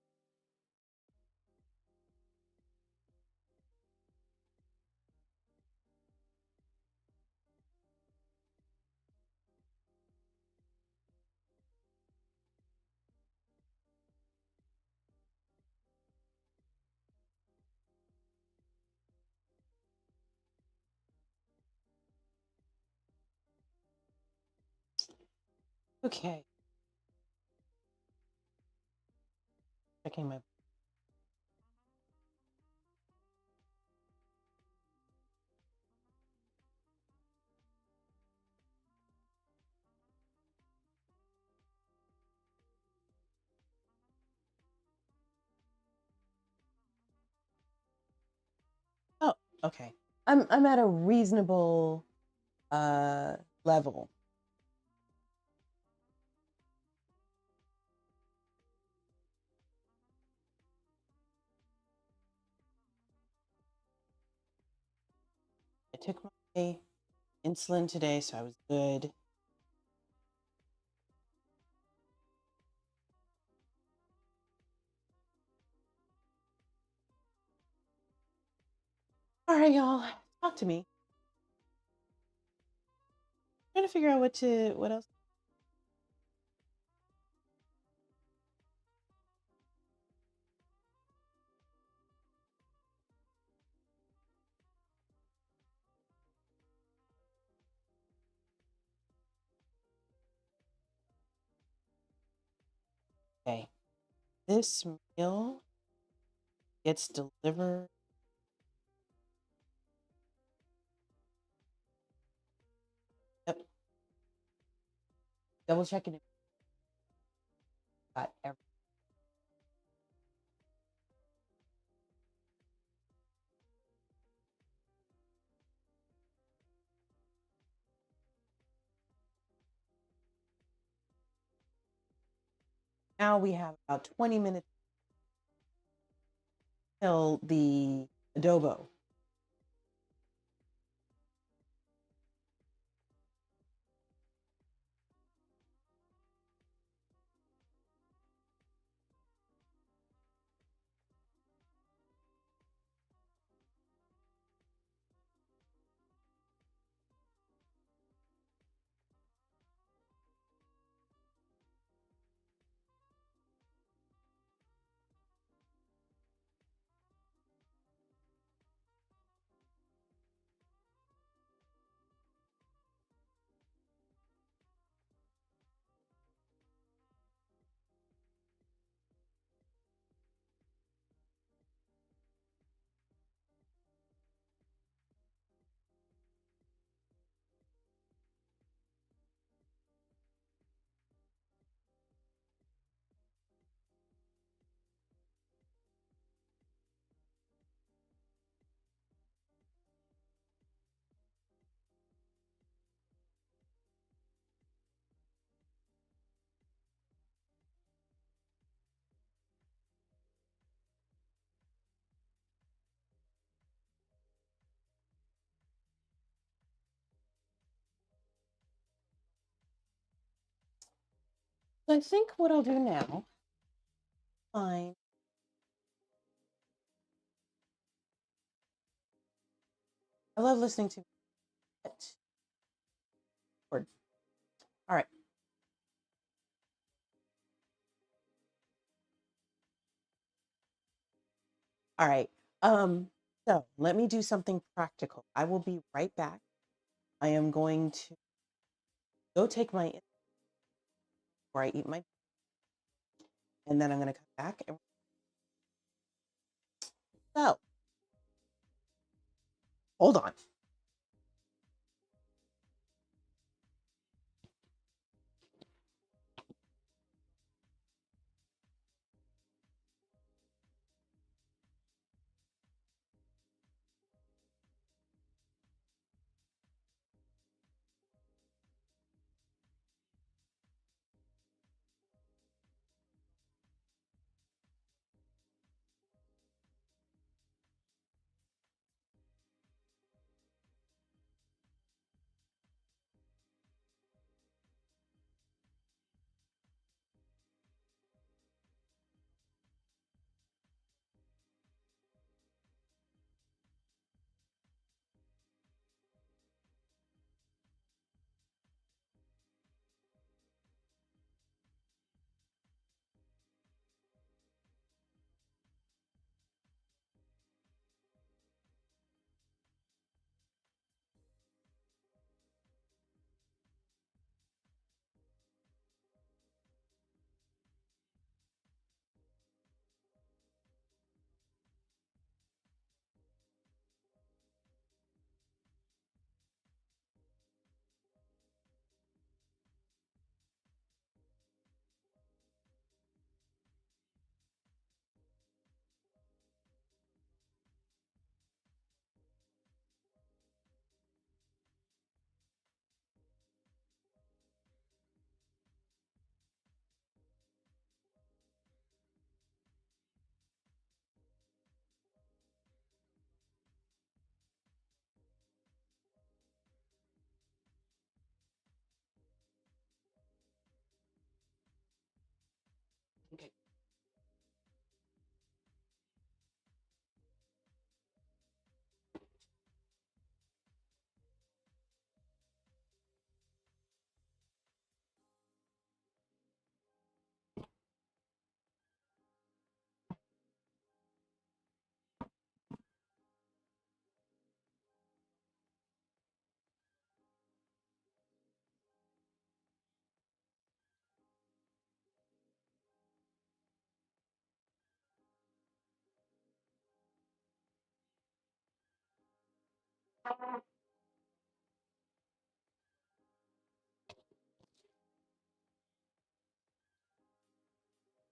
Speaker 3: Okay. Checking my. Oh, okay. I'm at a reasonable level. I took my insulin today, so I was good. All right, y'all, talk to me. Trying to figure out what else. Okay, this meal gets delivered. Yep. Double checking it. Got everything. Now we have about 20 minutes till the adobo. So I think what I'll do now, fine. I love listening to it. Word. All right. All right. So let me do something practical. I will be right back. I am going to go take my before I eat my, and then I'm going to come back. And so hold on.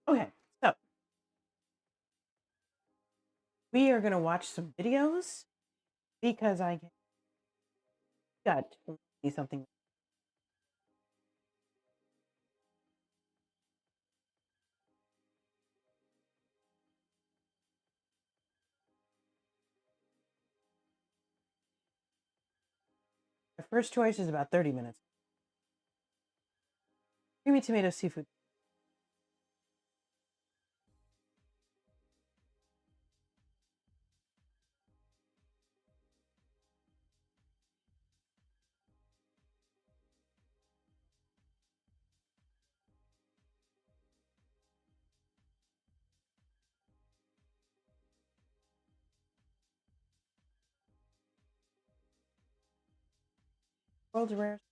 Speaker 3: Okay, so we are going to watch some videos because I got 20 something. My first choice is about 30 minutes. Creamy tomato seafood. World's rarest.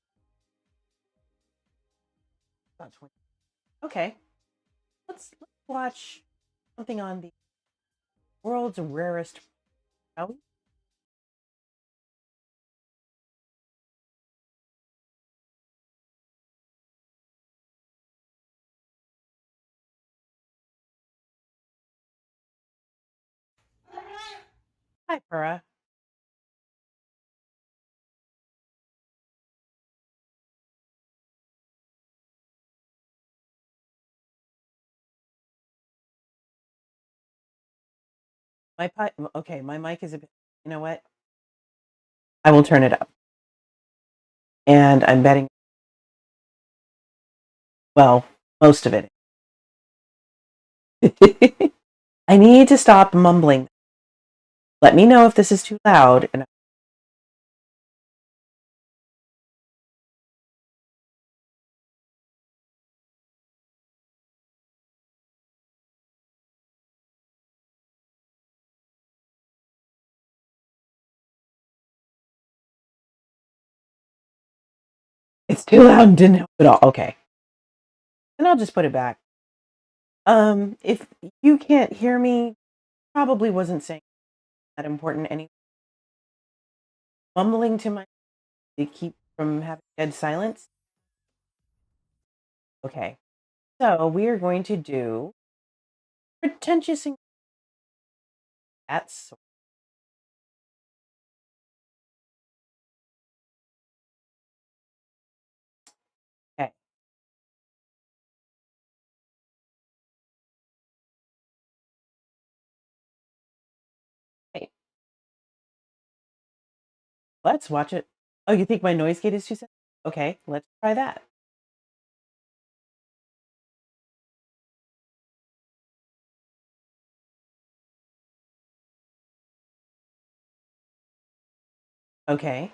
Speaker 3: About 20. Okay, let's watch something on the world's rarest. Shall we? Hi, Pura. Okay, my mic is a bit. You know what? I will turn it up. And I'm betting, well, most of it. I need to stop mumbling. Let me know if this is too loud. And it's too loud. Didn't help at all. Okay. And I'll just put it back. If you can't hear me, probably wasn't saying that important anyway. Mumbling to my to keep from having dead silence. Okay. So we are going to do pretentious that's okay. Hey, let's watch it. Oh, you think my noise gate is too sensitive? Okay, let's try that. Okay,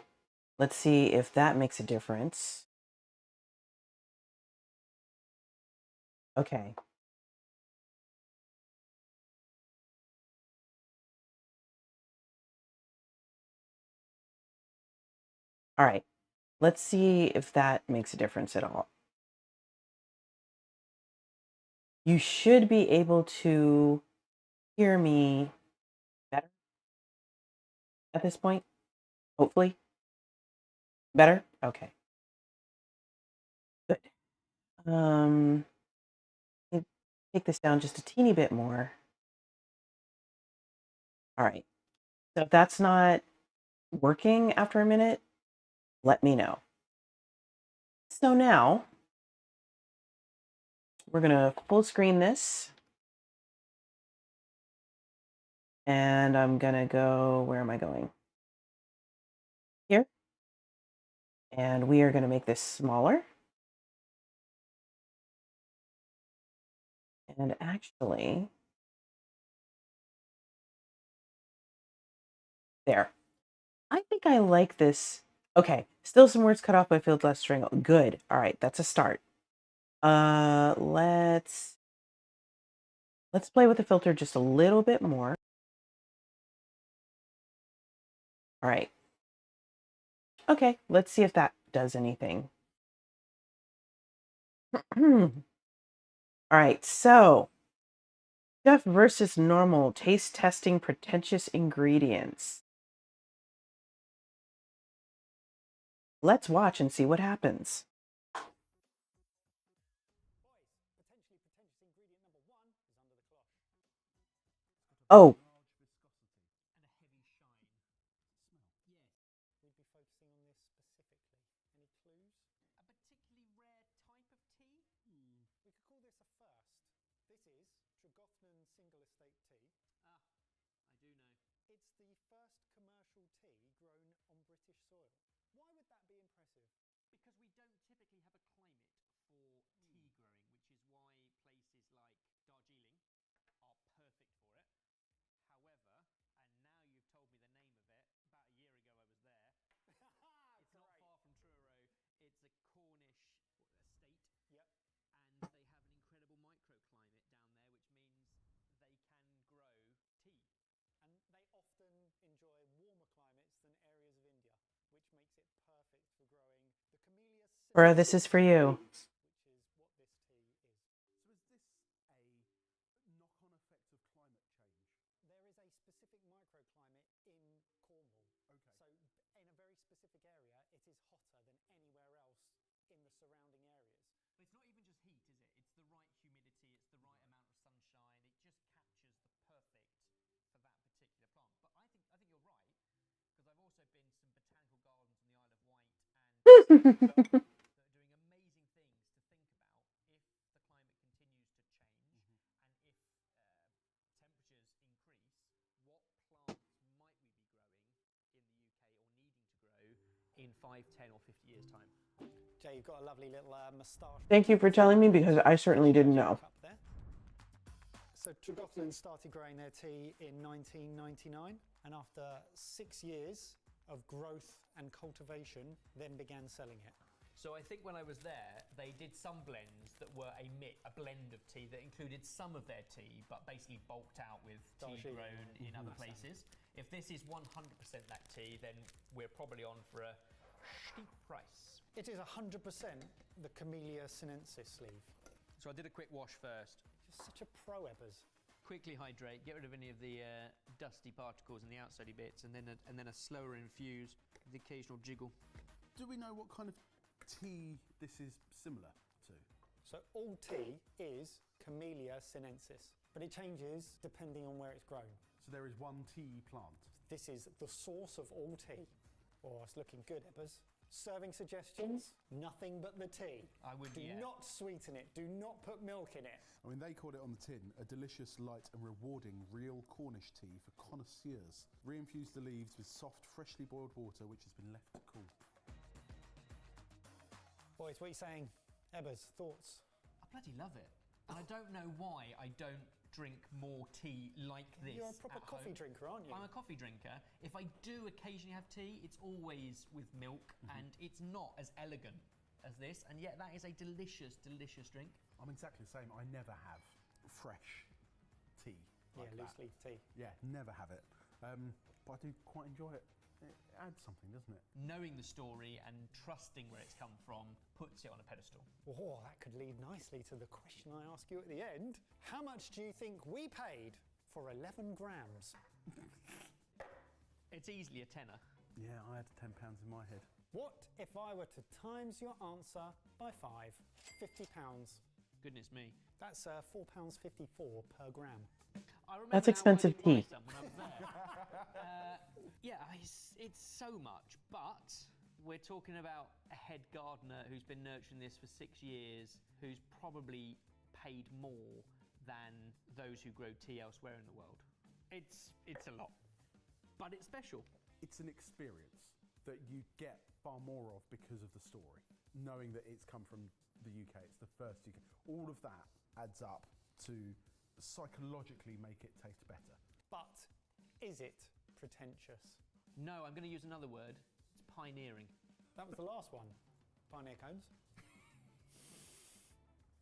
Speaker 3: let's see if that makes a difference. Okay. All right. Let's see if that makes a difference at all. You should be able to hear me better at this point. Hopefully. Better? Okay. Good. Let me take this down just a teeny bit more. All right. So if that's not working after a minute, let me know. So now we're going to full screen this. And I'm going to go, where am I going? Here. And we are going to make this smaller. And actually, there. I think I like this. Okay, still some words cut off by field less strangle. Good. All right, that's a start. Let's play with the filter just a little bit more. All right. Okay, let's see if that does anything. All right, so chef versus normal taste testing pretentious ingredients. Let's watch and see what happens. Oh.
Speaker 7: We'd be focusing on this specifically. Any clues?
Speaker 8: A particularly rare type of tea?
Speaker 7: We could call this a first. This is Tregothnan single estate tea.
Speaker 8: Ah, I do know.
Speaker 7: It's the first commercial tea grown on British soil. Why would that be impressive?
Speaker 8: Because we don't typically have a climate for tea growing, which is why places like Darjeeling are perfect for it. However, and now you've told me the name of it, about a year ago I was there. It's not far from Truro. It's a Cornish estate.
Speaker 7: Yep.
Speaker 8: And they have an incredible microclimate down there, which means they can grow tea.
Speaker 7: And they often enjoy warmer climates than areas of India, which makes it perfect for growing the Camellia
Speaker 3: Bro, this is for you.
Speaker 7: which is what this tea is.
Speaker 2: So is this a knock-on effect of climate change?
Speaker 7: There is a specific microclimate in Cornwall.
Speaker 2: Okay.
Speaker 7: So in a very specific area, it is hotter than anywhere else in the surrounding areas.
Speaker 8: But it's not even just heat, is it? It's the right humidity, it's the right amount of sunshine. It just captures the perfect for that particular plant. But I think you're right, because I've also been to some botanical gardens on the Isle of Wight and that are doing amazing things to think about if the climate continues to change and if temperatures increase, what plants might we be growing in the UK or needing to grow in 5, 10 or 50 years' time?
Speaker 7: Jay, you've got a lovely little moustache.
Speaker 3: Thank you for telling me, because I certainly didn't know.
Speaker 7: Up there. So Tregothnan started growing their tea in 1999, and after 6 years of growth and cultivation, then began selling it.
Speaker 8: So I think when I was there, they did some blends that were a blend of tea that included some of their tea, but basically bulked out with tea
Speaker 7: Darjeeling
Speaker 8: grown in other places. If this is 100% that tea, then we're probably on for a steep price.
Speaker 7: It is 100% the Camellia sinensis sleeve.
Speaker 8: So I did a quick wash first.
Speaker 7: You're such a pro, Ebbers.
Speaker 8: Quickly hydrate, get rid of any of the dusty particles in the outsidey bits, and then a slower infuse with the occasional jiggle.
Speaker 2: Do we know what kind of tea this is similar to?
Speaker 7: So all tea is Camellia sinensis, but it changes depending on where it's grown.
Speaker 2: So there is one tea plant.
Speaker 7: This is the source of all tea. Oh, it's looking good, Ebbers. Serving suggestions? Nothing but the tea.
Speaker 8: I would,
Speaker 7: Do not sweeten it. Do not put milk in it.
Speaker 2: I mean, they called it on the tin, a delicious, light and rewarding real Cornish tea for connoisseurs. Re-infuse the leaves with soft, freshly boiled water which has been left to cool.
Speaker 7: Boys, what are you saying? Ebbers, thoughts?
Speaker 8: I bloody love it. And I don't know why I don't drink more tea like this.
Speaker 7: You're a proper
Speaker 8: at
Speaker 7: coffee
Speaker 8: home.
Speaker 7: drinker, aren't you?
Speaker 8: I'm a coffee drinker. If I do occasionally have tea, it's always with milk, and it's not as elegant as this, and yet that is a delicious, delicious drink.
Speaker 2: I'm exactly the same. I never have fresh tea like
Speaker 7: loose
Speaker 2: that.
Speaker 7: leaf tea.
Speaker 2: Yeah, never have it. But I do quite enjoy it. It adds something, doesn't it?
Speaker 8: Knowing the story and trusting where it's come from puts it on a pedestal.
Speaker 7: Oh, that could lead nicely to the question I ask you at the end. How much do you think we paid for 11 grams?
Speaker 8: It's easily a tenner.
Speaker 2: Yeah, I had £10 in my head.
Speaker 7: What if I were to times your answer by 5? £50.
Speaker 8: Goodness me.
Speaker 7: That's £4.54 per gram.
Speaker 8: I remember
Speaker 3: That's
Speaker 8: now
Speaker 3: expensive
Speaker 8: I did buy
Speaker 3: tea.
Speaker 8: some when I was there. Yeah, it's so much, but we're talking about a head gardener who's been nurturing this for 6 years, who's probably paid more than those who grow tea elsewhere in the world. It's a lot, but it's special.
Speaker 2: It's an experience that you get far more of because of the story. Knowing that it's come from the UK, it's the first UK. All of that adds up to psychologically make it taste better.
Speaker 7: But is it pretentious?
Speaker 8: No, I'm going to use another word. It's pioneering.
Speaker 7: That was the last one. Pioneer cones.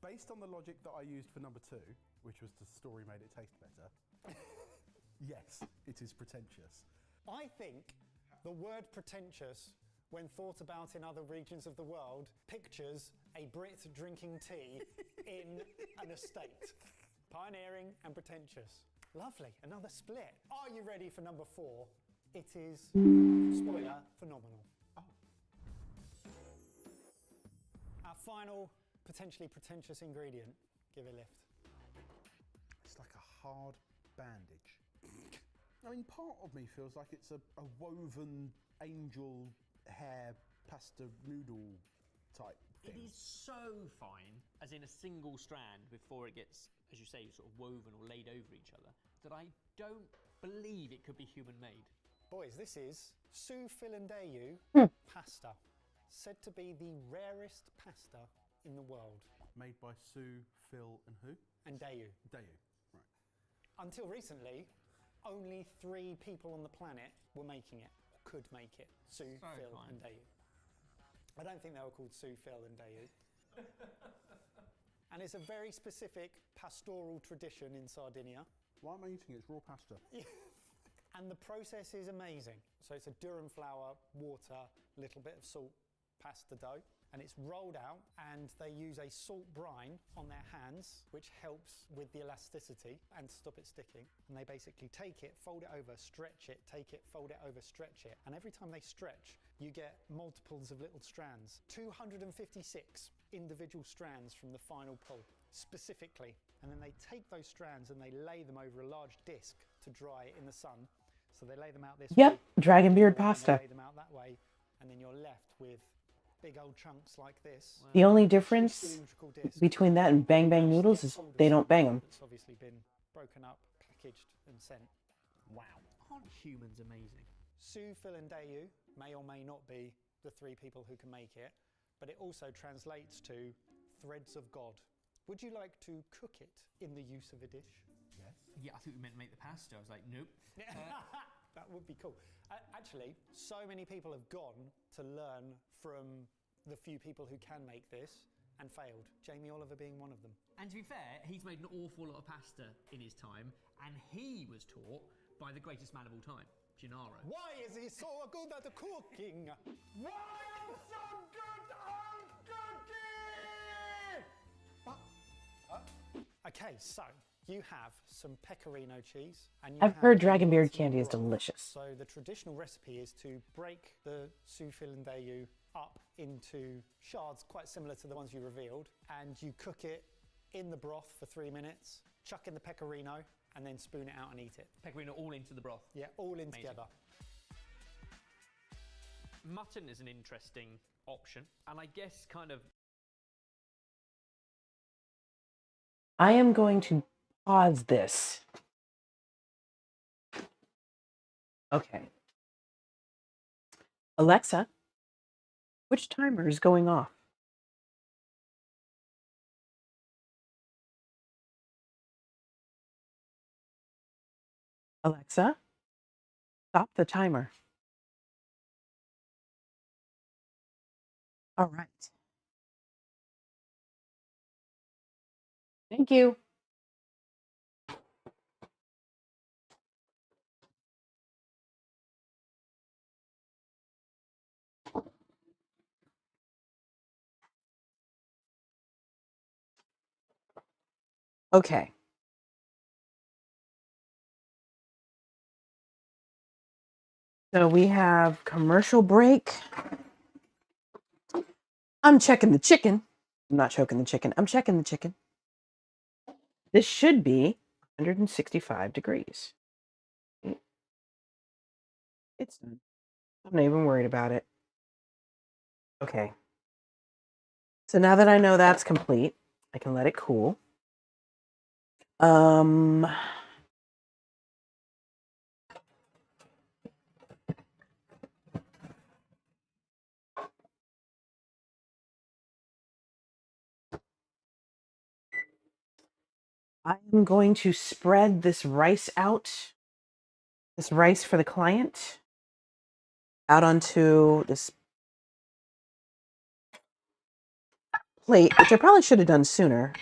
Speaker 2: Based on the logic that I used for number 2, which was the story made it taste better, yes, it is pretentious.
Speaker 7: I think the word pretentious, when thought about in other regions of the world, pictures a Brit drinking tea in an estate. Pioneering and pretentious. Lovely, another split. Are you ready for number 4? It is, spoiler, phenomenal. final, potentially pretentious ingredient. Give it a lift.
Speaker 2: It's like a hard bandage. I mean, part of me feels like it's a woven angel hair pasta noodle type thing.
Speaker 8: It is so fine, as in a single strand before it gets, as you say, sort of woven or laid over each other, that I don't believe it could be human-made.
Speaker 7: Boys, this is su filandeyu pasta, said to be the rarest pasta in the world.
Speaker 2: Made by Sue, Phil, and who?
Speaker 7: And Deyu.
Speaker 2: Deyu. Right.
Speaker 7: Until recently, only 3 people on the planet were making it, or could make it. Sue, Phil,
Speaker 8: fine.
Speaker 7: and Deyu. I don't think they were called Sue, Phil, and Deyu. And it's a very specific pastoral tradition in Sardinia.
Speaker 2: Why am I eating it? It's raw pasta.
Speaker 7: And the process is amazing. So it's a durum flour, water, little bit of salt, pasta dough, and it's rolled out, and they use a salt brine on their hands, which helps with the elasticity and stop it sticking. And they basically take it, fold it over, stretch it, take it, fold it over, stretch it. And every time they stretch, you get multiples of little strands. 256 individual strands from the final pull, specifically. And then they take those strands and they lay them over a large disc to dry in the sun. So they lay them out this way.
Speaker 3: Yep, dragon beard pasta.
Speaker 7: Lay them out that way, and then you're left with big old chunks like this.
Speaker 3: The only difference
Speaker 7: Cylindrical disc.
Speaker 3: between that and bang bang noodles is they don't bang them.
Speaker 7: It's obviously been broken up, packaged, and sent.
Speaker 8: Wow. Aren't humans amazing?
Speaker 7: Su Filandeyu may or may not be the 3 people who can make it, but it also translates to threads of God. Would you like to cook it in the use of a dish?
Speaker 2: Yes.
Speaker 8: Yeah, I think we meant make the pasta. I was like, nope.
Speaker 7: That would be cool. Actually, so many people have gone to learn from the few people who can make this and failed. Jamie Oliver being one of them.
Speaker 8: And to be fair, he's made an awful lot of pasta in his time, and he was taught by the greatest man of all time, Gennaro.
Speaker 7: Why is he so good at cooking? Why am so good at cooking? Okay, so you have some pecorino cheese, and you
Speaker 3: I've
Speaker 7: have
Speaker 3: heard dragon beard
Speaker 7: lots of
Speaker 3: candy is
Speaker 7: broth.
Speaker 3: delicious.
Speaker 7: So the traditional recipe is to break the su filandeyu up into shards quite similar to the ones you revealed, and you cook it in the broth for 3 minutes, chuck in the pecorino, and then spoon it out and eat it.
Speaker 8: Pecorino all into the broth.
Speaker 7: Yeah, all in
Speaker 8: Amazing.
Speaker 7: together.
Speaker 8: Mutton is an interesting option, and I guess kind of
Speaker 3: I am going to pause this. Okay. Alexa, which timer is going off? Alexa, stop the timer. All right. Thank you. Okay. So we have commercial break. I'm checking the chicken. I'm not choking the chicken. I'm checking the chicken. This should be 165 degrees. It's done. I'm not even worried about it. Okay. So now that I know that's complete, I can let it cool. I am going to spread this rice out, this rice for the client, out onto this plate, which I probably should have done sooner.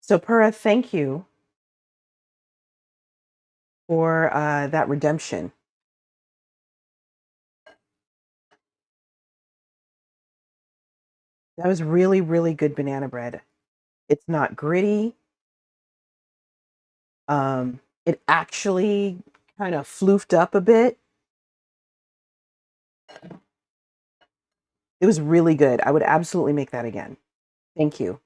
Speaker 3: So, Pura, thank you for that redemption. That was really, really good banana bread. It's not gritty. It actually kind of floofed up a bit. It was really good. I would absolutely make that again. Thank you.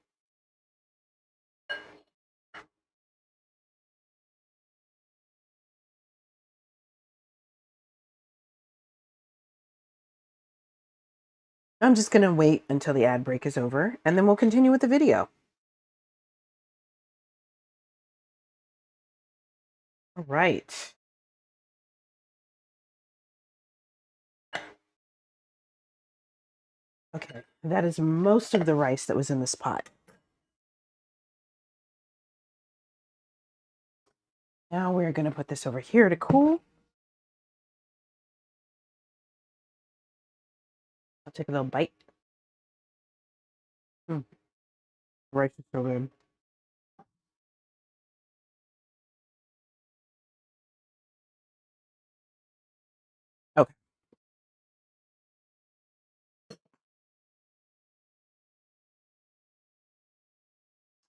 Speaker 3: I'm just going to wait until the ad break is over, and then we'll continue with the video. All right. Okay, that is most of the rice that was in this pot. Now we're going to put this over here to cool. I'll take a little bite. Rice is so good. Okay.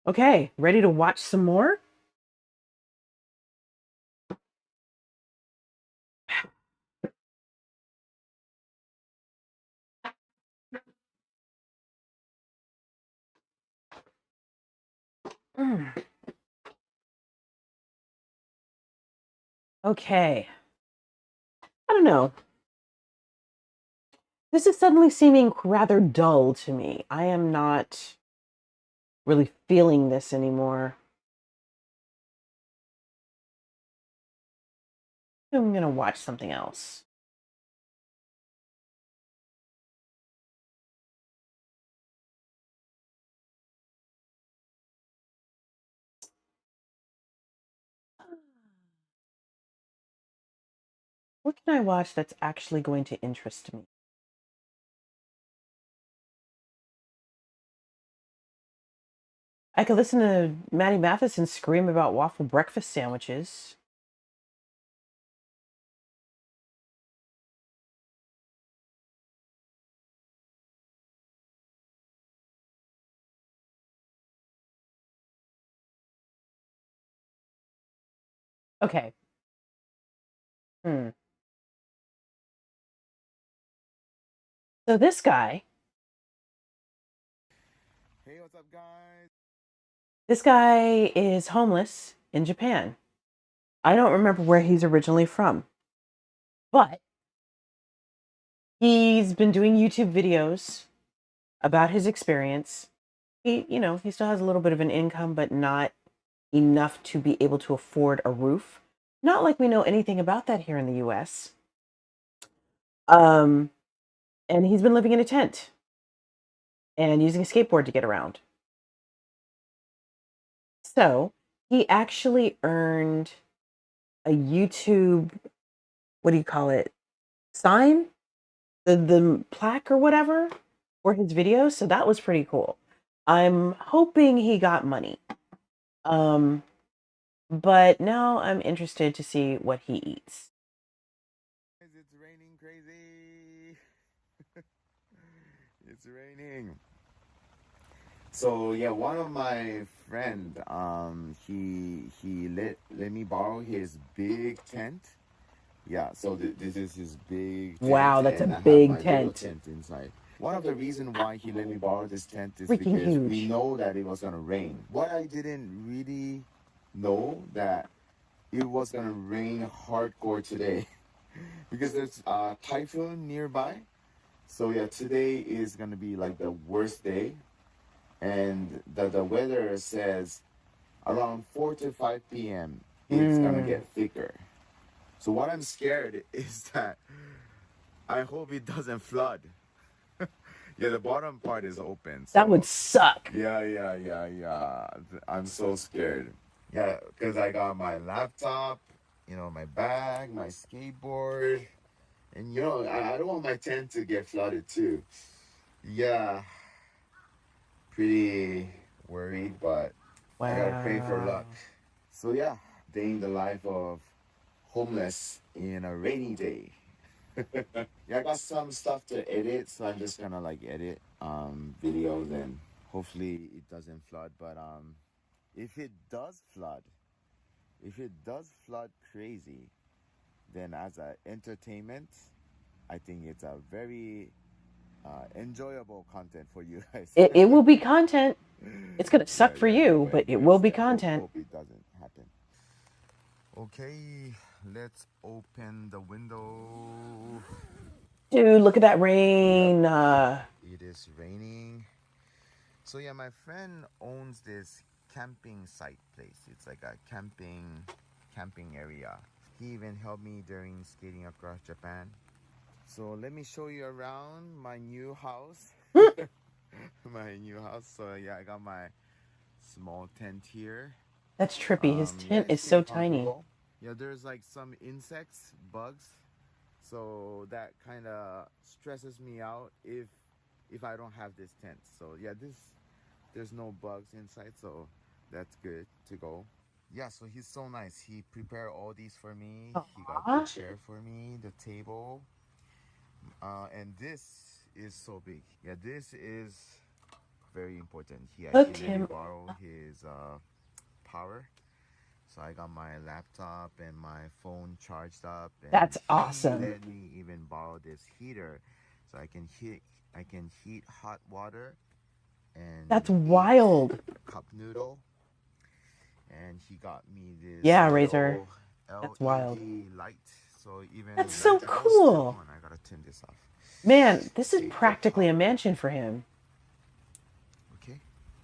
Speaker 3: Okay, ready to watch some more? Okay. I don't know. This is suddenly seeming rather dull to me. I am not really feeling this anymore. I'm going to watch something else. What can I watch that's actually going to interest me? I could listen to Maddie Matheson scream about waffle breakfast sandwiches. Okay. So this guy.
Speaker 1: Hey, what's up, guys?
Speaker 3: This guy is homeless in Japan. I don't remember where he's originally from, but he's been doing YouTube videos about his experience. He still has a little bit of an income, but not enough to be able to afford a roof. Not like we know anything about that here in the US. And he's been living in a tent and using a skateboard to get around. So he actually earned a YouTube, what do you call it? Sign? The plaque or whatever for his videos. So that was pretty cool. I'm hoping he got money. But now I'm interested to see what he eats.
Speaker 1: It's raining crazy. It's raining. So yeah, one of my friend, he let me borrow his big tent. Yeah, so this is his big tent.
Speaker 3: Wow, that's
Speaker 1: and
Speaker 3: a
Speaker 1: I have
Speaker 3: big
Speaker 1: my little
Speaker 3: tent.
Speaker 1: tent inside. One of the reasons why he let me borrow this tent is
Speaker 3: Freaking
Speaker 1: because
Speaker 3: huge.
Speaker 1: we know that it was gonna rain. What I didn't really know that it was gonna rain hardcore today because there's a typhoon nearby. So yeah, today is gonna be like the worst day, and the weather says around 4 to 5 p.m. it's gonna get thicker. So what I'm scared is that I hope it doesn't flood. Yeah, the bottom part is open. So
Speaker 3: That would suck.
Speaker 1: yeah. I'm so scared. Yeah, because I got my laptop, my bag, my skateboard, and I don't want my tent to get flooded too. Yeah, pretty worried, but I gotta pray for luck. So yeah, day in the life of homeless in a rainy day. Yeah, I got some stuff to edit, so I'm just gonna like edit videos and hopefully it doesn't flood. But if it does flood, if it does flood crazy, then as a entertainment, I think it's a very enjoyable content for you guys.
Speaker 3: It will be content. It's gonna
Speaker 1: Yeah,
Speaker 3: suck for
Speaker 1: yeah,
Speaker 3: you, but it will be
Speaker 1: yeah,
Speaker 3: content.
Speaker 1: hope it doesn't happen. Okay, let's open the window.
Speaker 3: Dude, look at that rain.
Speaker 1: It is raining. So yeah, my friend owns this camping site place. It's like a camping area. He even helped me during skating across Japan. So let me show you around my new house. My new house. So yeah, I got my small tent here.
Speaker 3: That's trippy. His
Speaker 1: Yeah,
Speaker 3: tent
Speaker 1: it's
Speaker 3: is so
Speaker 1: pretty
Speaker 3: tiny.
Speaker 1: comfortable. Yeah, there's like some insects, bugs. So that kind of stresses me out if I don't have this tent. So yeah, there's no bugs inside, so that's good to go. Yeah, so he's so nice. He prepared all these for me. He got the
Speaker 3: Aw.
Speaker 1: chair for me, the table, and this is so big. Yeah, this is very important. He
Speaker 3: Hooked
Speaker 1: actually let me
Speaker 3: him.
Speaker 1: borrow his power. So I got my laptop and my phone charged up, and
Speaker 3: That's
Speaker 1: he
Speaker 3: awesome.
Speaker 1: let me even borrow this heater, so I can heat hot water and
Speaker 3: That's
Speaker 1: eat
Speaker 3: wild.
Speaker 1: cup noodle. And he got me this
Speaker 3: Yeah,
Speaker 1: little
Speaker 3: Razor. That's wild.
Speaker 1: LED light. So even
Speaker 3: That's so
Speaker 1: night
Speaker 3: cool.
Speaker 1: on, I gotta turn this off.
Speaker 3: Man, this is
Speaker 1: Save the
Speaker 3: practically a
Speaker 1: power.
Speaker 3: mansion for him.
Speaker 1: Okay,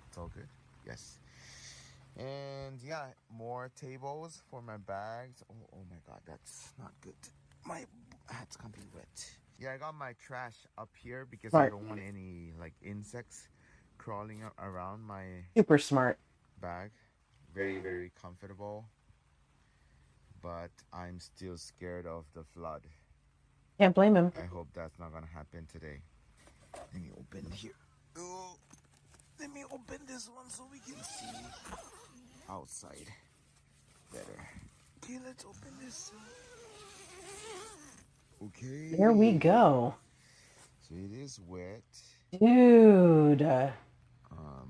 Speaker 1: it's all good. Yes. And yeah, more tables for my bags. Oh my god, that's not good. My hat's gonna be wet. Yeah, I got my trash up here because I
Speaker 3: Smart.
Speaker 1: don't want any like insects crawling around my
Speaker 3: Super smart.
Speaker 1: bag. Very, very comfortable. But I'm still scared of the flood.
Speaker 3: Can't blame him.
Speaker 1: I hope that's not gonna happen today. Let me open here. Oh, let me open this one so we can see outside better. Okay, let's open this. Okay.
Speaker 3: There we go.
Speaker 1: So it is wet.
Speaker 3: Dude.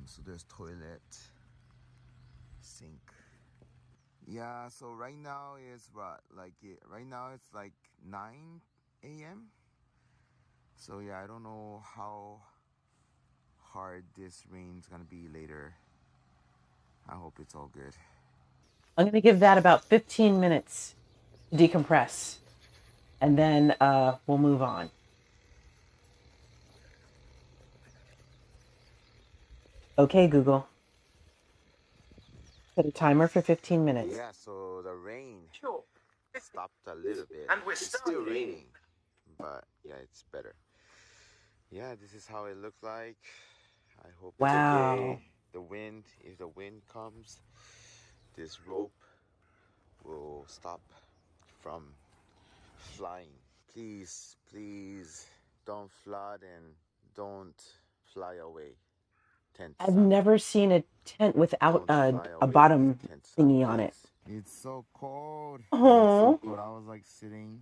Speaker 1: So there's toilet, sink. Yeah. So right now is what? Right now it's like 9 a.m. So yeah, I don't know how hard this rain's gonna be later. I hope it's all good.
Speaker 3: I'm going to give that about 15 minutes to decompress. And then we'll move on. Okay, Google. Set a timer for 15 minutes.
Speaker 1: Yeah, so the rain stopped a little bit. And it's still raining, but yeah, it's better. Yeah, this is how it looks like. I hope it's
Speaker 3: Wow.
Speaker 1: okay. The wind, if the wind comes, this rope will stop from flying. Please, please don't flood and don't fly away. Tent
Speaker 3: I've
Speaker 1: son.
Speaker 3: never seen a tent without
Speaker 1: Don't fly
Speaker 3: a
Speaker 1: away,
Speaker 3: bottom
Speaker 1: tent son,
Speaker 3: thingy on it.
Speaker 1: please. It's so cold.
Speaker 3: Oh.
Speaker 1: Yeah, it's so cold. I was like sitting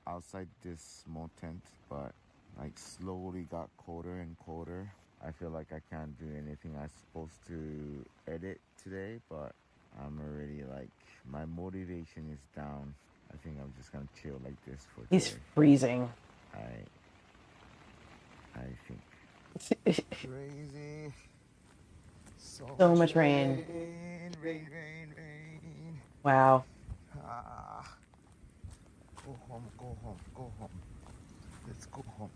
Speaker 1: outside this small tent, but like slowly got colder and colder. I feel like I can't do anything I'm supposed to edit today, but I'm already like, my motivation is down. I think I'm just gonna chill like this for
Speaker 3: He's
Speaker 1: today.
Speaker 3: freezing.
Speaker 1: I think. Crazy.
Speaker 3: So much rain.
Speaker 1: Rain.
Speaker 3: Wow.
Speaker 1: Go home. Let's go home.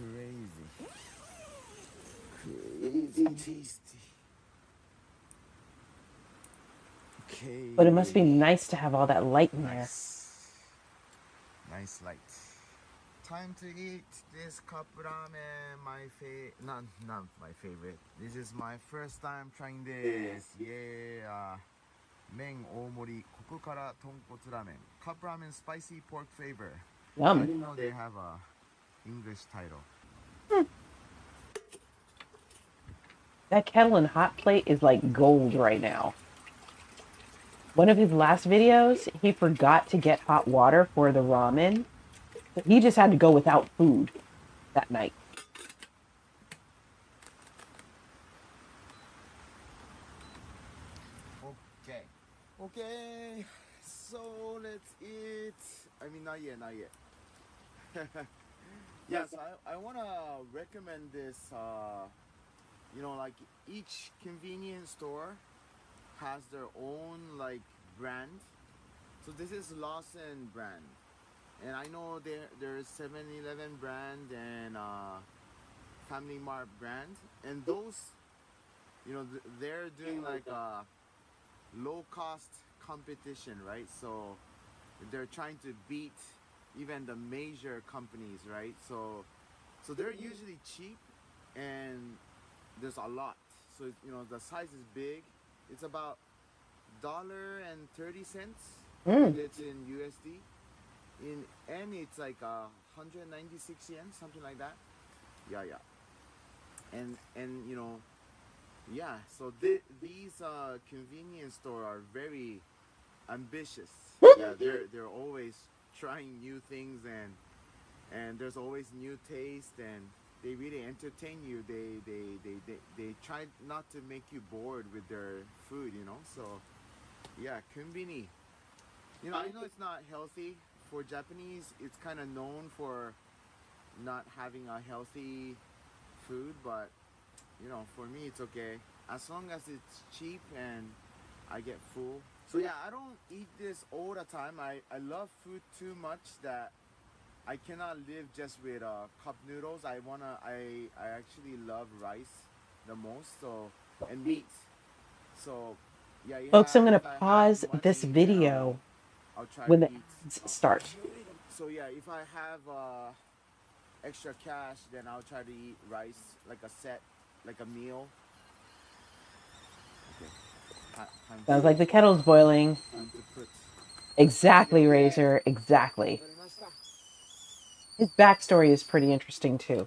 Speaker 1: Crazy tasty. Okay.
Speaker 3: But it must be nice to have all that light in there.
Speaker 1: Nice light. Time to eat this cup ramen. Not my favorite. This is my first time trying this. Yeah. Meng Omori Kokukara Tonkotsu Ramen. Cup ramen spicy pork flavor. I
Speaker 3: Yum.
Speaker 1: didn't know they have a English title.
Speaker 3: That kettle and hot plate is like gold right now. One of his last videos, he forgot to get hot water for the ramen. So he just had to go without food that night.
Speaker 1: Okay. Okay. So let's eat. I mean, not yet, not yet. Yes, I want to recommend this. Like each convenience store has their own like brand. So this is Lawson brand, and I know there's 7-Eleven brand and Family Mart brand, and those, they're doing like a low cost competition, right? So they're trying to beat even the major companies, right? So they're usually cheap, and there's a lot. So the size is big. It's about $1.30.
Speaker 3: Mm.
Speaker 1: It's in USD. And it's like 196 yen, something like that. Yeah, yeah. And yeah. So these convenience store are very ambitious. Yeah, they're always trying new things, and there's always new taste, and they really entertain you. They try not to make you bored with their food. So yeah, konbini. I know it's not healthy. For Japanese, it's kind of known for not having a healthy food, but for me it's okay as long as it's cheap and I get full. So yeah, I don't eat this all the time. I love food too much that I cannot live just with cup noodles. I actually love rice the most, and meat. So yeah,
Speaker 3: Folks, I'm going to
Speaker 1: if I have
Speaker 3: pause this
Speaker 1: money, then
Speaker 3: video
Speaker 1: I'll try
Speaker 3: when
Speaker 1: to
Speaker 3: the
Speaker 1: eat.
Speaker 3: ads start.
Speaker 1: So yeah, if I have extra cash, then I'll try to eat rice like a set, like a meal. Okay.
Speaker 3: Sounds like the kettle's boiling.
Speaker 1: Time to put.
Speaker 3: Exactly, Razor. Exactly. His backstory is pretty interesting, too.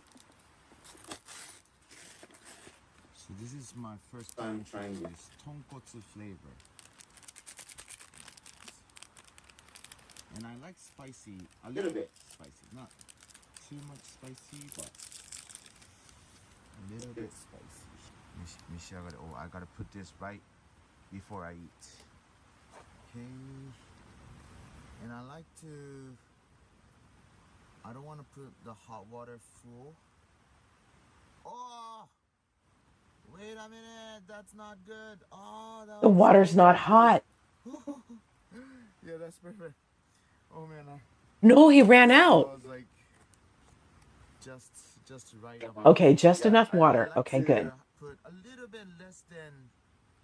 Speaker 1: So this is my first time trying this tonkotsu flavor. And I like spicy, a little bit spicy, not too much spicy, but a little bit spicy. Oh, I gotta put this right before I eat. Okay. And I don't want to put the hot water full. Oh! Wait a minute, that's not good. Oh,
Speaker 3: The water's not hot.
Speaker 1: Yeah, that's perfect. Oh man,
Speaker 3: No, he ran
Speaker 1: I
Speaker 3: out.
Speaker 1: was like, just right about.
Speaker 3: Okay, just enough
Speaker 1: I
Speaker 3: water.
Speaker 1: like
Speaker 3: Okay,
Speaker 1: to
Speaker 3: good.
Speaker 1: put a little bit less than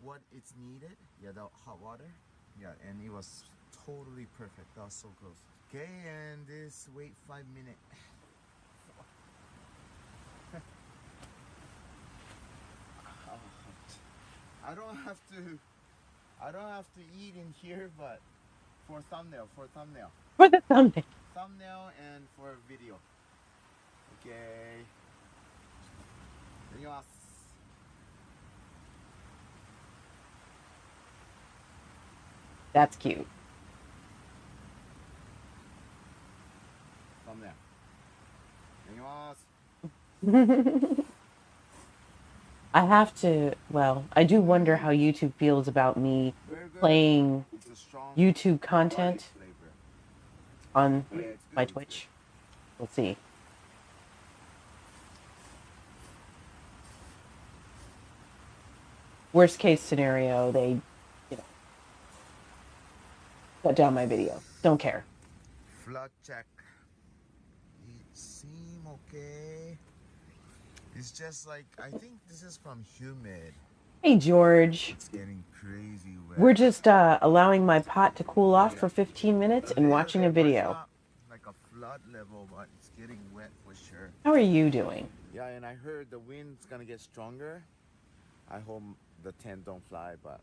Speaker 1: what it's needed. Yeah, the hot water. Yeah, and it was totally perfect. That was so close. Okay, and this wait 5 minutes. I don't have to eat in here, but for thumbnail,
Speaker 3: For the thumbnail.
Speaker 1: and for video. Okay. いきます.
Speaker 3: That's cute.
Speaker 1: Thumbnail. いきます.
Speaker 3: I do wonder how YouTube feels about me playing YouTube content on my Twitch. We'll see. Worst case scenario, they, cut down my video. Don't care.
Speaker 1: Flood check. It seems okay. It's just like, I think this is from humid.
Speaker 3: Hey, George.
Speaker 1: It's getting crazy wet.
Speaker 3: We're just allowing my pot to cool off for 15 minutes and watching a video.
Speaker 1: Not like a flood level, but it's getting wet for sure.
Speaker 3: How are you doing?
Speaker 1: Yeah, and I heard the wind's gonna get stronger. I hope the tent don't fly, but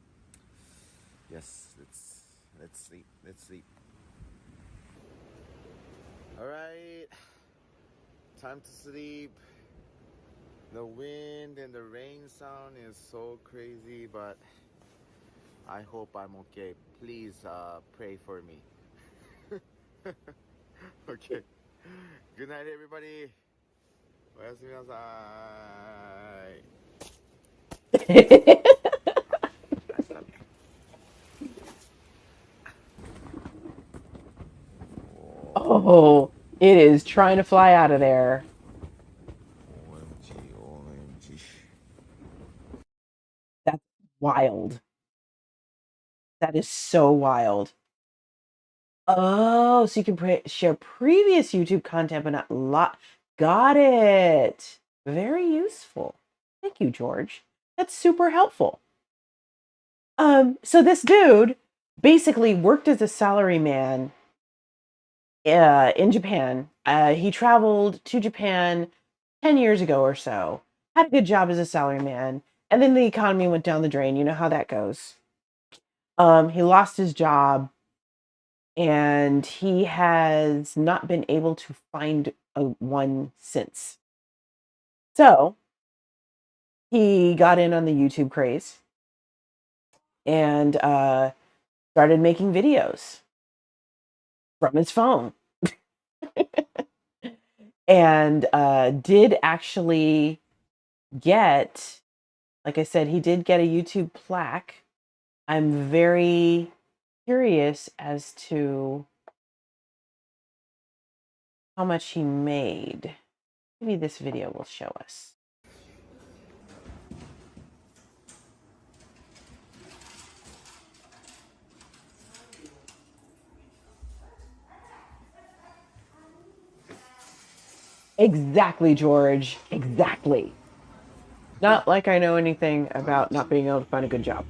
Speaker 1: yes, let's sleep. All right, time to sleep. The wind and the rain sound is so crazy, but I hope I'm okay. Please pray for me. Okay. Good night, everybody. おやすみなさい。Hasta
Speaker 3: Oh, it is trying to fly out of there.
Speaker 1: OMG, OMG.
Speaker 3: That's wild. That is so wild. Oh, so you can share previous YouTube content, but not lot. Got it. Very useful. Thank you, George. That's super helpful. So this dude basically worked as a salaryman in Japan. He traveled to Japan 10 years ago or so, had a good job as a salaryman, and then the economy went down the drain. You know how that goes. He lost his job, and he has not been able to find one since. So he got in on the YouTube craze and started making videos from his phone. And did actually get, like I said, he did get a YouTube plaque. I'm very curious as to how much he made. Maybe this video will show us. Exactly, George. Exactly. Not like I know anything about not being able to find a good job.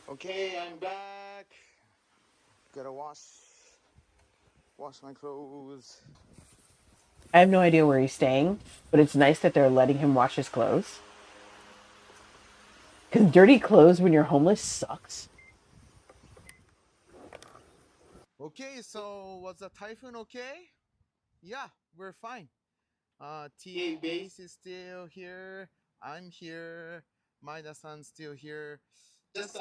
Speaker 1: Okay, I'm back. Gotta wash my clothes.
Speaker 3: I have no idea where he's staying, but it's nice that they're letting him wash his clothes. Because dirty clothes when you're homeless sucks.
Speaker 1: Okay, so was the typhoon okay? Yeah, we're fine. TA base is still here. I'm here. Maida-san's still here. Just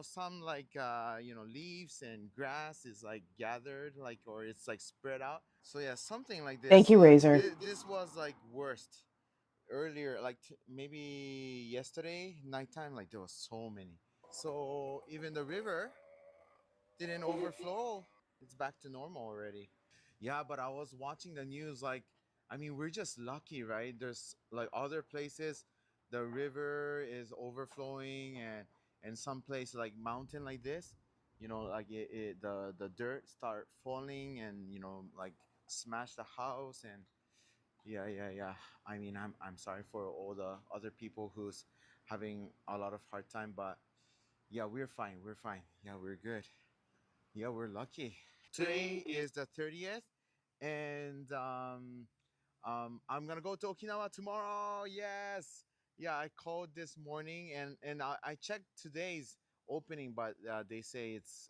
Speaker 1: some like leaves and grass is like gathered like or it's like spread out. So yeah, something like
Speaker 3: Thank
Speaker 1: this.
Speaker 3: you, Razor.
Speaker 1: This was like worst earlier, like maybe yesterday nighttime. Like there was so many. So even the river didn't overflow. It's back to normal already. Yeah, but I was watching the news. Like, I mean, we're just lucky, right? There's like other places, the river is overflowing, and some place like mountain like this, like the dirt start falling, and like smash the house, and yeah, yeah, yeah. I mean, I'm sorry for all the other people who's having a lot of hard time, but yeah, we're fine. We're fine. Yeah, we're good. Yeah, we're lucky. Today is the 30th, and I'm gonna go to Okinawa tomorrow. Yes, yeah. I called this morning, and I checked today's opening, but they say it's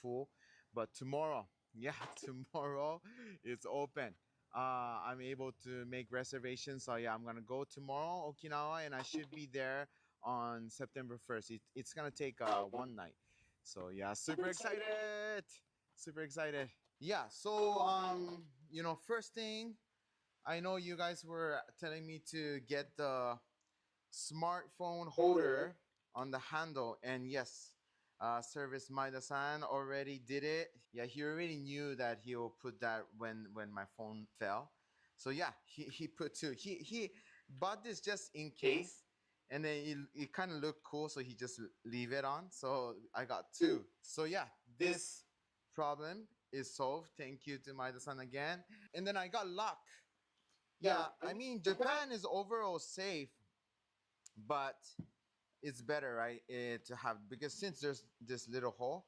Speaker 1: full. But tomorrow, yeah, tomorrow it's open. I'm able to make reservations, so yeah, I'm gonna go tomorrow Okinawa, and I should be there on September 1st. It's gonna take one night. So yeah, super excited. Super excited. Yeah, so first thing, I know you guys were telling me to get the smartphone holder on the handle, and yes, service Maida-san already did it. Yeah, he already knew that he'll put that when my phone fell. So yeah, he put two. He bought this just in case, and then it kind of looked cool, so he just leave it on. So I got two. So yeah, this problem is solved. Thank you to Maida-san again. And then I got luck. Yeah, I mean Japan is overall safe, but it's better, right? To have, because since there's this little hole,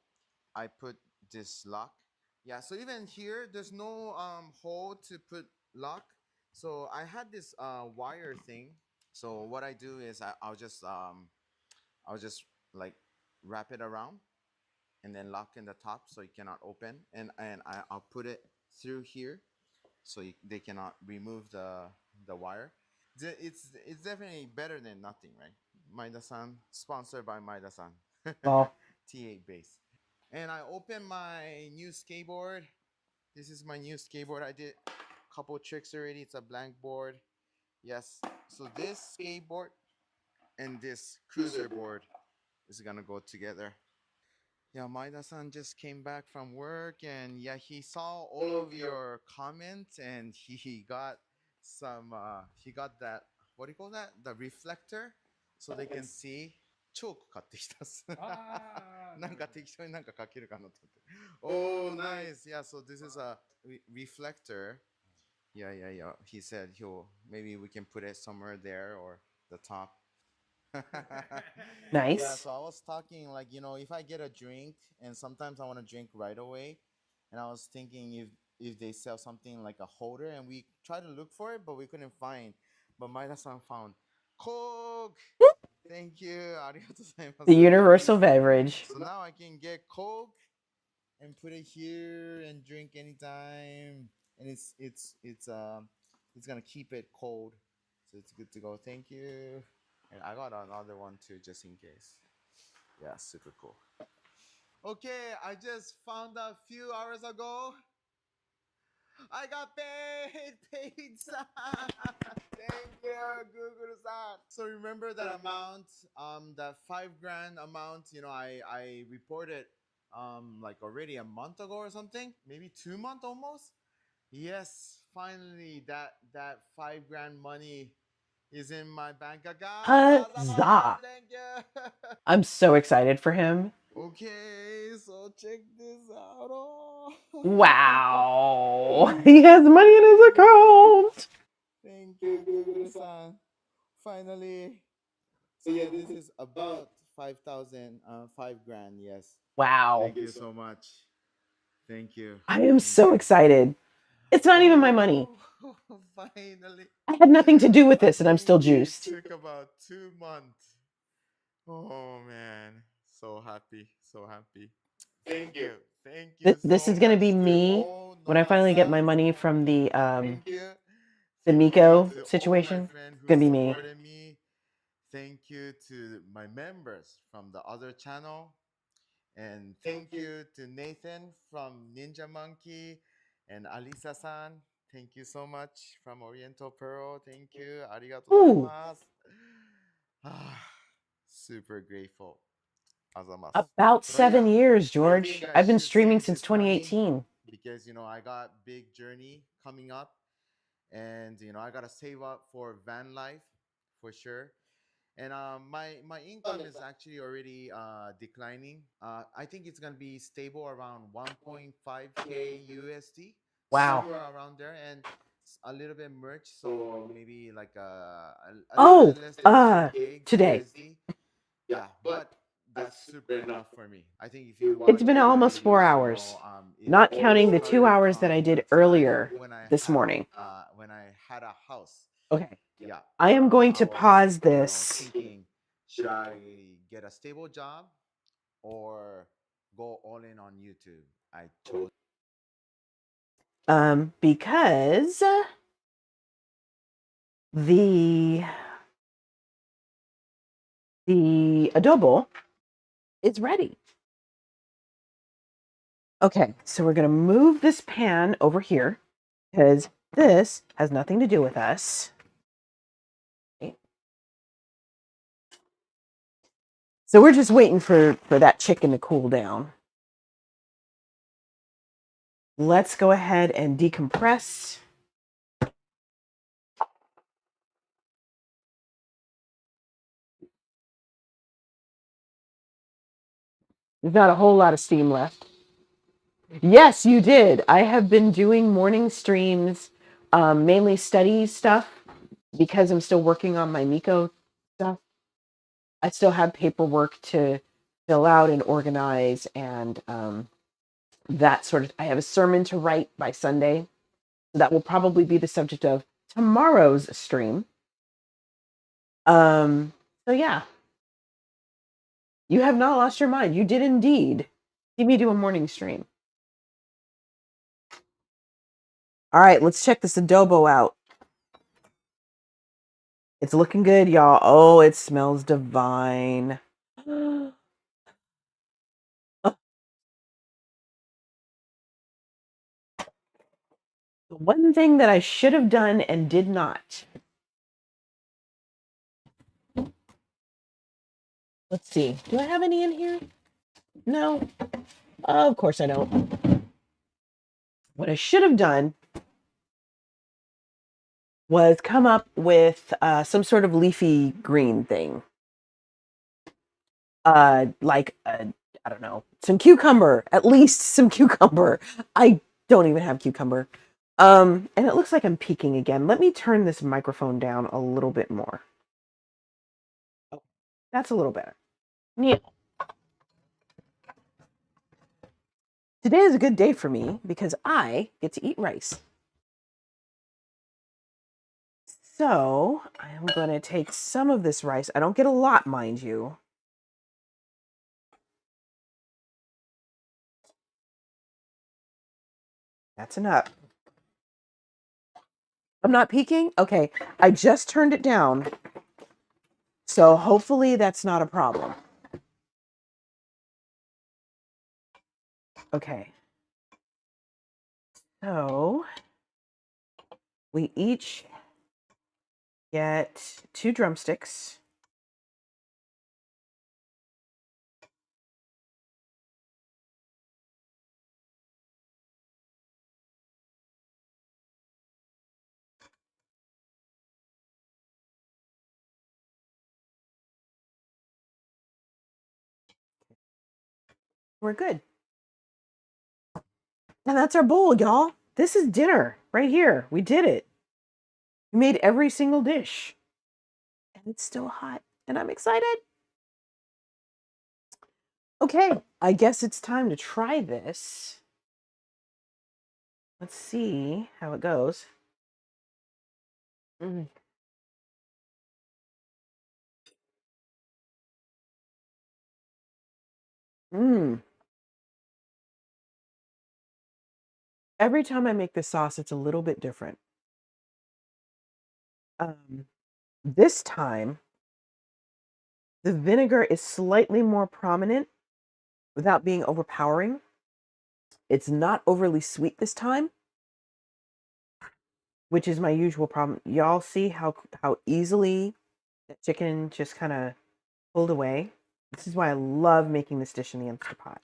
Speaker 1: I put this lock. Yeah, so even here, there's no hole to put lock. So I had this wire thing. So what I do is I'll just like wrap it around and then lock in the top so it cannot open, and I'll put it through here so they cannot remove the wire. It's definitely better than nothing, right? Maida-san, sponsored by Maida-san.
Speaker 3: Well,
Speaker 1: T8 base. And I opened my new skateboard. This is my new skateboard. I did a couple tricks already. It's a blank board. Yes. So this skateboard and this cruiser board is gonna go together. Yeah, Maida-san just came back from work, and yeah, he saw all of your comments, and he got he got that, what do you call that? The reflector, so they can see. チョーク買ってきたっす。なんか適当になんか書けるかなと思って。Oh, nice. Yeah, so this is a reflector. Yeah, yeah, yeah. He said maybe we can put it somewhere there or the top.
Speaker 3: nice.
Speaker 1: Yeah, so I was talking like, if I get a drink and sometimes I want to drink right away, and I was thinking if they sell something like a holder, and we tried to look for it, but we couldn't find. But Maida-san found Coke. Thank you. ありがとうございます。
Speaker 3: The universal beverage.
Speaker 1: So now I can get Coke and put it here and drink anytime, and it's gonna keep it cold, so it's good to go. Thank you. And I got another one too, just in case. Yeah, super cool. Okay, I just found out a few hours ago. I got paid, san. Thank you, Google-san. So remember that amount, that 5 grand amount. I reported, like already a month ago or something, maybe 2 months almost. Yes, finally, that 5 grand money is in my bank account.
Speaker 3: Huzzah!
Speaker 1: Thank you.
Speaker 3: I'm so excited for him.
Speaker 1: Okay, so check this out. Oh.
Speaker 3: Wow. He has money in his account.
Speaker 1: Thank you, Guguru-san. Finally. So yeah, this is about 5,000, 5 grand. Yes.
Speaker 3: Wow.
Speaker 1: Thank you so much. Thank you.
Speaker 3: I am
Speaker 1: Thank
Speaker 3: so
Speaker 1: you.
Speaker 3: excited. It's not even my money.
Speaker 1: Oh, finally.
Speaker 3: I had nothing to do with this, and I'm still
Speaker 1: think
Speaker 3: juiced.
Speaker 1: It took about 2 months. Oh man, so happy, so happy. Thank you, thank you
Speaker 3: This
Speaker 1: so
Speaker 3: is going to
Speaker 1: much
Speaker 3: be
Speaker 1: to
Speaker 3: me
Speaker 1: all
Speaker 3: when I finally get my
Speaker 1: Nona-san.
Speaker 3: money from the
Speaker 1: Thank you. Thank you
Speaker 3: Miko
Speaker 1: to all my
Speaker 3: situation.
Speaker 1: friends
Speaker 3: It's
Speaker 1: who
Speaker 3: going to be me.
Speaker 1: supported me. Thank you to my members from the other channel. And thank you to Nathan from Ninja Monkey and Alisa-san. Thank you so much from Oriental Pearl. Thank you. Arigatou
Speaker 3: Ooh,
Speaker 1: gozaimasu. Super grateful. Azamas.
Speaker 3: about
Speaker 1: So yeah,
Speaker 3: 7 years,
Speaker 1: I
Speaker 3: George.
Speaker 1: think I
Speaker 3: I've been
Speaker 1: should
Speaker 3: streaming
Speaker 1: save
Speaker 3: since
Speaker 1: this money
Speaker 3: 2018.
Speaker 1: because I got big journey coming up, and I gotta save up for van life for sure. And my income is actually already declining. I think it's gonna be stable around 1.5k USD,
Speaker 3: Wow.
Speaker 1: somewhere around there, and a little bit merch, so maybe like a little
Speaker 3: Oh,
Speaker 1: bit less than 2k
Speaker 3: today.
Speaker 1: USD. Yeah, but that's super enough for me. I think if you
Speaker 3: It's
Speaker 1: watch
Speaker 3: been
Speaker 1: all my
Speaker 3: almost 4
Speaker 1: videos,
Speaker 3: hours,
Speaker 1: it
Speaker 3: not
Speaker 1: all
Speaker 3: counting the 2
Speaker 1: started
Speaker 3: hours that I
Speaker 1: from the
Speaker 3: did
Speaker 1: time
Speaker 3: earlier this morning.
Speaker 1: when I had a house.
Speaker 3: Okay.
Speaker 1: Yeah,
Speaker 3: I am going
Speaker 1: I
Speaker 3: to
Speaker 1: was,
Speaker 3: pause this
Speaker 1: thinking, should I get a stable job or go all in on YouTube? I chose.
Speaker 3: because the adobo is ready. Okay, so we're going to move this pan over here because this has nothing to do with us. Okay. So we're just waiting for that chicken to cool down. Let's go ahead and decompress. There's not a whole lot of steam left. Yes, you did. I have been doing morning streams, mainly study stuff because I'm still working on my Miko stuff. I still have paperwork to fill out and organize, and that sort of. I have a sermon to write by Sunday. That will probably be the subject of tomorrow's stream. So yeah, you have not lost your mind. You did indeed see me do a morning stream. All right, let's check this adobo out. It's looking good, y'all. Oh, it smells divine. The one thing that I should have done and did not. Let's see. Do I have any in here? No. Of course I don't. What I should have done was come up with some sort of leafy green thing. Like, I don't know, some cucumber, at least some cucumber. I don't even have cucumber. And it looks like I'm peeking again. Let me turn this microphone down a little bit more. Oh, that's a little better. Yeah. Today is a good day for me because I get to eat rice. So I am going to take some of this rice. I don't get a lot, mind you. That's enough. I'm not peeking? Okay, I just turned it down. So hopefully that's not a problem. Okay. So we each get 2 drumsticks. We're good. And that's our bowl, y'all. This is dinner right here. We did it. We made every single dish. And it's still hot. And I'm excited. Okay, I guess it's time to try this. Let's see how it goes. Mm. Mm. Every time I make this sauce, it's a little bit different. This time, the vinegar is slightly more prominent without being overpowering. It's not overly sweet this time, which is my usual problem. Y'all see how easily that chicken just kind of pulled away? This is why I love making this dish in the Instant Pot.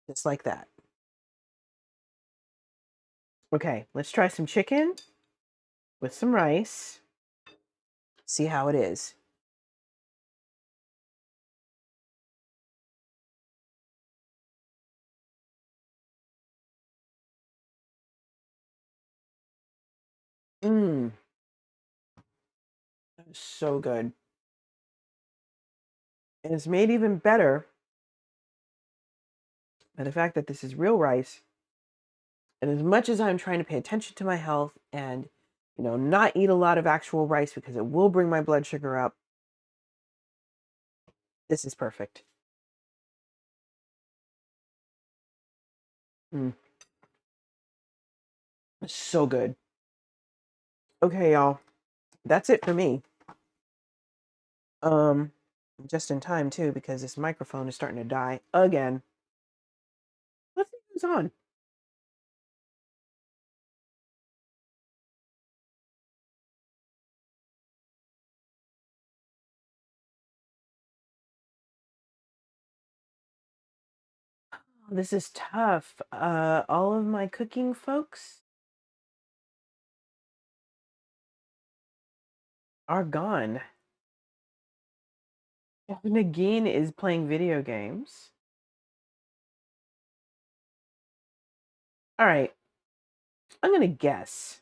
Speaker 3: Just like that. Okay, let's try some chicken with some rice. See how it is. Mmm. That is so good. And it's made even better by the fact that this is real rice. And as much as I'm trying to pay attention to my health and, not eat a lot of actual rice because it will bring my blood sugar up, this is perfect. Mm. It's so good. Okay, y'all. That's it for me. Just in time too, because this microphone is starting to die again. Let's see who's on. This is tough. All of my cooking folks are gone. Nagin is playing video games. All right. I'm going to guess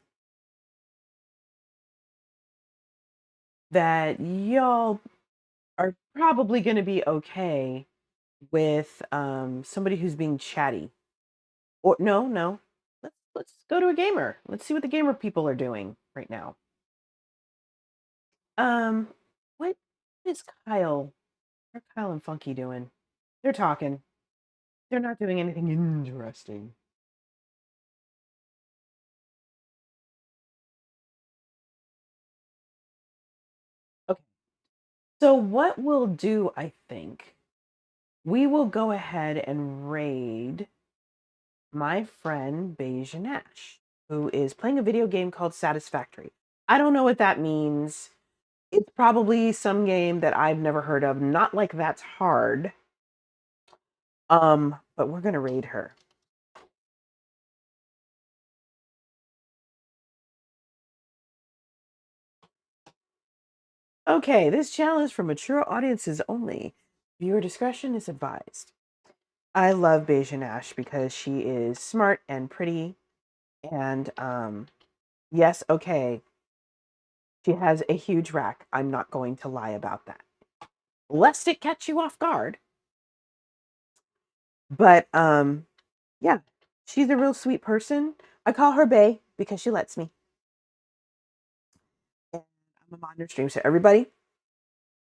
Speaker 3: that y'all are probably going to be okay with somebody who's being chatty. Or no. Let's go to a gamer. Let's see what the gamer people are doing right now. What is Kyle? What are Kyle and Funky doing? They're talking. They're not doing anything interesting. Okay. So what we'll do, I think, we will go ahead and raid my friend Beige Nash, who is playing a video game called Satisfactory. I don't know what that means. It's probably some game that I've never heard of. Not like that's hard. But we're gonna raid her. Okay, this channel is for mature audiences only. Viewer discretion is advised. I love Beige Nash because she is smart and pretty. And yes, okay. She has a huge rack. I'm not going to lie about that. Lest it catch you off guard. But yeah, she's a real sweet person. I call her Bay because she lets me. And I'm a modern stream, so everybody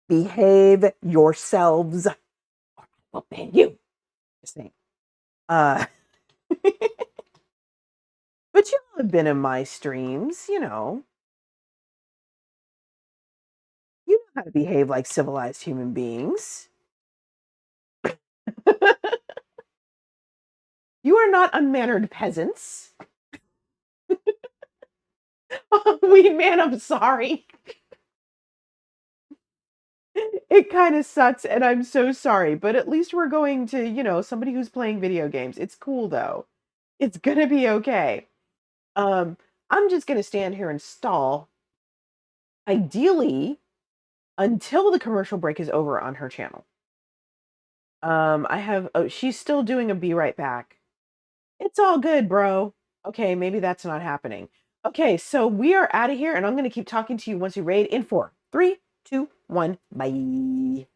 Speaker 3: behave yourselves or I will ban you. Just saying. But you all have been in my streams, you know. You know how to behave like civilized human beings. You are not unmannered peasants. Weed man, I'm sorry. It kind of sucks, and I'm so sorry. But at least we're going to, you know, somebody who's playing video games. It's cool though. It's gonna be okay. I'm just gonna stand here and stall. Ideally, until the commercial break is over on her channel. I have. Oh, she's still doing a be right back. It's all good, bro. Okay, maybe that's not happening. Okay, so we are out of here, and I'm gonna keep talking to you once we raid in 4, 3, 2, 1. Bye.